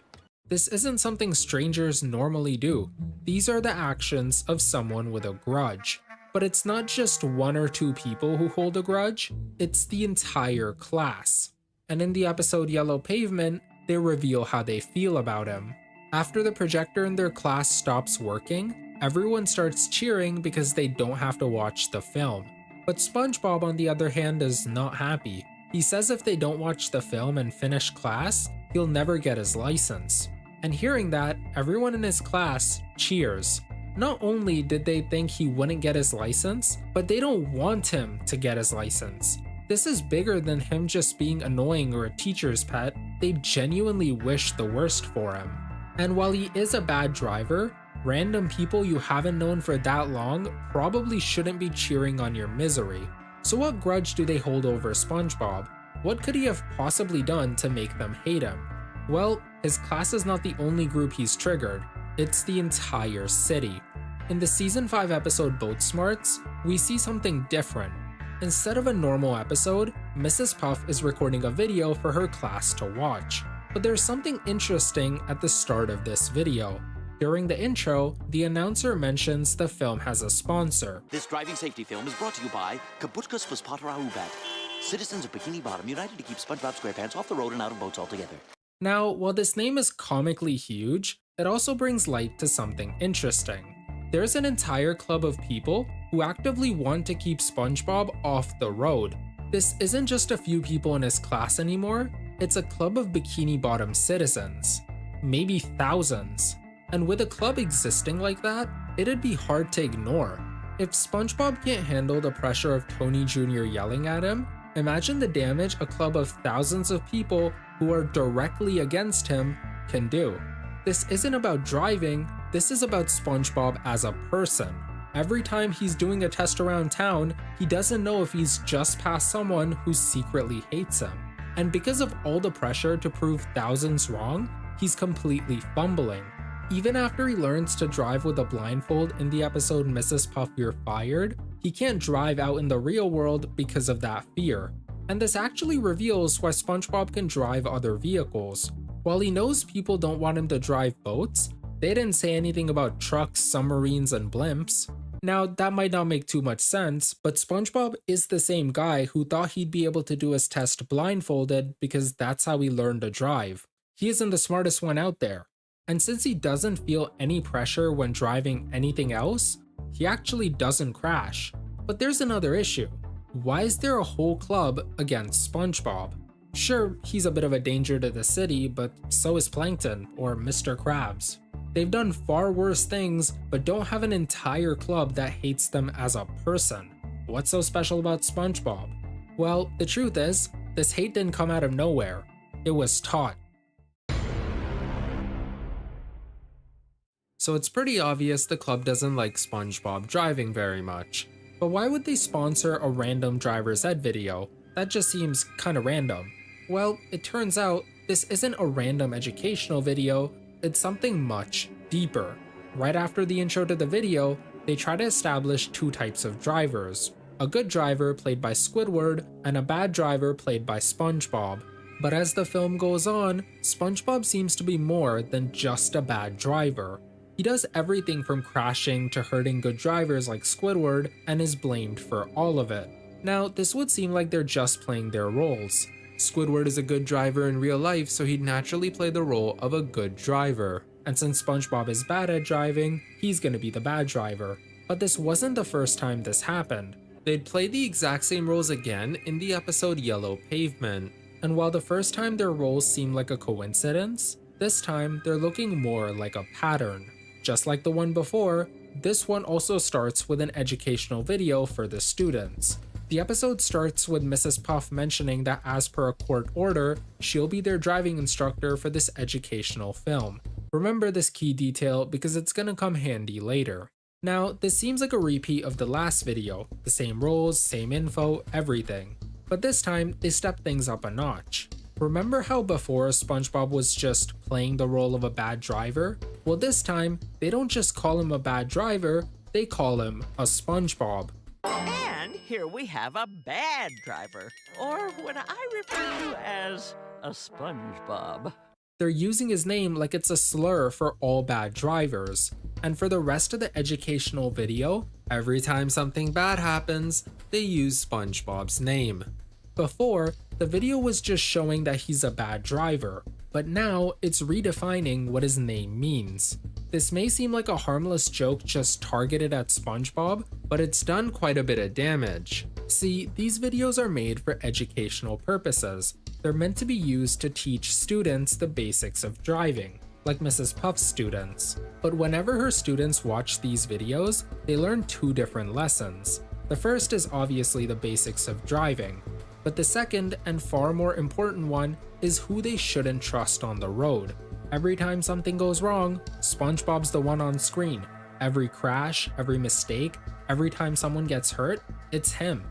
This isn't something strangers normally do. These are the actions of someone with a grudge. But it's not just one or two people who hold a grudge, it's the entire class. And in the episode Yellow Pavement, they reveal how they feel about him. After the projector in their class stops working, everyone starts cheering because they don't have to watch the film. But SpongeBob, on the other hand, is not happy. He says if they don't watch the film and finish class, he'll never get his license. And hearing that, everyone in his class cheers. Not only did they think he wouldn't get his license, but they don't want him to get his license. This is bigger than him just being annoying or a teacher's pet. They genuinely wish the worst for him. And while he is a bad driver, random people you haven't known for that long probably shouldn't be cheering on your misery. So what grudge do they hold over SpongeBob? What could he have possibly done to make them hate him? Well, his class is not the only group he's triggered. It's the entire city. In the season 5 episode Boat Smarts, we see something different. Instead of a normal episode, Mrs. Puff is recording a video for her class to watch. But there's something interesting at the start of this video. During the intro, the announcer mentions the film has a sponsor. This driving safety film is brought to you by Kabuchka Spaspatara Ubat. Citizens of Bikini Bottom united to keep SpongeBob SquarePants off the road and out of boats altogether. Now, while this name is comically huge, it also brings light to something interesting. there's an entire club of people who actively want to keep SpongeBob off the road. This isn't just a few people in his class anymore, it's a club of Bikini Bottom citizens. Maybe thousands. And with a club existing like that, it'd be hard to ignore. If SpongeBob can't handle the pressure of Tony Jr. yelling at him, imagine the damage a club of thousands of people who are directly against him can do. This isn't about driving, this is about SpongeBob as a person. Every time he's doing a test around town, he doesn't know if he's just past someone who secretly hates him. And because of all the pressure to prove thousands wrong, he's completely fumbling. Even after he learns to drive with a blindfold in the episode Mrs. Puff You're Fired, he can't drive out in the real world because of that fear. And this actually reveals why SpongeBob can drive other vehicles. While he knows people don't want him to drive boats, they didn't say anything about trucks, submarines, and blimps. Now, that might not make too much sense, but SpongeBob is the same guy who thought he'd be able to do his test blindfolded because that's how he learned to drive. He isn't the smartest one out there. And since he doesn't feel any pressure when driving anything else, he actually doesn't crash. But there's another issue. Why is there a whole club against SpongeBob? Sure, he's a bit of a danger to the city, but so is Plankton or Mr. Krabs. They've done far worse things, but don't have an entire club that hates them as a person. What's so special about SpongeBob? Well, the truth is, this hate didn't come out of nowhere. It was taught. So it's pretty obvious the club doesn't like SpongeBob driving very much. But why would they sponsor a random driver's ed video? That just seems kinda random. Well, it turns out this isn't a random educational video, it's something much deeper. Right after the intro to the video, they try to establish two types of drivers. A good driver played by Squidward and a bad driver played by SpongeBob. But as the film goes on, SpongeBob seems to be more than just a bad driver. He does everything from crashing to hurting good drivers like Squidward and is blamed for all of it. Now, this would seem like they're just playing their roles. Squidward is a good driver in real life, so he'd naturally play the role of a good driver. And since SpongeBob is bad at driving, he's gonna be the bad driver. But this wasn't the first time this happened. They'd play the exact same roles again in the episode Yellow Pavement. And while the first time their roles seemed like a coincidence, this time they're looking more like a pattern. Just like the one before, this one also starts with an educational video for the students. The episode starts with Mrs. Puff mentioning that as per a court order, she'll be their driving instructor for this educational film. Remember this key detail because it's gonna come handy later. Now, this seems like a repeat of the last video, the same roles, same info, everything. But this time, they step things up a notch. Remember how before SpongeBob was just playing the role of a bad driver? Well, this time, they don't just call him a bad driver, they call him a SpongeBob. And here we have a bad driver, or what I refer to as a SpongeBob. They're using his name like it's a slur for all bad drivers. And for the rest of the educational video, every time something bad happens, they use SpongeBob's name. Before, the video was just showing that he's a bad driver, but now it's redefining what his name means. This may seem like a harmless joke just targeted at SpongeBob, but it's done quite a bit of damage. See, these videos are made for educational purposes. They're meant to be used to teach students the basics of driving, like Mrs. Puff's students. But whenever her students watch these videos, they learn two different lessons. The first is obviously the basics of driving, but the second and far more important one is who they shouldn't trust on the road. Every time something goes wrong, SpongeBob's the one on screen. Every crash, every mistake, every time someone gets hurt, it's him.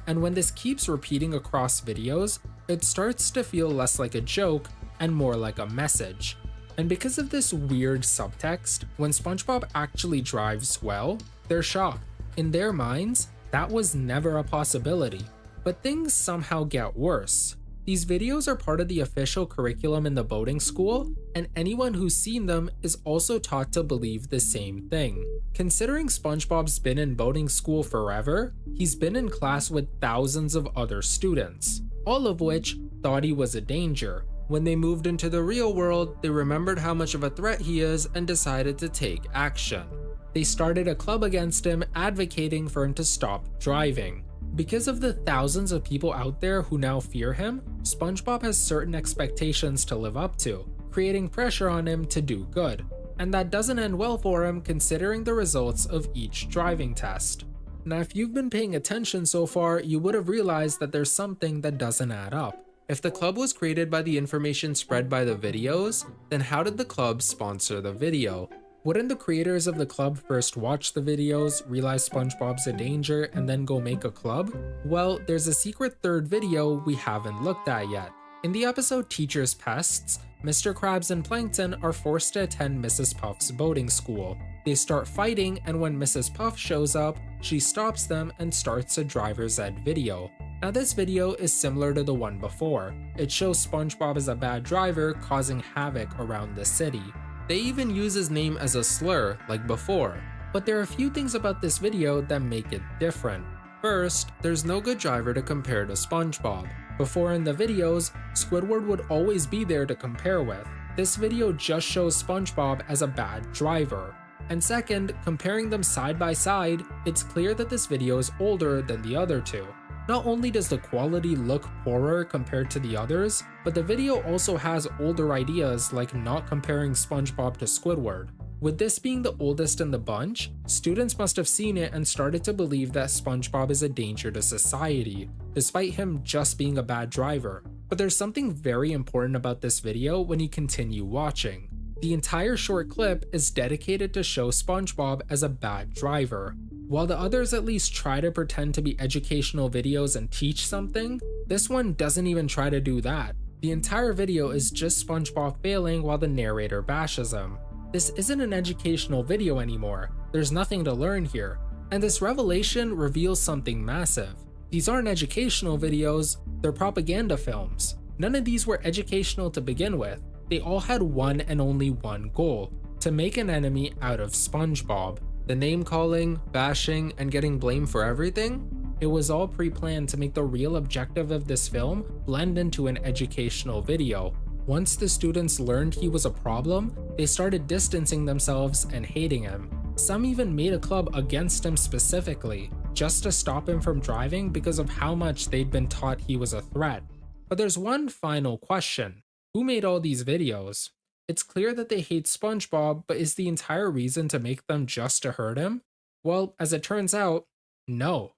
And when this keeps repeating across videos, it starts to feel less like a joke and more like a message. And because of this weird subtext, when SpongeBob actually drives well, they're shocked. In their minds, that was never a possibility. But things somehow get worse. These videos are part of the official curriculum in the boating school, and anyone who's seen them is also taught to believe the same thing. Considering SpongeBob's been in boating school forever, he's been in class with thousands of other students, all of which thought he was a danger. When they moved into the real world, they remembered how much of a threat he is and decided to take action. They started a club against him, advocating for him to stop driving. Because of the thousands of people out there who now fear him, SpongeBob has certain expectations to live up to, creating pressure on him to do good. And that doesn't end well for him considering the results of each driving test. Now, if you've been paying attention so far, you would have realized that there's something that doesn't add up. If the club was created by the information spread by the videos, then how did the club sponsor the video? Wouldn't the creators of the club first watch the videos, realize SpongeBob's a danger, and then go make a club? Well, there's a secret third video we haven't looked at yet. In the episode Teacher's Pests, Mr. Krabs and Plankton are forced to attend Mrs. Puff's boating school. They start fighting, and when Mrs. Puff shows up, she stops them and starts a driver's ed video. Now this video is similar to the one before. It shows SpongeBob as a bad driver causing havoc around the city. They even use his name as a slur like before. But there are a few things about this video that make it different. First, there's no good driver to compare to SpongeBob. Before in the videos, Squidward would always be there to compare with. This video just shows SpongeBob as a bad driver. And second, comparing them side by side, it's clear that this video is older than the other two. Not only does the quality look poorer compared to the others, but the video also has older ideas like not comparing SpongeBob to Squidward. With this being the oldest in the bunch, students must have seen it and started to believe that SpongeBob is a danger to society, despite him just being a bad driver. But there's something very important about this video when you continue watching. The entire short clip is dedicated to show SpongeBob as a bad driver. While the others at least try to pretend to be educational videos and teach something, this one doesn't even try to do that. The entire video is just SpongeBob failing while the narrator bashes him. This isn't an educational video anymore, there's nothing to learn here. And this revelation reveals something massive. These aren't educational videos, they're propaganda films. None of these were educational to begin with. They all had one and only one goal: to make an enemy out of SpongeBob. The name calling, bashing, and getting blamed for everything? It was all pre-planned to make the real objective of this film blend into an educational video. Once the students learned he was a problem, they started distancing themselves and hating him. Some even made a club against him specifically, just to stop him from driving because of how much they'd been taught he was a threat. But there's one final question. Who made all these videos? It's clear that they hate SpongeBob, but is the entire reason to make them just to hurt him? Well, as it turns out, no.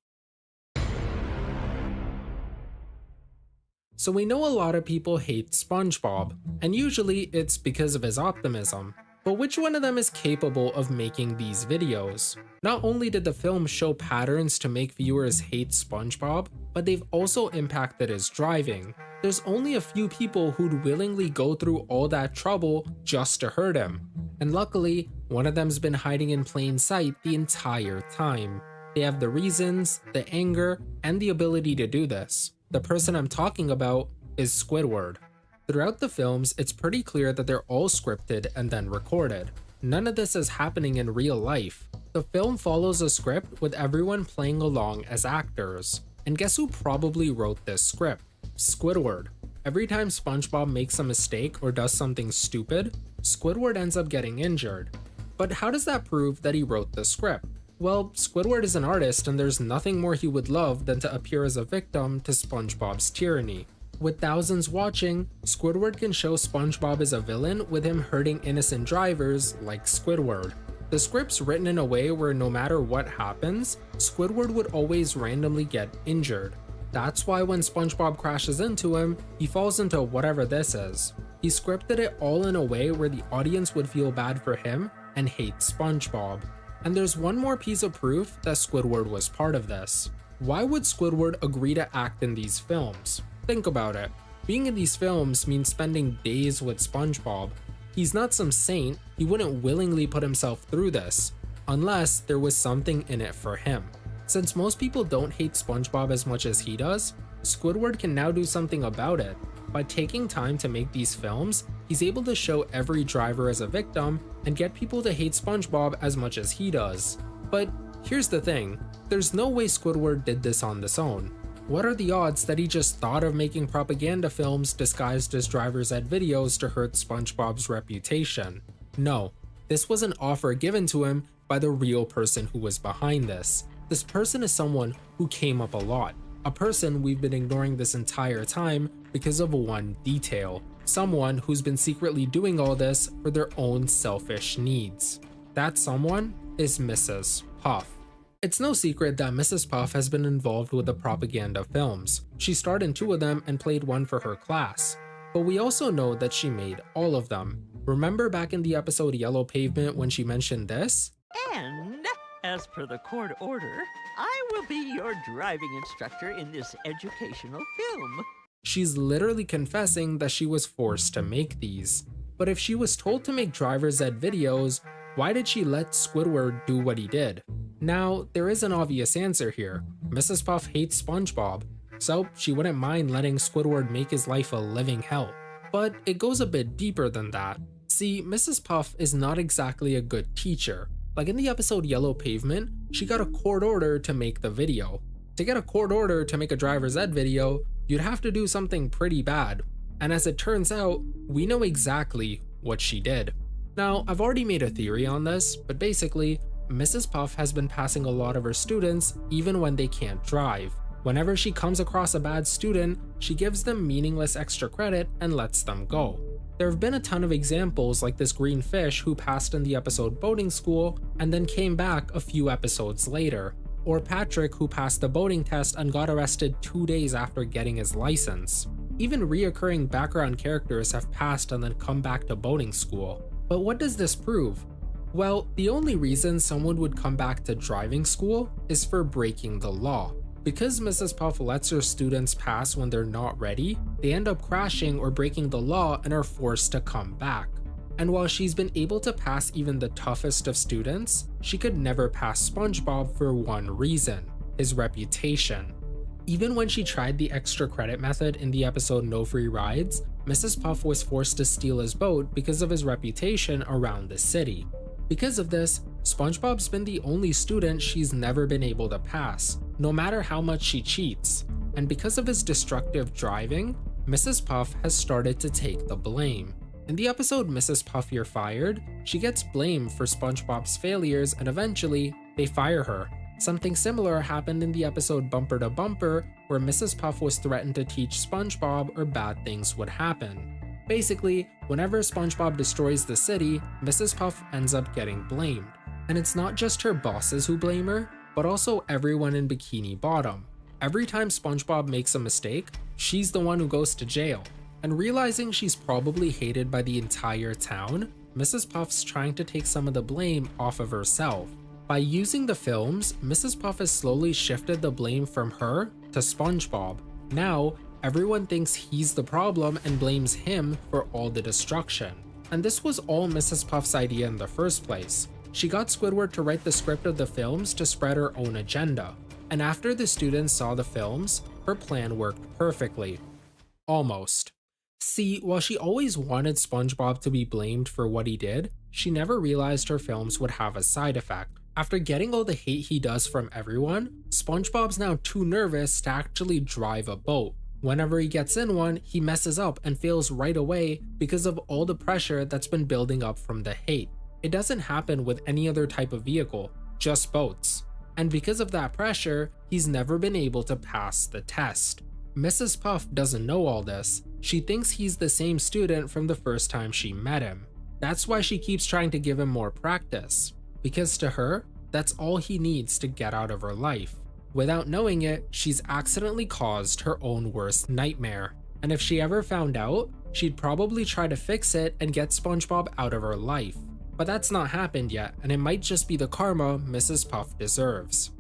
So we know a lot of people hate SpongeBob, and usually it's because of his optimism. But which one of them is capable of making these videos? Not only did the film show patterns to make viewers hate SpongeBob, but they've also impacted his driving. There's only a few people who'd willingly go through all that trouble just to hurt him. And luckily, one of them's been hiding in plain sight the entire time. They have the reasons, the anger, and the ability to do this. The person I'm talking about is Squidward. Throughout the films, it's pretty clear that they're all scripted and then recorded. None of this is happening in real life. The film follows a script with everyone playing along as actors. And guess who probably wrote this script? Squidward. Every time SpongeBob makes a mistake or does something stupid, Squidward ends up getting injured. But how does that prove that he wrote the script? Well, Squidward is an artist and there's nothing more he would love than to appear as a victim to SpongeBob's tyranny. With thousands watching, Squidward can show SpongeBob as a villain with him hurting innocent drivers like Squidward. The script's written in a way where no matter what happens, Squidward would always randomly get injured. That's why when SpongeBob crashes into him, he falls into whatever this is. He scripted it all in a way where the audience would feel bad for him and hate SpongeBob. And there's one more piece of proof that Squidward was part of this. Why would Squidward agree to act in these films? Think about it. Being in these films means spending days with SpongeBob. He's not some saint, he wouldn't willingly put himself through this, unless there was something in it for him. Since most people don't hate SpongeBob as much as he does, Squidward can now do something about it. By taking time to make these films, he's able to show every driver as a victim and get people to hate SpongeBob as much as he does. But here's the thing, there's no way Squidward did this on his own. What are the odds that he just thought of making propaganda films disguised as driver's ed videos to hurt SpongeBob's reputation? No, this was an offer given to him by the real person who was behind this. This person is someone who came up a lot, a person we've been ignoring this entire time because of one detail, someone who's been secretly doing all this for their own selfish needs. That someone is Mrs. Puff. It's no secret that Mrs. Puff has been involved with the propaganda films. She starred in 2 of them and played one for her class. But we also know that she made all of them. Remember back in the episode Yellow Pavement when she mentioned this? And, as per the court order, I will be your driving instructor in this educational film. She's literally confessing that she was forced to make these. But if she was told to make driver's ed videos, why did she let Squidward do what he did? Now, there is an obvious answer here. Mrs. Puff hates SpongeBob, so she wouldn't mind letting Squidward make his life a living hell. But it goes a bit deeper than that. See, Mrs. Puff is not exactly a good teacher. Like in the episode Yellow Pavement, she got a court order to make the video. To get a court order to make a driver's ed video, you'd have to do something pretty bad. And as it turns out, we know exactly what she did. Now, I've already made a theory on this, but basically, Mrs. Puff has been passing a lot of her students even when they can't drive. Whenever she comes across a bad student, she gives them meaningless extra credit and lets them go. There have been a ton of examples like this green fish who passed in the episode boating school and then came back a few episodes later, or Patrick who passed the boating test and got arrested 2 days after getting his license. Even reoccurring background characters have passed and then come back to boating school. But what does this prove? Well, the only reason someone would come back to driving school is for breaking the law. Because Mrs. Puff lets her students pass when they're not ready, they end up crashing or breaking the law and are forced to come back. And while she's been able to pass even the toughest of students, she could never pass SpongeBob for one reason: his reputation. Even when she tried the extra credit method in the episode No Free Rides, Mrs. Puff was forced to steal his boat because of his reputation around the city. Because of this, SpongeBob's been the only student she's never been able to pass, no matter how much she cheats. And because of his destructive driving, Mrs. Puff has started to take the blame. In the episode Mrs. Puff You're Fired, she gets blamed for SpongeBob's failures and eventually, they fire her. Something similar happened in the episode Bumper to Bumper, where Mrs. Puff was threatened to teach SpongeBob or bad things would happen. Basically, whenever SpongeBob destroys the city, Mrs. Puff ends up getting blamed. And it's not just her bosses who blame her, but also everyone in Bikini Bottom. Every time SpongeBob makes a mistake, she's the one who goes to jail. And realizing she's probably hated by the entire town, Mrs. Puff's trying to take some of the blame off of herself. By using the films, Mrs. Puff has slowly shifted the blame from her to SpongeBob. Now, everyone thinks he's the problem and blames him for all the destruction. And this was all Mrs. Puff's idea in the first place. She got Squidward to write the script of the films to spread her own agenda. And after the students saw the films, her plan worked perfectly. Almost. See, while she always wanted SpongeBob to be blamed for what he did, she never realized her films would have a side effect. After getting all the hate he does from everyone, SpongeBob's now too nervous to actually drive a boat. Whenever he gets in one, he messes up and fails right away because of all the pressure that's been building up from the hate. It doesn't happen with any other type of vehicle, just boats. And because of that pressure, he's never been able to pass the test. Mrs. Puff doesn't know all this. She thinks he's the same student from the first time she met him. That's why she keeps trying to give him more practice. Because to her, that's all he needs to get out of her life. Without knowing it, she's accidentally caused her own worst nightmare. And if she ever found out, she'd probably try to fix it and get SpongeBob out of her life. But that's not happened yet, and it might just be the karma Mrs. Puff deserves.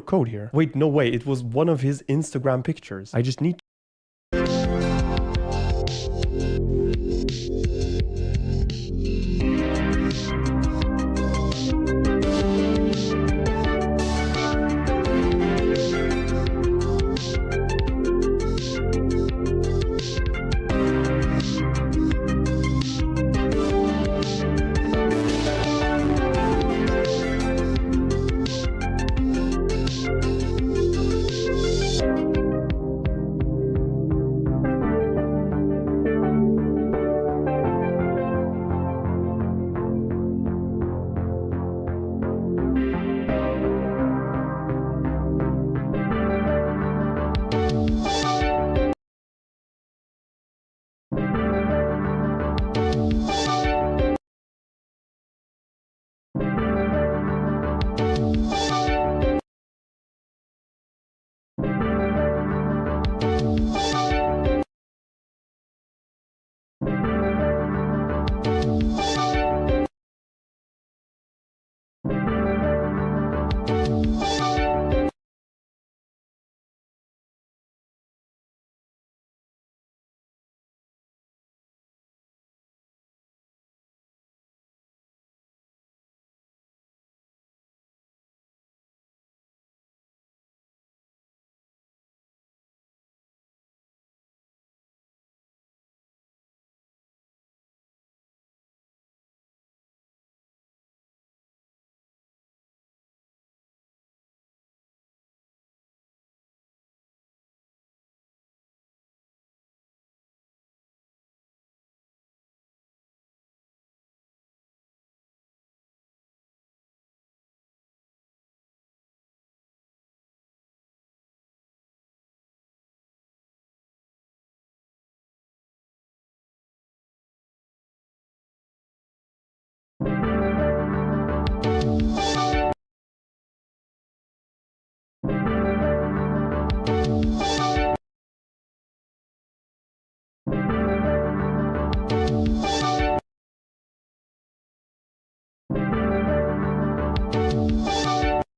Code here. Wait, no way. It was one of his Instagram pictures. I just need